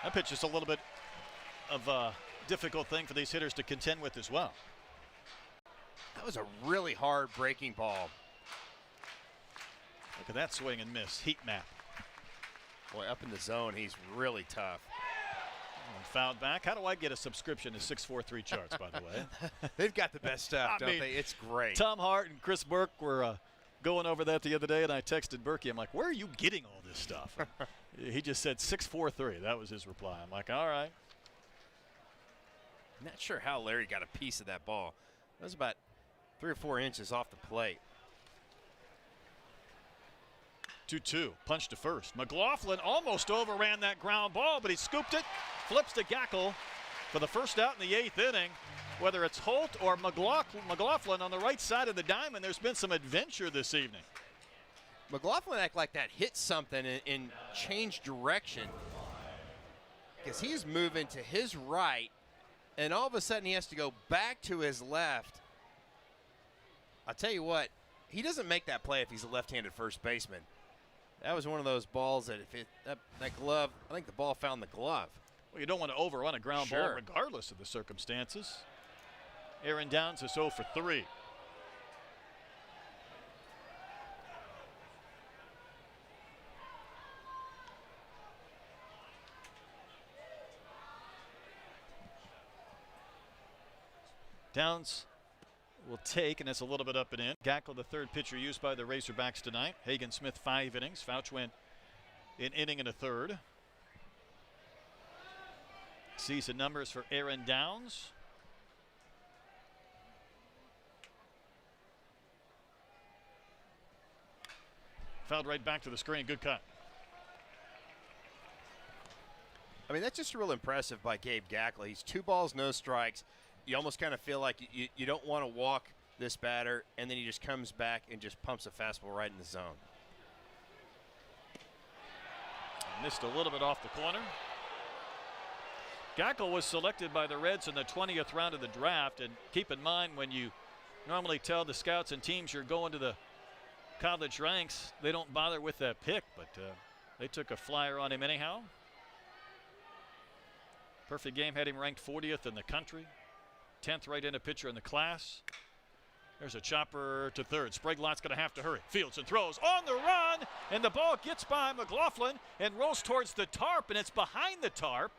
That pitch is a little bit of a difficult thing for these hitters to contend with as well. That was a really hard breaking ball. Look at that swing and miss. Heat map. Boy, up in the zone, he's really tough. And fouled back. How do I get a subscription to 643 Charts, by the way? They've got the best stuff, don't they? It's great. Tom Hart and Chris Burke were going over that the other day, and I texted Berkey. I'm like, where are you getting all this stuff? He just said 643. That was his reply. I'm like, all right. Not sure how Larry got a piece of that ball. It was about 3 or 4 inches off the plate. 2-2. Punch to first. McLaughlin almost overran that ground ball, but he scooped it. Flips to Gackle for the first out in the 8th inning. Whether it's Holt or McLaughlin on the right side of the diamond, there's been some adventure this evening. McLaughlin act like that hit something and changed direction because he's moving to his right, and all of a sudden he has to go back to his left. I'll tell you what, he doesn't make that play if he's a left-handed first baseman. That was one of those balls that if that glove, I think the ball found the glove. Well, you don't want to overrun a ground ball regardless of the circumstances. Aaron Downs is 0 for 3. Downs will take, and it's a little bit up and in. Gackle, the 3rd pitcher used by the Razorbacks tonight. Hagen Smith, 5 innings. Fouch went an inning and a 3rd. Season numbers for Aaron Downs. Fouled right back to the screen. Good cut. I mean, that's just real impressive by Gabe Gackle. He's 2 balls, no strikes. You almost kind of feel like you don't want to walk this batter, and then he just comes back and just pumps a fastball right in the zone. Missed a little bit off the corner. Gackle was selected by the Reds in the 20th round of the draft, and keep in mind when you normally tell the scouts and teams you're going to the college ranks, they don't bother with that pick, but they took a flyer on him anyhow. Perfect game had him ranked 40th in the country, 10th right-handed pitcher in the class. There's a chopper to third. Sprague-Lott's going to have to hurry. Fields and throws on the run, and the ball gets by McLaughlin and rolls towards the tarp, and it's behind the tarp.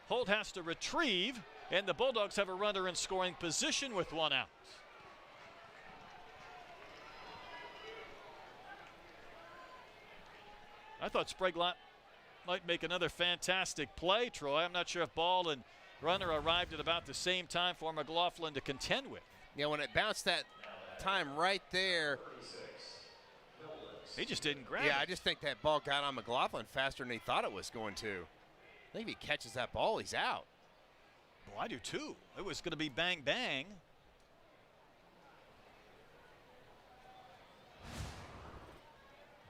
Holt has to retrieve, and the Bulldogs have a runner in scoring position with 1 out. I thought Sprague-Lott might make another fantastic play, Troy. I'm not sure if ball and runner arrived at about the same time for McLaughlin to contend with. Yeah, when it bounced that time right there. He just didn't grab it. Yeah, I just think that ball got on McLaughlin faster than he thought it was going to. I think if he catches that ball, he's out. Well, I do too. It was going to be bang, bang.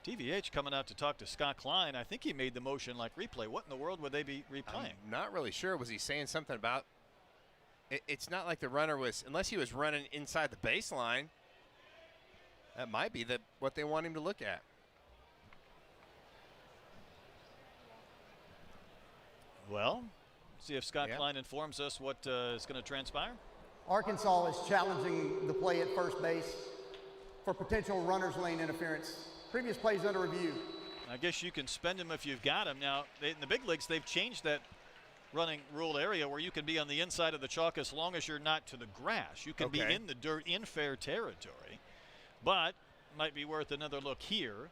TVH coming out to talk to Scott Klein. I think he made the motion like replay. What in the world would they be replaying? I'm not really sure. Was he saying something about it's not like the runner was, unless he was running inside the baseline, that might be what they want him to look at. Well, see if Scott Klein informs us what is going to transpire. Arkansas is challenging the play at first base for potential runner's lane interference. Previous plays under review. I guess you can spend them if you've got them. Now, in the big leagues, they've changed that running rule area where you can be on the inside of the chalk as long as you're not to the grass. You can be in the dirt in fair territory, but might be worth another look here.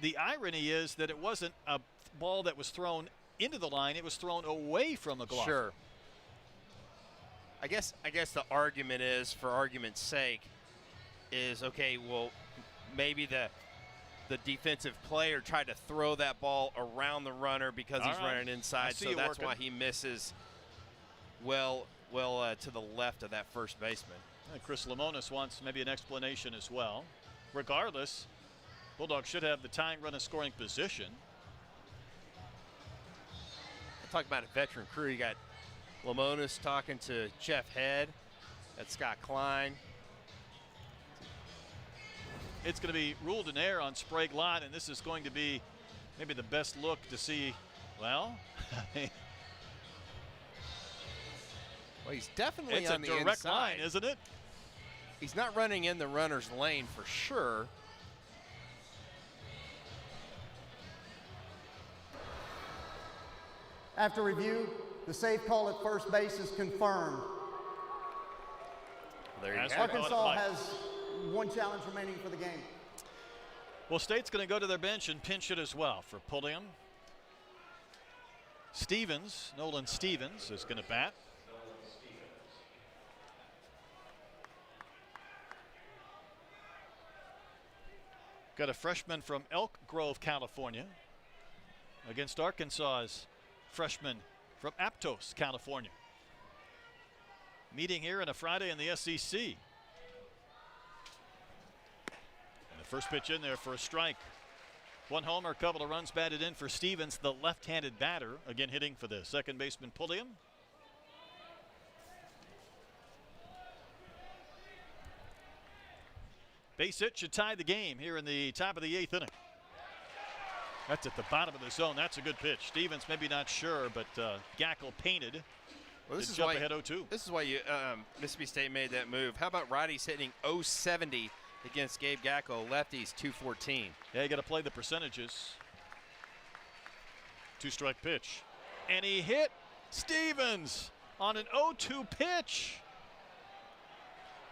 The irony is that it wasn't a ball that was thrown into the line. It was thrown away from McLaughlin. Sure. I guess the argument is, for argument's sake, is okay, well, maybe the defensive player tried to throw that ball around the runner because he's running inside, so that's why he misses well to the left of that first baseman. Chris Lemonis wants maybe an explanation as well. Regardless, Bulldogs should have the tying run in scoring position. Talk about a veteran crew. You got Lemonis talking to Jeff Head. That's Scott Klein. It's going to be ruled in air on Sprague-Lott, and this is going to be maybe the best look to see. Well, he's definitely on the inside. It's a direct line, isn't it? He's not running in the runner's lane for sure. After review, the safe call at first base is confirmed. There you go. Arkansas has 1 challenge remaining for the game. Well, State's going to go to their bench and pinch it as well for Pulliam. Nolan Stevens is going to bat. Got a freshman from Elk Grove, California, against Arkansas's freshman from Aptos, California. Meeting here on a Friday in the SEC. And the first pitch in there for a strike. 1 homer, a couple of runs batted in for Stevens, the left-handed batter, again hitting for the second baseman Pulliam. Base hit should tie the game here in the top of the 8th inning. That's at the bottom of the zone. That's a good pitch. Stevens maybe not sure, but Gackle painted. Well, this is jump why ahead 0-2. This is why Mississippi State made that move. How about righties hitting .070 against Gabe Gackle, lefties .214? Yeah, you got to play the percentages. 2-strike pitch, and he hit Stevens on an 0-2 pitch.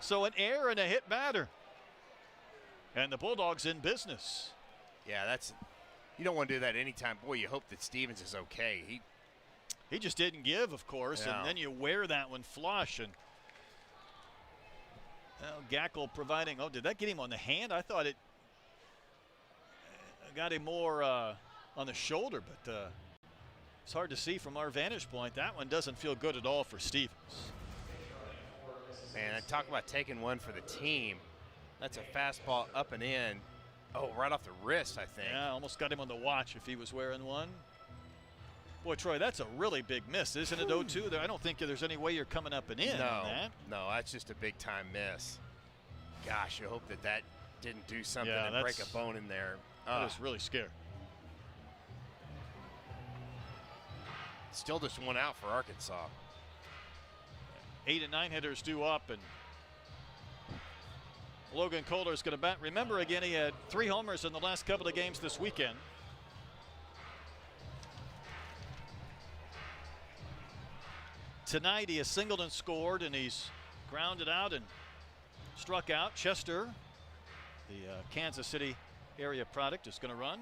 So an error and a hit batter, and the Bulldogs in business. Yeah, you don't want to do that anytime. Boy, you hope that Stevens is okay. He just didn't give, of course, and then you wear that one flush. And Gackle providing, did that get him on the hand? I thought it got him more on the shoulder, but it's hard to see from our vantage point. That one doesn't feel good at all for Stevens. Man, I talk about taking one for the team. That's a fastball up and in. Oh, right off the wrist, I think. Yeah, almost got him on the watch if he was wearing one. Boy, Troy, that's a really big miss, isn't it, 0-2? I don't think there's any way you're coming up and in on that. No, that's just a big-time miss. Gosh, I hope that didn't do something and break a bone in there. That was really scary. Still just 1 out for Arkansas. 8 and 9 hitters due up, and Logan Kohler is going to bat. Remember, again, he had 3 homers in the last couple of games this weekend. Tonight he has singled and scored, and he's grounded out and struck out. Chester, the Kansas City area product, is going to run.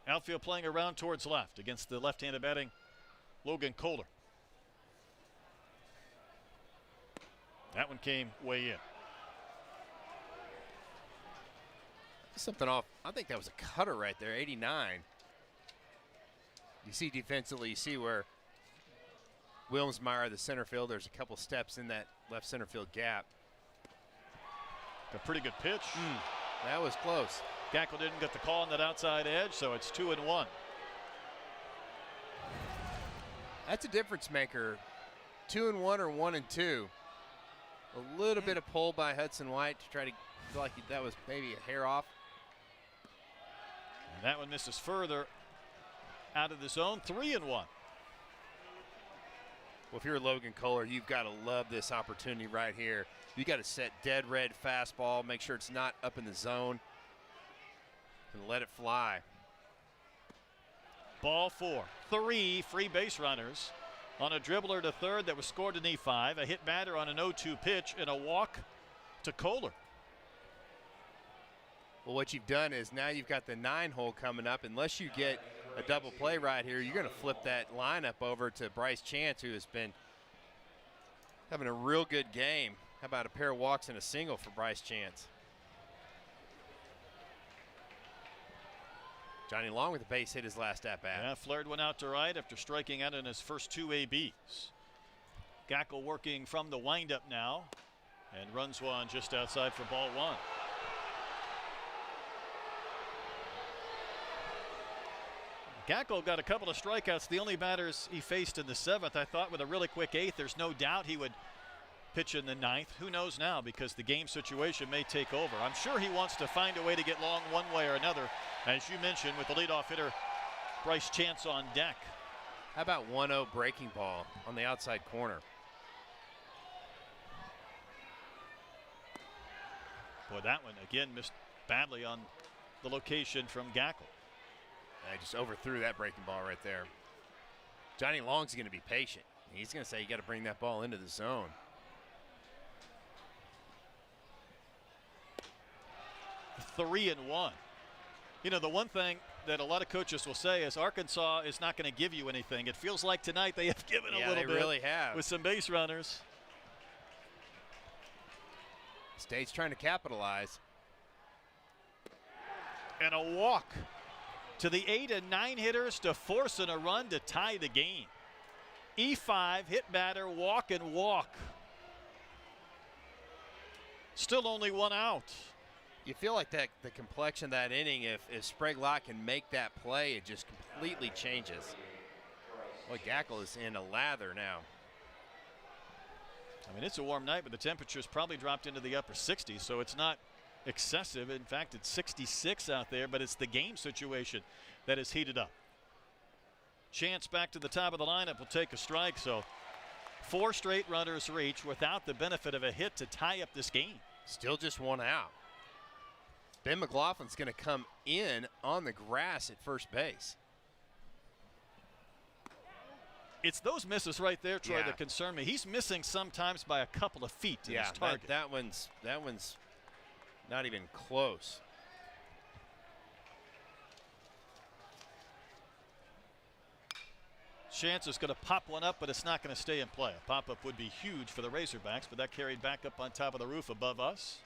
Outfield playing around towards left against the left-handed batting Logan Kohler. That one came way in. Something off. I think that was a cutter right there, 89. You see defensively, you see where Wilmsmeyer, the center fielder, there's a couple steps in that left center field gap. A pretty good pitch. That was close. Gackel didn't get the call on that outside edge, so it's 2-1. That's a difference maker. 2-1 or 1-2. A little bit of pull by Hudson White to try to feel like that was maybe a hair off. And that one misses further out of the zone. 3-1. Well, if you're Logan Kohler, you've got to love this opportunity right here. You got to set dead red fastball, make sure it's not up in the zone, and let it fly. Ball 4. 3 free base runners on a dribbler to third that was scored in E5, a hit batter on an 0-2 pitch, and a walk to Kohler. Well, what you've done is now you've got the 9-hole coming up. Unless you get a double play right here, you're going to flip that lineup over to Bryce Chance, who has been having a real good game. How about a pair of walks and a single for Bryce Chance? Johnny Long with a base hit his last at-bat. Yeah, flared one out to right after striking out in his first 2 ABs. Gackel working from the windup now and runs one just outside for ball 1. Gackel got a couple of strikeouts. The only batters he faced in the 7th. I thought with a really quick 8th, there's no doubt he would pitch in the 9th. Who knows now, because the game situation may take over. I'm sure he wants to find a way to get Long one way or another, as you mentioned, with the leadoff hitter Bryce Chance on deck. How about 1-0 breaking ball on the outside corner? Boy, that one again missed badly on the location from Gackel. I just overthrew that breaking ball right there. Johnny Long's going to be patient. He's going to say you got to bring that ball into the zone. – 3-1. You know, the one thing that a lot of coaches will say is Arkansas is not going to give you anything. It feels like tonight they have given a little bit. They really have. With some base runners. State's trying to capitalize. And a walk to the 8 and 9 hitters to force in a run to tie the game. E5, hit batter, walk and walk. Still only 1 out. You feel like that the complexion of that inning, if Sprague Lott can make that play, it just completely changes. Boy, Gackel is in a lather now. I mean, it's a warm night, but the temperature's probably dropped into the upper 60s, so it's not excessive. In fact, it's 66 out there, but it's the game situation that is heated up. Chance back to the top of the lineup will take a strike, so 4 straight runners reach without the benefit of a hit to tie up this game. Still just 1 out. Ben McLaughlin's going to come in on the grass at first base. It's those misses right there, Troy, that concern me. He's missing sometimes by a couple of feet to his target. That one's not even close. Chance is going to pop one up, but it's not going to stay in play. A pop-up would be huge for the Razorbacks, but that carried back up on top of the roof above us.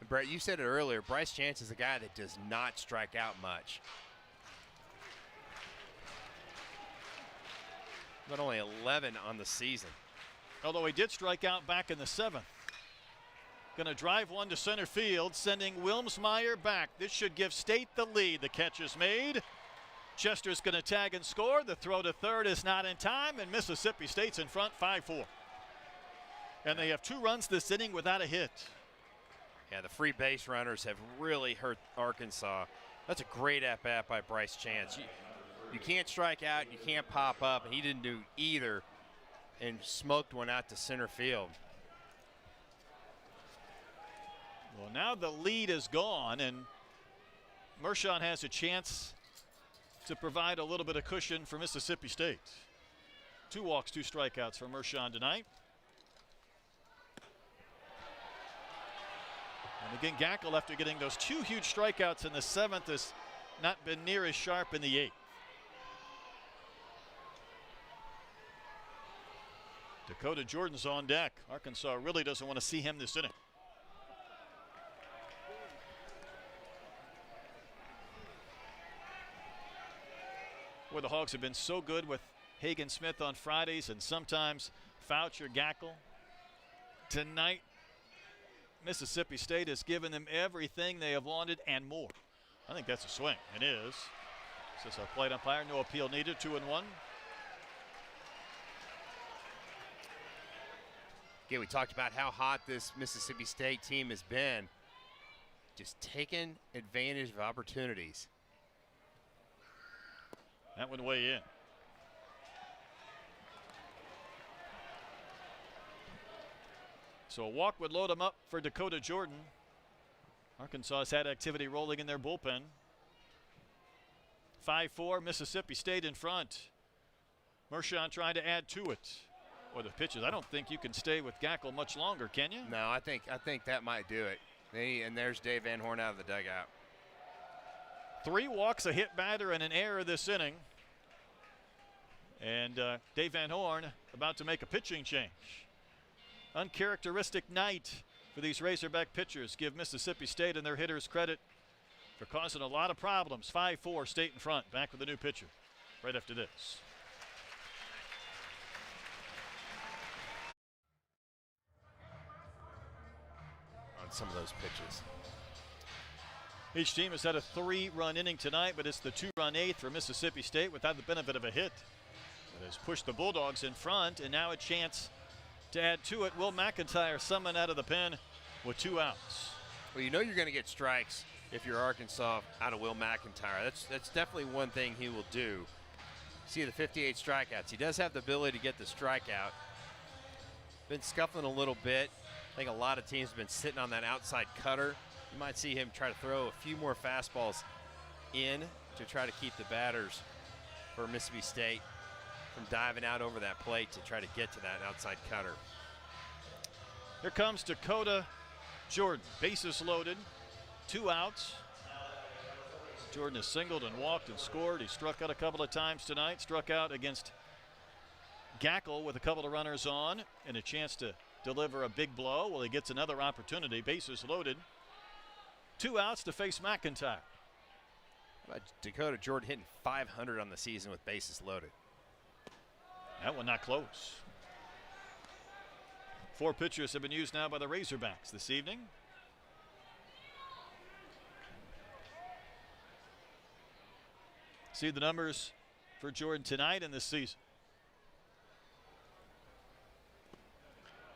And Brett, you said it earlier, Bryce Chance is a guy that does not strike out much. But only 11 on the season. Although he did strike out back in the 7th. Going to drive one to center field, sending Wilmsmeyer back. This should give State the lead. The catch is made. Chester's going to tag and score. The throw to third is not in time, and Mississippi State's in front 5-4. And they have 2 runs this inning without a hit. Yeah, the free base runners have really hurt Arkansas. That's a great at-bat by Bryce Chance. You can't strike out, you can't pop up, and he didn't do either and smoked one out to center field. Well, now the lead is gone, and Mershon has a chance to provide a little bit of cushion for Mississippi State. 2 walks, 2 strikeouts for Mershon tonight. And again, Gackel, after getting those 2 huge strikeouts in the 7th, has not been near as sharp in the 8th. Dakota Jordan's on deck. Arkansas really doesn't want to see him this inning. Where the Hogs have been so good with Hagen Smith on Fridays and sometimes Fouch or Gackel. Tonight, Mississippi State has given them everything they have wanted and more. I think that's a swing. It is. Says our plate umpire, no appeal needed, 2-1. Again, we talked about how hot this Mississippi State team has been. Just taking advantage of opportunities. That one way in. So a walk would load them up for Dakota Jordan. Arkansas has had activity rolling in their bullpen. 5-4, Mississippi State in front. Mershon trying to add to it. Or the pitches. I don't think you can stay with Gackel much longer, can you? No, I think that might do it. And there's Dave Van Horn out of the dugout. 3 walks, a hit batter, and an error this inning. And Dave Van Horn about to make a pitching change. Uncharacteristic night for these Razorback pitchers. Give Mississippi State and their hitters credit for causing a lot of problems. 5-4, State in front. Back with a new pitcher right after this. On some of those pitches. Each team has had a 3-run inning tonight, but it's the 2-run 8th for Mississippi State without the benefit of a hit. It has pushed the Bulldogs in front, and now a chance to add to it. Will McIntyre summon out of the pen with 2 outs. Well, you know you're going to get strikes if you're Arkansas out of Will McIntyre. That's definitely one thing he will do. See the 58 strikeouts. He does have the ability to get the strikeout. Been scuffling a little bit. I think a lot of teams have been sitting on that outside cutter. You might see him try to throw a few more fastballs in to try to keep the batters for Mississippi State from diving out over that plate to try to get to that outside cutter. Here comes Dakota Jordan. Bases loaded, 2 outs. Jordan has singled and walked and scored. He struck out a couple of times tonight. Struck out against Gackel with a couple of runners on and a chance to deliver a big blow. Well, he gets another opportunity. Bases loaded. 2 outs to face McIntyre. Dakota Jordan hitting .500 on the season with bases loaded. That one not close. 4 pitchers have been used now by the Razorbacks this evening. See the numbers for Jordan tonight and this season.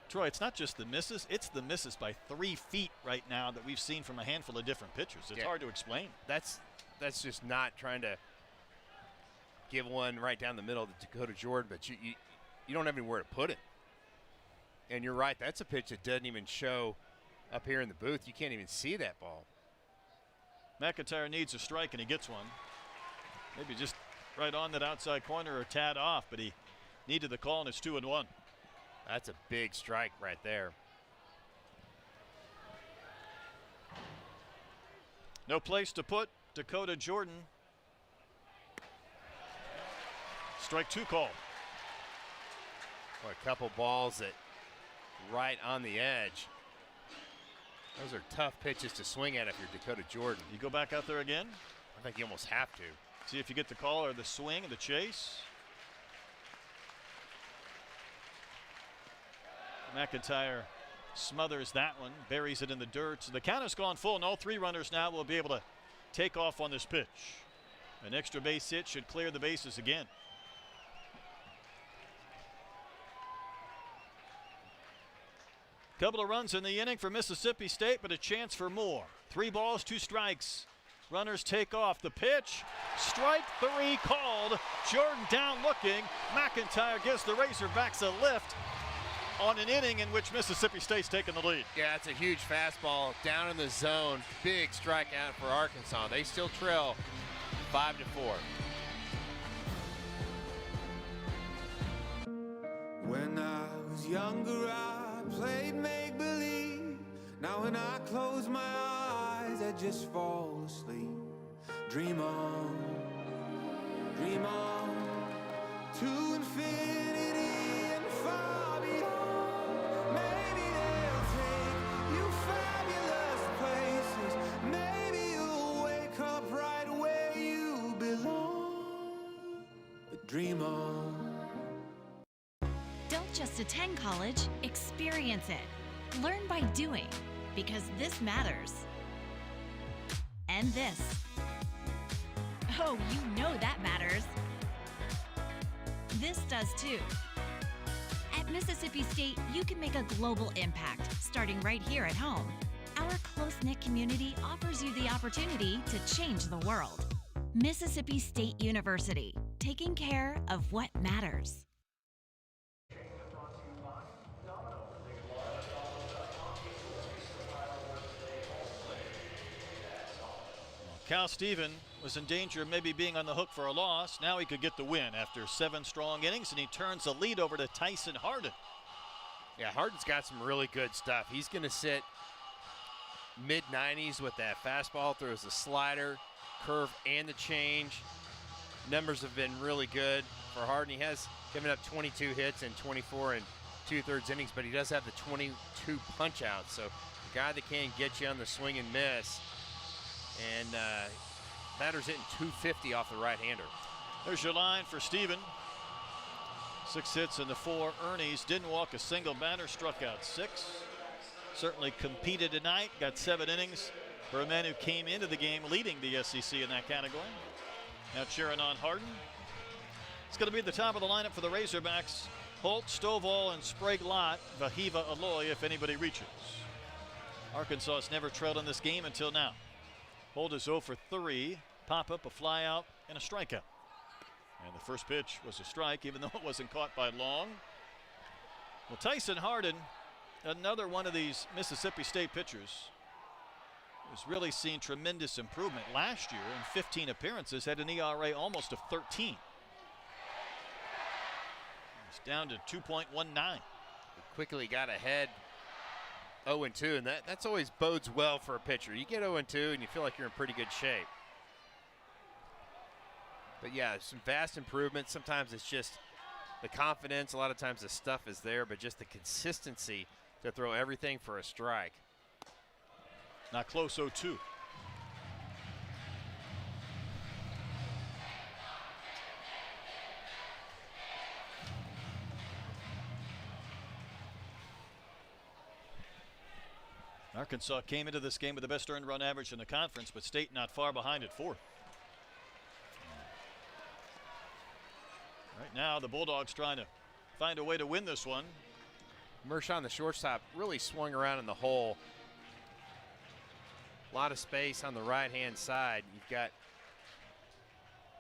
Troy, it's not just the misses, it's the misses by 3 feet right now that we've seen from a handful of different pitchers. It's hard to explain. That's just not trying to give one right down the middle to Dakota Jordan, but you don't have anywhere to put it. And you're right, that's a pitch that doesn't even show up here in the booth. You can't even see that ball. McIntyre needs a strike, and he gets one. Maybe just right on that outside corner or a tad off, but he needed the call, and it's 2-1. That's a big strike right there. No place to put Dakota Jordan. Strike 2 call. Boy, a couple balls that right on the edge. Those are tough pitches to swing at if you're Dakota Jordan. You go back out there again? I think you almost have to. See if you get the call or the swing and the chase. McIntyre smothers that one, buries it in the dirt. So the count has gone full, and all 3 runners now will be able to take off on this pitch. An extra base hit should clear the bases again. Couple of runs in the inning for Mississippi State, but a chance for more. 3 balls, 2 strikes. Runners take off. The pitch, strike 3 called. Jordan down looking. McIntyre gives the Razorbacks a lift on an inning in which Mississippi State's taken the lead. Yeah, it's a huge fastball down in the zone. Big strikeout for Arkansas. They still trail 5-4. When I was younger, I played make-believe. Now when I close my eyes, I just fall asleep. Dream on to infinity and far beyond. Maybe they'll take you fabulous places. Maybe you'll wake up right where you belong. But dream on. Don't just attend college, experience it. Learn by doing, because this matters. And this. Oh, you know that matters. This does too. At Mississippi State, you can make a global impact, starting right here at home. Our close-knit community offers you the opportunity to change the world. Mississippi State University, taking care of what matters. Cal Stephen was in danger of maybe being on the hook for a loss. Now he could get the win after 7 strong innings, and he turns the lead over to Tyson Harden. Yeah, Harden's got some really good stuff. He's going to sit mid-90s with that fastball, throws the slider, curve, and the change. Numbers have been really good for Harden. He has given up 22 hits in 24 and 2/3 innings, but he does have the 22 punch-outs. So a guy that can get you on the swing and miss. And batter's hitting 250 off the right-hander. There's your line for Stephen. 6 hits in the 4 Ernie's. Didn't walk a single batter, struck out 6. Certainly competed tonight, got 7 innings for a man who came into the game leading the SEC in that category. Now cheering on Harden. It's going to be at the top of the lineup for the Razorbacks. Holt, Stovall, and Sprague Lott, Vahiva Aloy if anybody reaches. Arkansas has never trailed in this game until now. Holt is 0 for 3, pop-up, a fly-out, and a strikeout. And the first pitch was a strike, even though it wasn't caught by Long. Well, Tyson Harden, another one of these Mississippi State pitchers, has really seen tremendous improvement. Last year, in 15 appearances, had an ERA almost of 13. It's down to 2.19. Quickly got ahead 0-2, and that's always bodes well for a pitcher. You get 0-2 and you feel like you're in pretty good shape. But yeah, some vast improvements. Sometimes it's just the confidence. A lot of times the stuff is there, but just the consistency to throw everything for a strike. Not close, 0-2. Arkansas came into this game with the best earned run average in the conference, but State not far behind at 4th. Right now, the Bulldogs trying to find a way to win this one. Mershon, the shortstop, really swung around in the hole. A lot of space on the right-hand side. You've got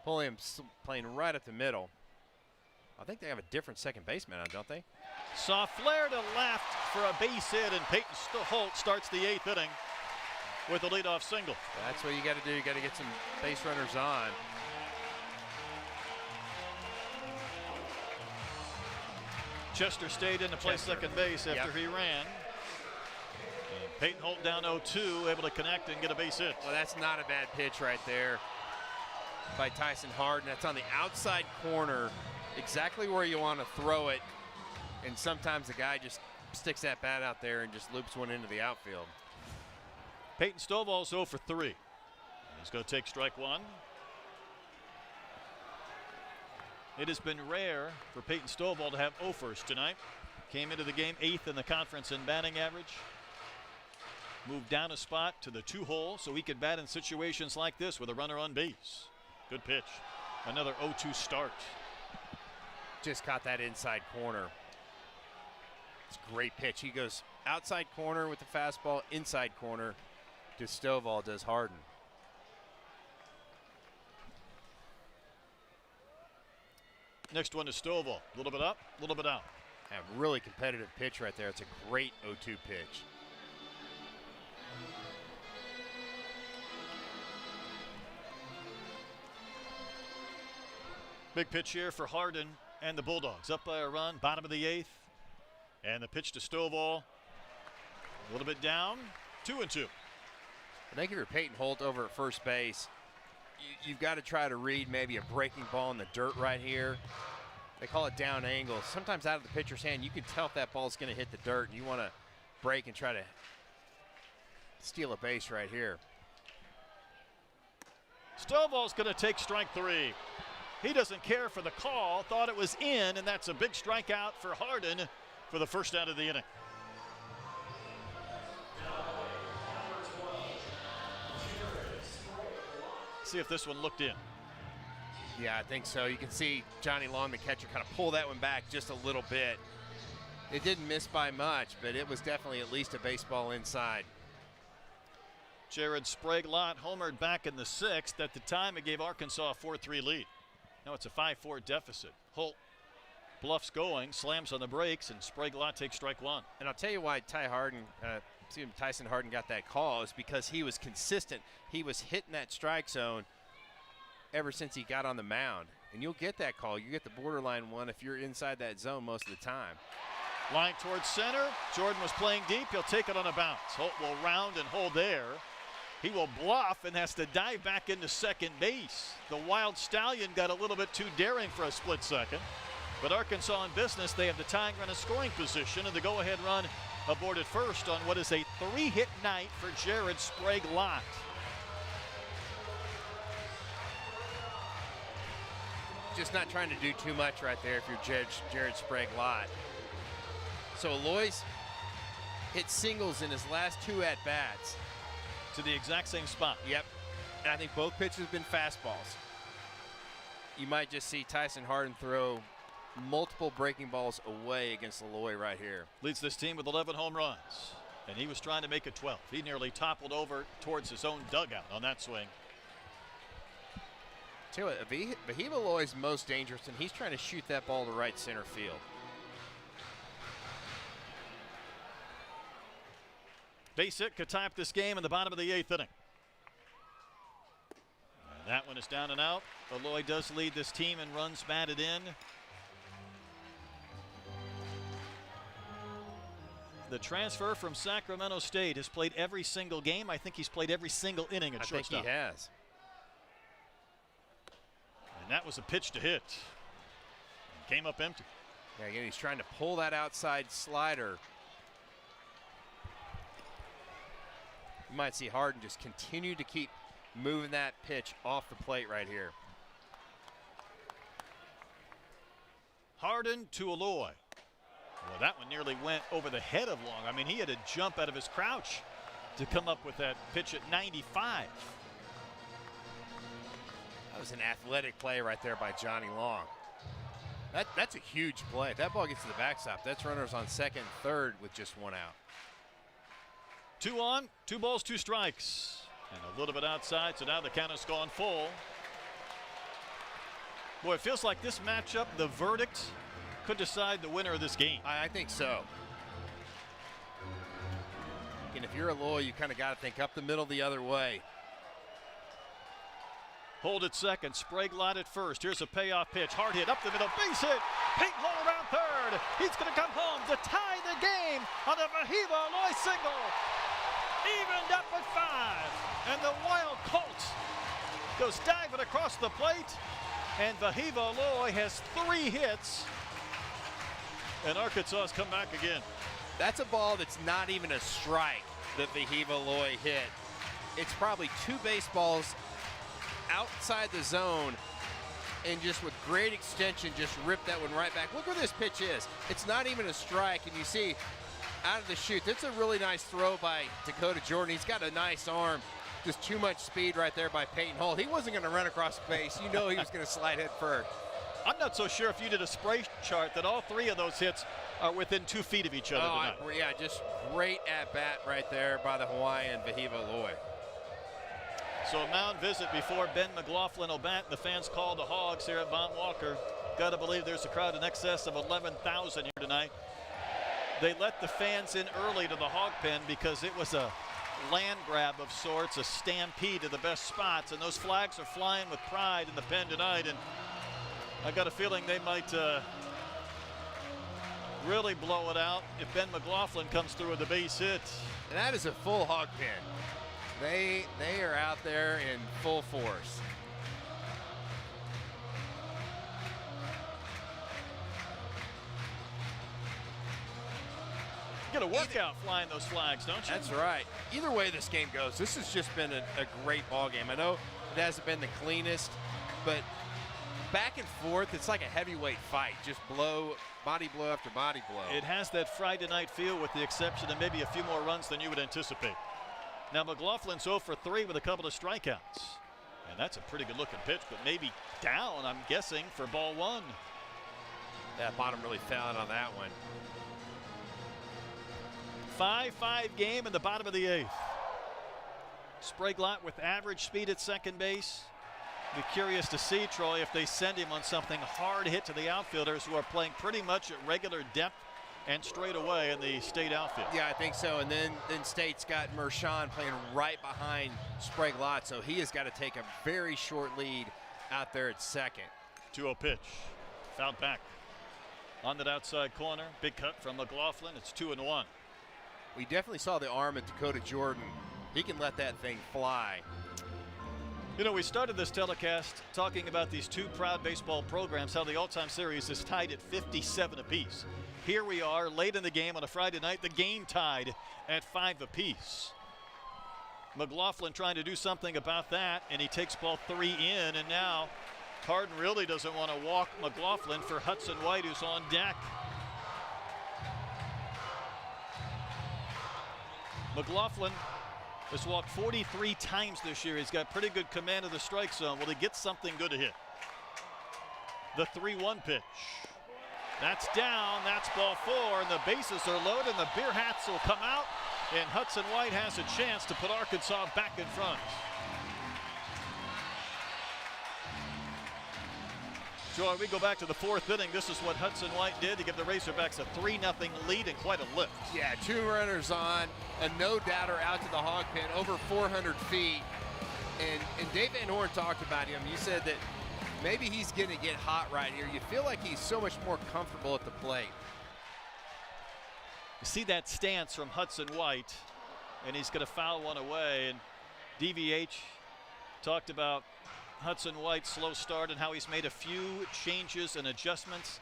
Pulliam playing right up the middle. I think they have a different second baseman on, don't they? Soft flare to left for a base hit, and Peyton Holt starts the 8th inning with a leadoff single. That's what you got to do. You got to get some base runners on. Chester stayed in to play second base after he ran. And Peyton Holt down 0-2, able to connect and get a base hit. Well, that's not a bad pitch right there by Tyson Harden. That's on the outside corner, exactly where you want to throw it. And sometimes the guy just sticks that bat out there and just loops one into the outfield. Peyton Stovall's 0 for 3. He's going to take strike 1. It has been rare for Peyton Stovall to have 0-first tonight. Came into the game 8th in the conference in batting average. Moved down a spot to the 2 hole so he could bat in situations like this with a runner on base. Good pitch. Another 0-2 start. Just caught that inside corner. It's a great pitch. He goes outside corner with the fastball, inside corner to Stovall does Harden. Next one is Stovall. A little bit up, a little bit out. A really competitive pitch right there. It's a great 0-2 pitch. Big pitch here for Harden and the Bulldogs. Up by a run, bottom of the 8th. And the pitch to Stovall. A little bit down, 2-2. I think if you're Peyton Holt over at first base, you've got to try to read maybe a breaking ball in the dirt right here. They call it down angle. Sometimes out of the pitcher's hand, you can tell if that ball's going to hit the dirt, and you want to break and try to steal a base right here. Stovall's going to take strike 3. He doesn't care for the call, thought it was in, and that's a big strikeout for Harden for the first out of the inning. See if this one looked in. Yeah, I think so. You can see Johnny Long, the catcher, kind of pull that one back just a little bit. It didn't miss by much, but it was definitely at least a baseball inside. Jared Sprague-Lott homered back in the 6th. At the time, it gave Arkansas a 4-3 lead. Now it's a 5-4 deficit. Holt bluffs going, slams on the brakes, and Sprague-Lott takes strike 1. And I'll tell you why Tyson Harden got that call is because he was consistent. He was hitting that strike zone ever since he got on the mound. And you'll get that call. You get the borderline one if you're inside that zone most of the time. Line towards center. Jordan was playing deep. He'll take it on a bounce. Holt will round and hold there. He will bluff and has to dive back into second base. The Wild Stallion got a little bit too daring for a split second. But Arkansas in business, they have the tying run in scoring position, and the go-ahead run aboard at first on what is a 3-hit night for Jared Sprague-Lott. Just not trying to do too much right there if you're Jared Sprague-Lott. So Aloy's hit singles in his last 2 at-bats. To the exact same spot. Yep. And I think both pitches have been fastballs. You might just see Tyson Harden throw multiple breaking balls away against Aloy right here. Leads this team with 11 home runs. And he was trying to make it 12. He nearly toppled over towards his own dugout on that swing. Tell you what, Vahiba Aloy's most dangerous, and he's trying to shoot that ball to right center field. Base hit could tie up this game in the bottom of the 8th inning. And that one is down and out. Aloy does lead this team in runs batted in. The transfer from Sacramento State has played every single game. I think he's played every single inning at shortstop. I think he has. And that was a pitch to hit. Came up empty. Yeah, again, he's trying to pull that outside slider. You might see Harden just continue to keep moving that pitch off the plate right here. Harden to Aloy. Well, that one nearly went over the head of Long. I mean, he had to jump out of his crouch to come up with that pitch at 95. That was an athletic play right there by Johnny Long. That's a huge play. If that ball gets to the backstop, that's runners on second, third with just 1 out. 2 on, 2 balls, 2 strikes. And a little bit outside, so now the count has gone full. Boy, it feels like this matchup, the verdict could decide the winner of this game. I think so. And if you're Aloy, you kind of got to think up the middle the other way. Hold at second, Sprague-Lott at first. Here's a payoff pitch, hard hit, up the middle, base hit. Peyton Holt around third. He's going to come home to tie the game on a Vahiba Aloy single. Evened up at 5. And the Wild Colts goes diving across the plate. And Vahiba Aloy has 3 hits. And Arkansas has come back again. That's a ball that's not even a strike that Vahiba Aloy hit. It's probably 2 baseballs outside the zone, and just with great extension just ripped that one right back. Look where this pitch is. It's not even a strike, and you see out of the chute, that's a really nice throw by Dakota Jordan. He's got a nice arm. Just too much speed right there by Peyton Holt. He wasn't going to run across the base. You know he was going to slide head first. I'm not so sure if you did a spray chart that all 3 of those hits are within 2 feet of each other tonight. Yeah, just great at-bat right there by the Hawaiian, Vahiva Loy. So a mound visit before Ben McLaughlin will bat. The fans call the Hogs here at Von Walker. Got to believe there's a crowd in excess of 11,000 here tonight. They let the fans in early to the Hog Pen because it was a land grab of sorts, a stampede to the best spots, and those flags are flying with pride in the pen tonight, and I got a feeling they might really blow it out if Ben McLaughlin comes through with a base hit. And that is a full Hog Pen. They are out there in full force. You get a workout flying those flags, don't you? That's right. Either way this game goes, this has just been a great ball game. I know it hasn't been the cleanest, but back and forth, it's like a heavyweight fight. Just body blow after body blow. It has that Friday night feel with the exception of maybe a few more runs than you would anticipate. Now McLaughlin's 0 for 3 with a couple of strikeouts. And that's a pretty good looking pitch, but maybe down, I'm guessing, for ball 1. That bottom really fell out on that one. 5-5 game in the bottom of the 8th. Sprague-Lott with average speed at second base. Be curious to see, Troy, if they send him on something hard hit to the outfielders who are playing pretty much at regular depth and straight away in the State outfield. Yeah, I think so. And then State's got Mershon playing right behind Sprague-Lott, so he has got to take a very short lead out there at second. 2-0 pitch. Fouled back. On that outside corner. Big cut from McLaughlin. It's 2-1. We definitely saw the arm at Dakota Jordan. He can let that thing fly. You know, we started this telecast talking about these 2 proud baseball programs, how the all-time series is tied at 57 apiece. Here we are late in the game on a Friday night, the game tied at 5 apiece. McLaughlin trying to do something about that, and he takes ball 3 in, and now Carden really doesn't want to walk McLaughlin for Hudson White, who's on deck. McLaughlin has walked 43 times this year. He's got pretty good command of the strike zone. Will he get something good to hit? The 3-1 pitch. That's down. That's ball 4. And the bases are loaded. And the beer hats will come out. And Hudson White has a chance to put Arkansas back in front. Joy, we go back to the 4th inning. This is what Hudson White did to give the Razorbacks a 3-0 lead and quite a lift. Yeah, 2 runners on, a no-doubter out to the Hog Pen, over 400 feet. And Dave Van Horn talked about him. You said that maybe he's going to get hot right here. You feel like he's so much more comfortable at the plate. You see that stance from Hudson White, and he's going to foul one away. And DVH talked about Hudson White's slow start and how he's made a few changes and adjustments.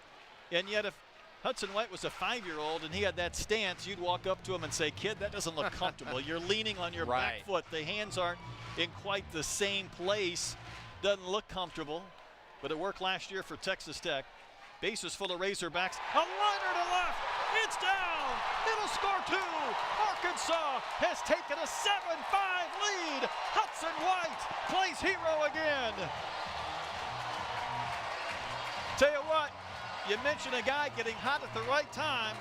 And yet if Hudson White was a 5-year-old and he had that stance, you'd walk up to him and say, kid, that doesn't look comfortable. You're leaning on your back foot. The hands aren't in quite the same place. Doesn't look comfortable, but it worked last year for Texas Tech. Bases full of Razorbacks. A liner to left. It's down. It'll score 2. Arkansas has taken a 7-5 lead. Hudson White plays hero again. Tell you what, you mention a guy getting hot at the right time.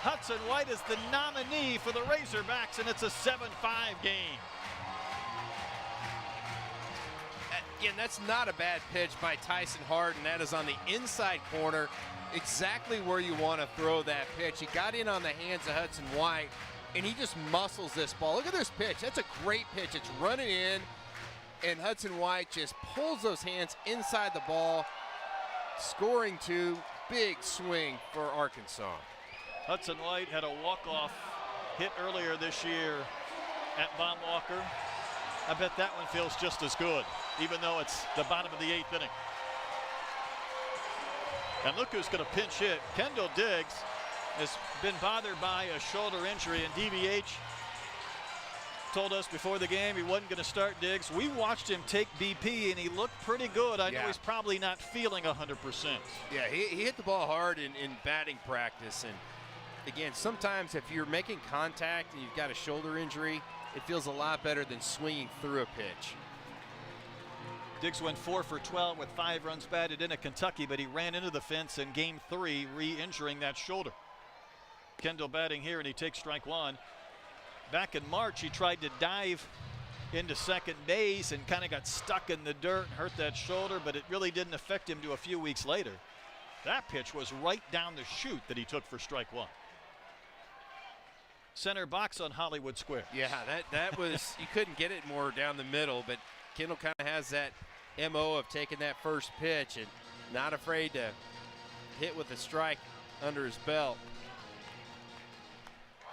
Hudson White is the nominee for the Razorbacks, and it's a 7-5 game. Again, that's not a bad pitch by Tyson Harden. That is on the inside corner, exactly where you want to throw that pitch. He got in on the hands of Hudson White, and he just muscles this ball. Look at this pitch. That's a great pitch. It's running in, and Hudson White just pulls those hands inside the ball, scoring 2. Big swing for Arkansas. Hudson White had a walk-off hit earlier this year at Von Walker. I bet that one feels just as good, even though it's the bottom of the 8th inning. And look who's going to pinch hit. Kendall Diggs has been bothered by a shoulder injury, and DVH told us before the game he wasn't going to start Diggs. We watched him take BP, and he looked pretty good. I know he's probably not feeling 100%. Yeah, he hit the ball hard in batting practice. And, again, sometimes if you're making contact and you've got a shoulder injury, it feels a lot better than swinging through a pitch. Diggs went 4 for 12 with 5 runs batted in at Kentucky, but he ran into the fence in game 3, re-injuring that shoulder. Kendall batting here, and he takes strike 1. Back in March, he tried to dive into second base and kind of got stuck in the dirt and hurt that shoulder, but it really didn't affect him to a few weeks later. That pitch was right down the chute that he took for strike 1. Center box on Hollywood Square. Yeah, that was, you couldn't get it more down the middle, but Kendall kind of has that MO of taking that first pitch and not afraid to hit with a strike under his belt.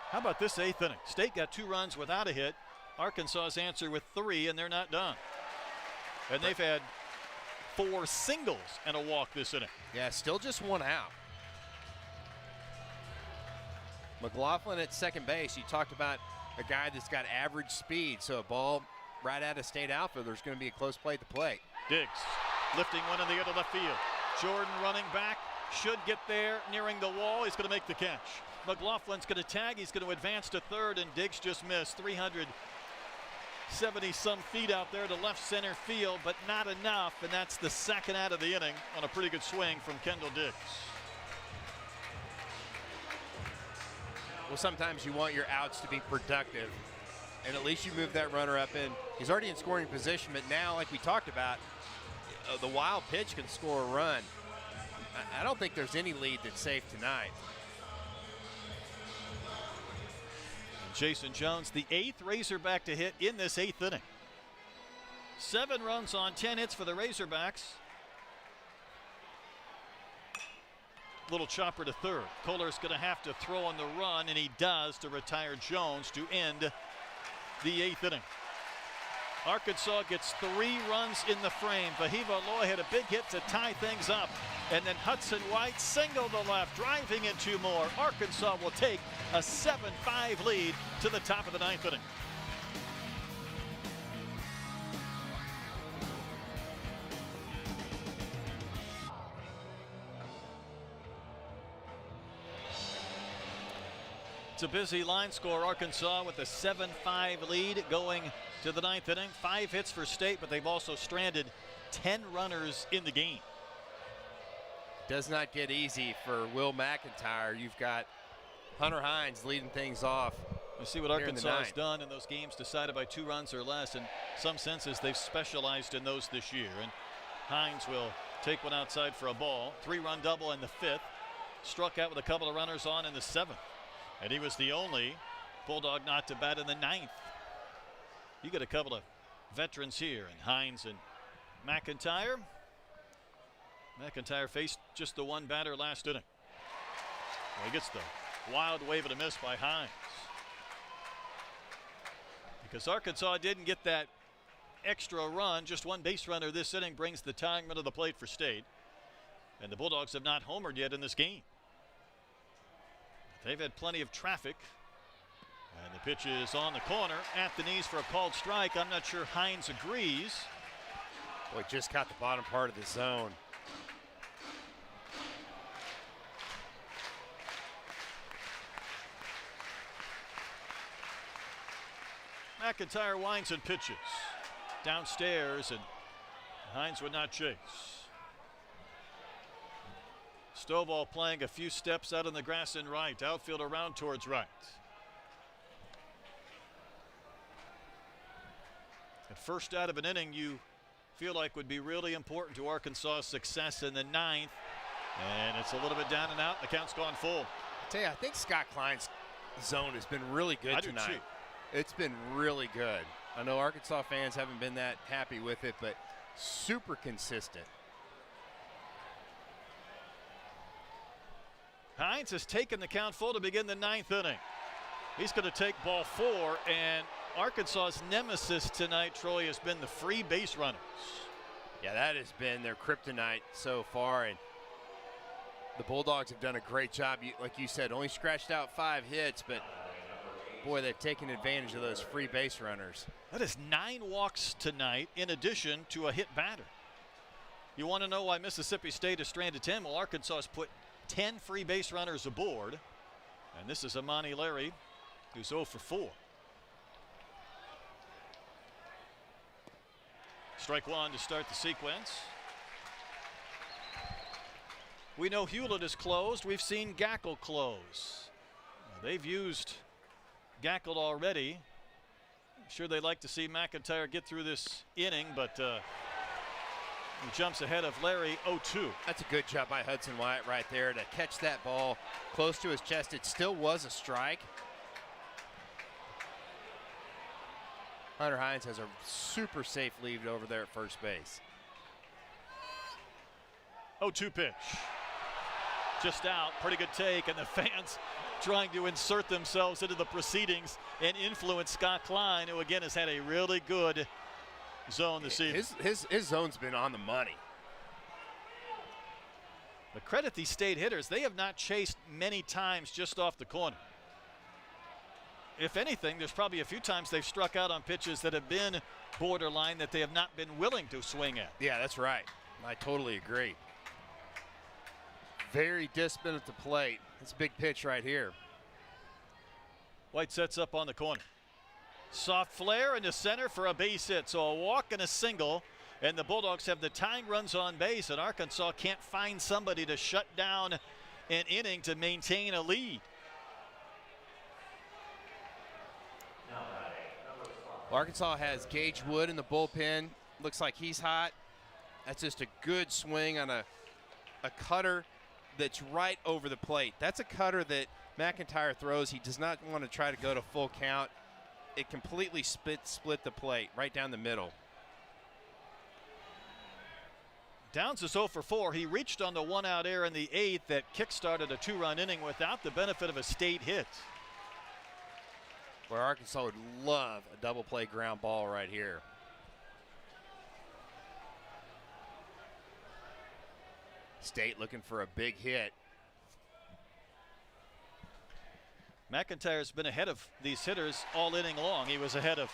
How about this 8th inning? State got 2 runs without a hit. Arkansas's answer with 3, and they're not done. And they've had 4 singles and a walk this inning. Yeah, still just 1 out. McLaughlin at second base. You talked about a guy that's got average speed, so a ball right at a state outfielder is going to be a close play at the plate. Diggs lifting one in the end of left field. Jordan running back, should get there, nearing the wall. He's going to make the catch. McLaughlin's going to tag. He's going to advance to third, and Diggs just missed 370-some feet out there to left center field, but not enough, and that's the second out of the inning on a pretty good swing from Kendall Diggs. Well, sometimes you want your outs to be productive, and at least you move that runner up in. He's already in scoring position, but now, like we talked about, the wild pitch can score a run. I don't think there's any lead that's safe tonight. And Jason Jones, the 8th Razorback to hit in this 8th inning. 7 runs on 10 hits for the Razorbacks. Little chopper to third. Kohler's going to have to throw on the run, and he does, to retire Jones to end the 8th inning. Arkansas gets 3 runs in the frame. Vahiva Loy had a big hit to tie things up, and then Hudson White singled to left, driving in 2 more. Arkansas will take a 7-5 lead to the top of the 9th inning. It's a busy line score. Arkansas with a 7-5 lead going to the 9th inning. 5 hits for State, but they've also stranded 10 runners in the game. Does not get easy for Will McIntyre. You've got Hunter Hines leading things off. You see what Arkansas has done in those games decided by 2 runs or less. In some senses, they've specialized in those this year. And Hines will take one outside for a ball. 3-run double in the 5th. Struck out with a couple of runners on in the 7th. And he was the only Bulldog not to bat in the 9th. You get a couple of veterans here, and Hines and McIntyre. McIntyre faced just the 1 batter last inning. Well, he gets the wild wave and a miss by Hines. Because Arkansas didn't get that extra run, just 1 base runner this inning brings the tying run to the plate for State. And the Bulldogs have not homered yet in this game. They've had plenty of traffic. And the pitch is on the corner at the knees for a called strike. I'm not sure Hines agrees. Boy, just caught the bottom part of the zone. McIntyre winds and pitches downstairs, and Hines would not chase. Stovall playing a few steps out on the grass in right. Outfield around towards right. At first out of an inning you feel like would be really important to Arkansas's success in the 9th. And it's a little bit down and out. The count's gone full. I tell you, I think Scott Klein's zone has been really good tonight. Do too. It's been really good. I know Arkansas fans haven't been that happy with it, but super consistent. Hines has taken the count full to begin the 9th inning. He's going to take ball 4, and Arkansas's nemesis tonight, Troy, has been the free base runners. Yeah, that has been their kryptonite so far, and the Bulldogs have done a great job. Like you said, only scratched out 5 hits, but boy, they've taken advantage of those free base runners. That is 9 walks tonight in addition to a hit batter. You want to know why Mississippi State has stranded 10? Well, Arkansas has put 10 free base runners aboard. And this is Amani Larry, who's 0 for 4. Strike one to start the sequence. We know Hewlett is closed. We've seen Gackle close. They've used Gackle already. I'm sure they'd like to see McIntyre get through this inning, but he jumps ahead of Larry 0-2. That's a good job by Hudson Wyatt right there to catch that ball close to his chest. It still was a strike. Hunter Hines has a super safe lead over there at first base. 0-2 pitch. Just out, pretty good take, and the fans trying to insert themselves into the proceedings and influence Scott Klein, who again has had a really good zone this evening. His zone's been on the money. But credit these State hitters, they have not chased many times just off the corner. If anything, there's probably a few times they've struck out on pitches that have been borderline that they have not been willing to swing at. Yeah, that's right. I totally agree. Very disciplined at the plate. It's a big pitch right here. White sets up on the corner. Soft flare into center for a base hit. So a walk and a single. And the Bulldogs have the tying runs on base. And Arkansas can't find somebody to shut down an inning to maintain a lead. Arkansas has Gage Wood in the bullpen. Looks like he's hot. That's just a good swing on a cutter that's right over the plate. That's a cutter that McIntyre throws. He does not want to try to go to full count. It completely split the plate right down the middle. Downs is 0 for 4. He reached on the one-out error in the 8th that kick-started a two-run inning without the benefit of a State hit. Where Arkansas would love a double play ground ball right here. State looking for a big hit. McIntyre's been ahead of these hitters all inning long. He was ahead of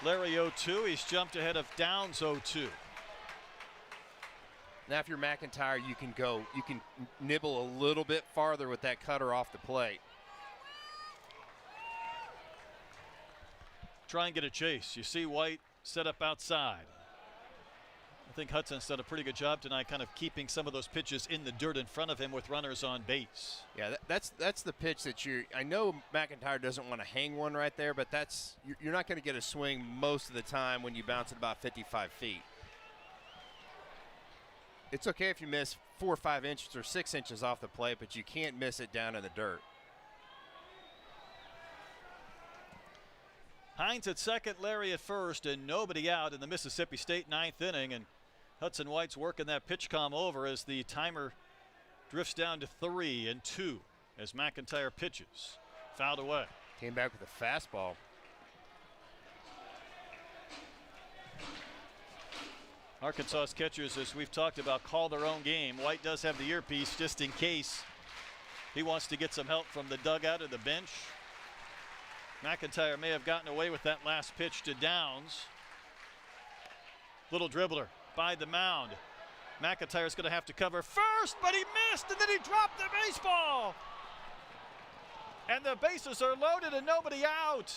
Larry 0-2. He's jumped ahead of Downs 0-2. Now if you're McIntyre, you can nibble a little bit farther with that cutter off the plate. Try and get a chase. You see White set up outside. I think Hudson's done a pretty good job tonight kind of keeping some of those pitches in the dirt in front of him with runners on base. Yeah, that's the pitch that I know McIntyre doesn't want to hang one right there, but you're not going to get a swing most of the time when you bounce it about 55 feet. It's okay if you miss 4 or 5 inches or 6 inches off the plate, but you can't miss it down in the dirt. Hines at second, Larry at first, and nobody out in the Mississippi State 9th inning. And Hudson White's working that pitch comm over as the timer drifts down to 3-2 as McIntyre pitches. Fouled away. Came back with a fastball. Arkansas's catchers, as we've talked about, call their own game. White does have the earpiece just in case he wants to get some help from the dugout or the bench. McIntyre may have gotten away with that last pitch to Downs. Little dribbler by the mound. McIntyre's going to have to cover first, but he missed, and then he dropped the baseball. And the bases are loaded and nobody out.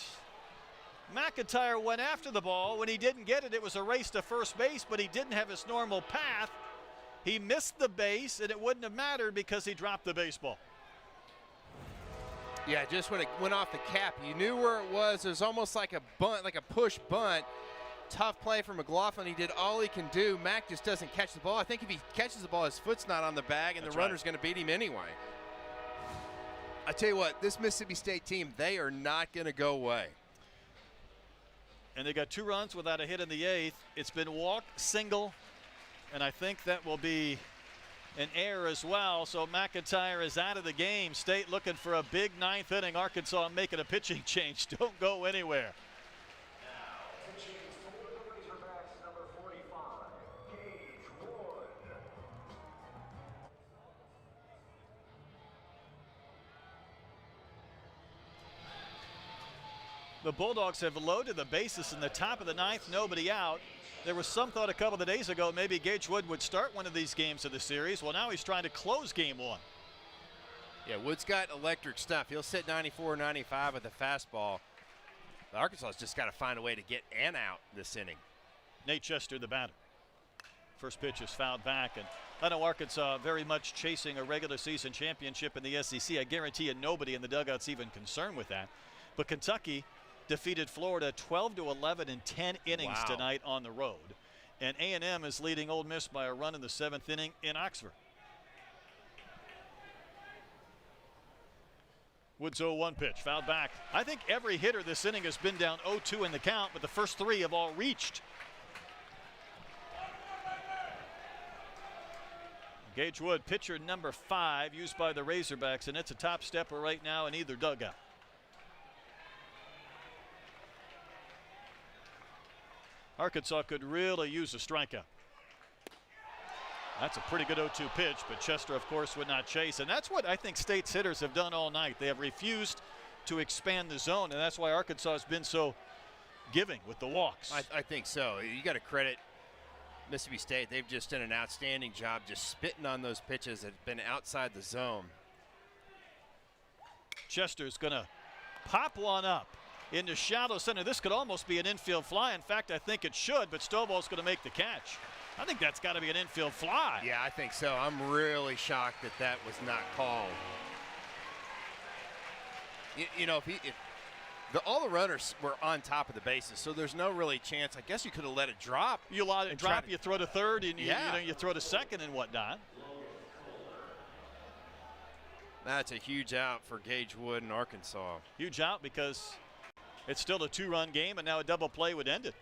McIntyre went after the ball. When he didn't get it, it was a race to first base, but he didn't have his normal path. He missed the base, and it wouldn't have mattered because he dropped the baseball. Yeah, just when it went off the cap, you knew where it was. It was almost like a bunt, like a push bunt. Tough play from McLaughlin. He did all he can do. Mac just doesn't catch the ball. I think if he catches the ball, his foot's not on the bag, and the runner's going to beat him anyway. I tell you what, this Mississippi State team, they are not going to go away. And they got 2 runs without a hit in the 8th. It's been walk, single, and I think that will be an error as well. So McIntyre is out of the game. State looking for a big 9th inning. Arkansas making a pitching change. Don't go anywhere. The Bulldogs have loaded the bases in the top of the 9th, nobody out. There was some thought a couple of days ago maybe Gage Wood would start one of these games of the series. Well, now he's trying to close game 1. Yeah, Wood's got electric stuff. He'll sit 94, 95 with a fastball. Arkansas's just got to find a way to get an out this inning. Nate Chester, the batter. First pitch is fouled back, and I know Arkansas very much chasing a regular season championship in the SEC. I guarantee you nobody in the dugout's even concerned with that. But Kentucky defeated Florida 12-11 in 10 innings tonight on the road. And A&M is leading Ole Miss by a run in the 7th inning in Oxford. Woods 0-1 pitch, fouled back. I think every hitter this inning has been down 0-2 in the count, but the first 3 have all reached. Gage Wood, pitcher number 5, used by the Razorbacks, and it's a top stepper right now in either dugout. Arkansas could really use a strikeout. That's a pretty good 0-2 pitch, but Chester, of course, would not chase. And that's what I think State's hitters have done all night. They have refused to expand the zone, and that's why Arkansas has been so giving with the walks. I think so. You got to credit Mississippi State. They've just done an outstanding job just spitting on those pitches that have been outside the zone. Chester's going to pop one up into shallow center. This could almost be an infield fly. In fact, I think it should, but Stovall's going to make the catch. I think that's got to be an infield fly. Yeah, I think so. I'm really shocked that that was not called. You know, all the runners were on top of the bases, so there's no really chance. I guess you could have let it drop. You let it drop, you throw to third, and you throw to second and whatnot. That's a huge out for Gage Wood in Arkansas. Huge out because it's still a 2-run game, and now a double play would end it.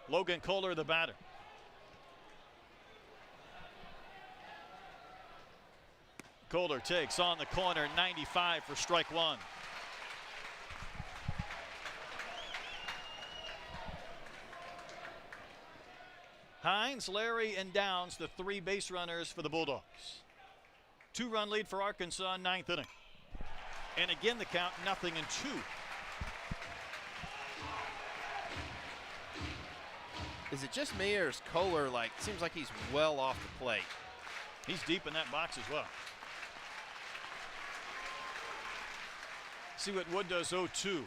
Logan Kohler, the batter. Kohler takes on the corner, 95 for strike 1. Hines, Larry, and Downs, the 3 base runners for the Bulldogs. 2-run lead for Arkansas, 9th inning. And again, the count 0-2. Is it just me, or is Kohler seems like he's well off the plate? He's deep in that box as well. See what Wood does. 0-2.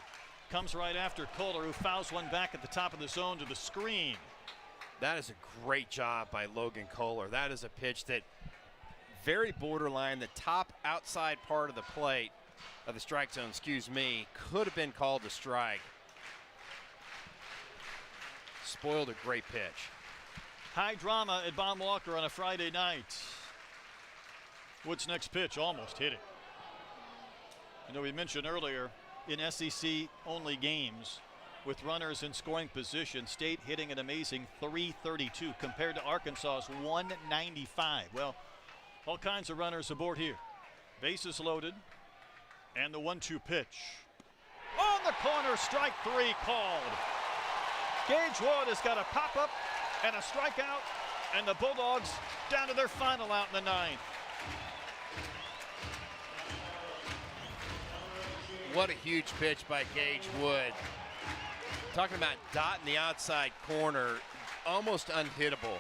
Comes right after Kohler, who fouls one back at the top of the zone to the screen. That is a great job by Logan Kohler. That is a pitch that very borderline, the top outside part of the plate, of the strike zone, could have been called a strike. Spoiled a great pitch. High drama at Baum Walker on a Friday night. Wood's next pitch almost hit it. I know we mentioned earlier, in SEC-only games, with runners in scoring position, State hitting an amazing .332 compared to Arkansas's .195. Well, all kinds of runners aboard here. Bases loaded, and the 1-2 pitch. On the corner, strike 3 called. Gage Wood has got a pop-up and a strikeout, and the Bulldogs down to their final out in the 9th. What a huge pitch by Gage Wood. Talking about dotting the outside corner, almost unhittable.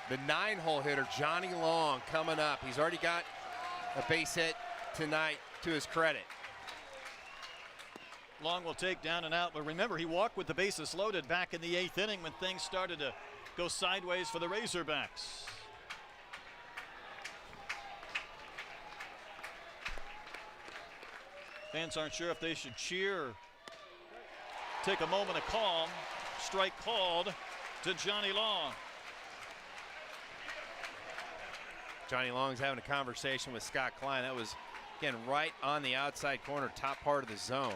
The 9-hole hitter, Johnny Long, coming up. He's already got a base hit tonight, to his credit. Long will take down and out, but remember, he walked with the bases loaded back in the 8th inning when things started to go sideways for the Razorbacks. Fans aren't sure if they should cheer or take a moment of calm. Strike called to Johnny Long. Johnny Long's having a conversation with Scott Klein. That was, again, right on the outside corner, top part of the zone.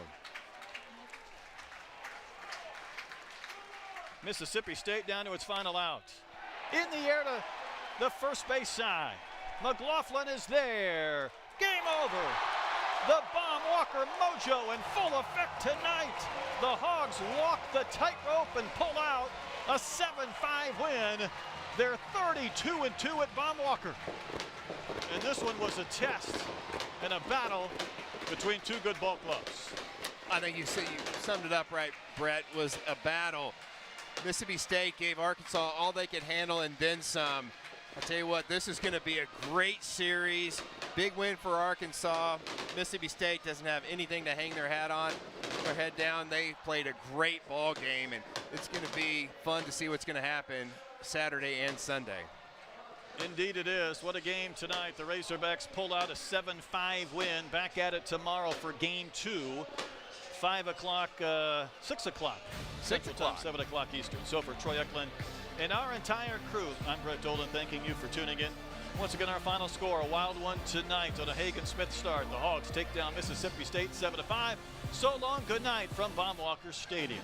Mississippi State down to its final out. In the air to the first base side. McLaughlin is there. Game over. The Baum Walker mojo in full effect tonight. The Hogs walk the tightrope and pull out a 7-5 win. They're 32-2 at Baum Walker. And this one was a test and a battle between 2 good ball clubs. I think you summed it up right, Brett. Was a battle. Mississippi State gave Arkansas all they could handle and then some. I'll tell you what, this is going to be a great series. Big win for Arkansas. Mississippi State doesn't have anything to hang their hat on. kept their head down. They played a great ball game, and it's going to be fun to see what's going to happen Saturday and Sunday. Indeed it is. What a game tonight. The Razorbacks pulled out a 7-5 win. Back at it tomorrow for game 2. 5 o'clock, 6 o'clock. 6 o'clock. 7 o'clock Eastern. So for Troy Eklund and our entire crew, I'm Brett Dolan thanking you for tuning in. Once again, our final score, a wild one tonight on a Hagen Smith start. The Hogs take down Mississippi State 7-5. So long, good night from Baumwalker Stadium.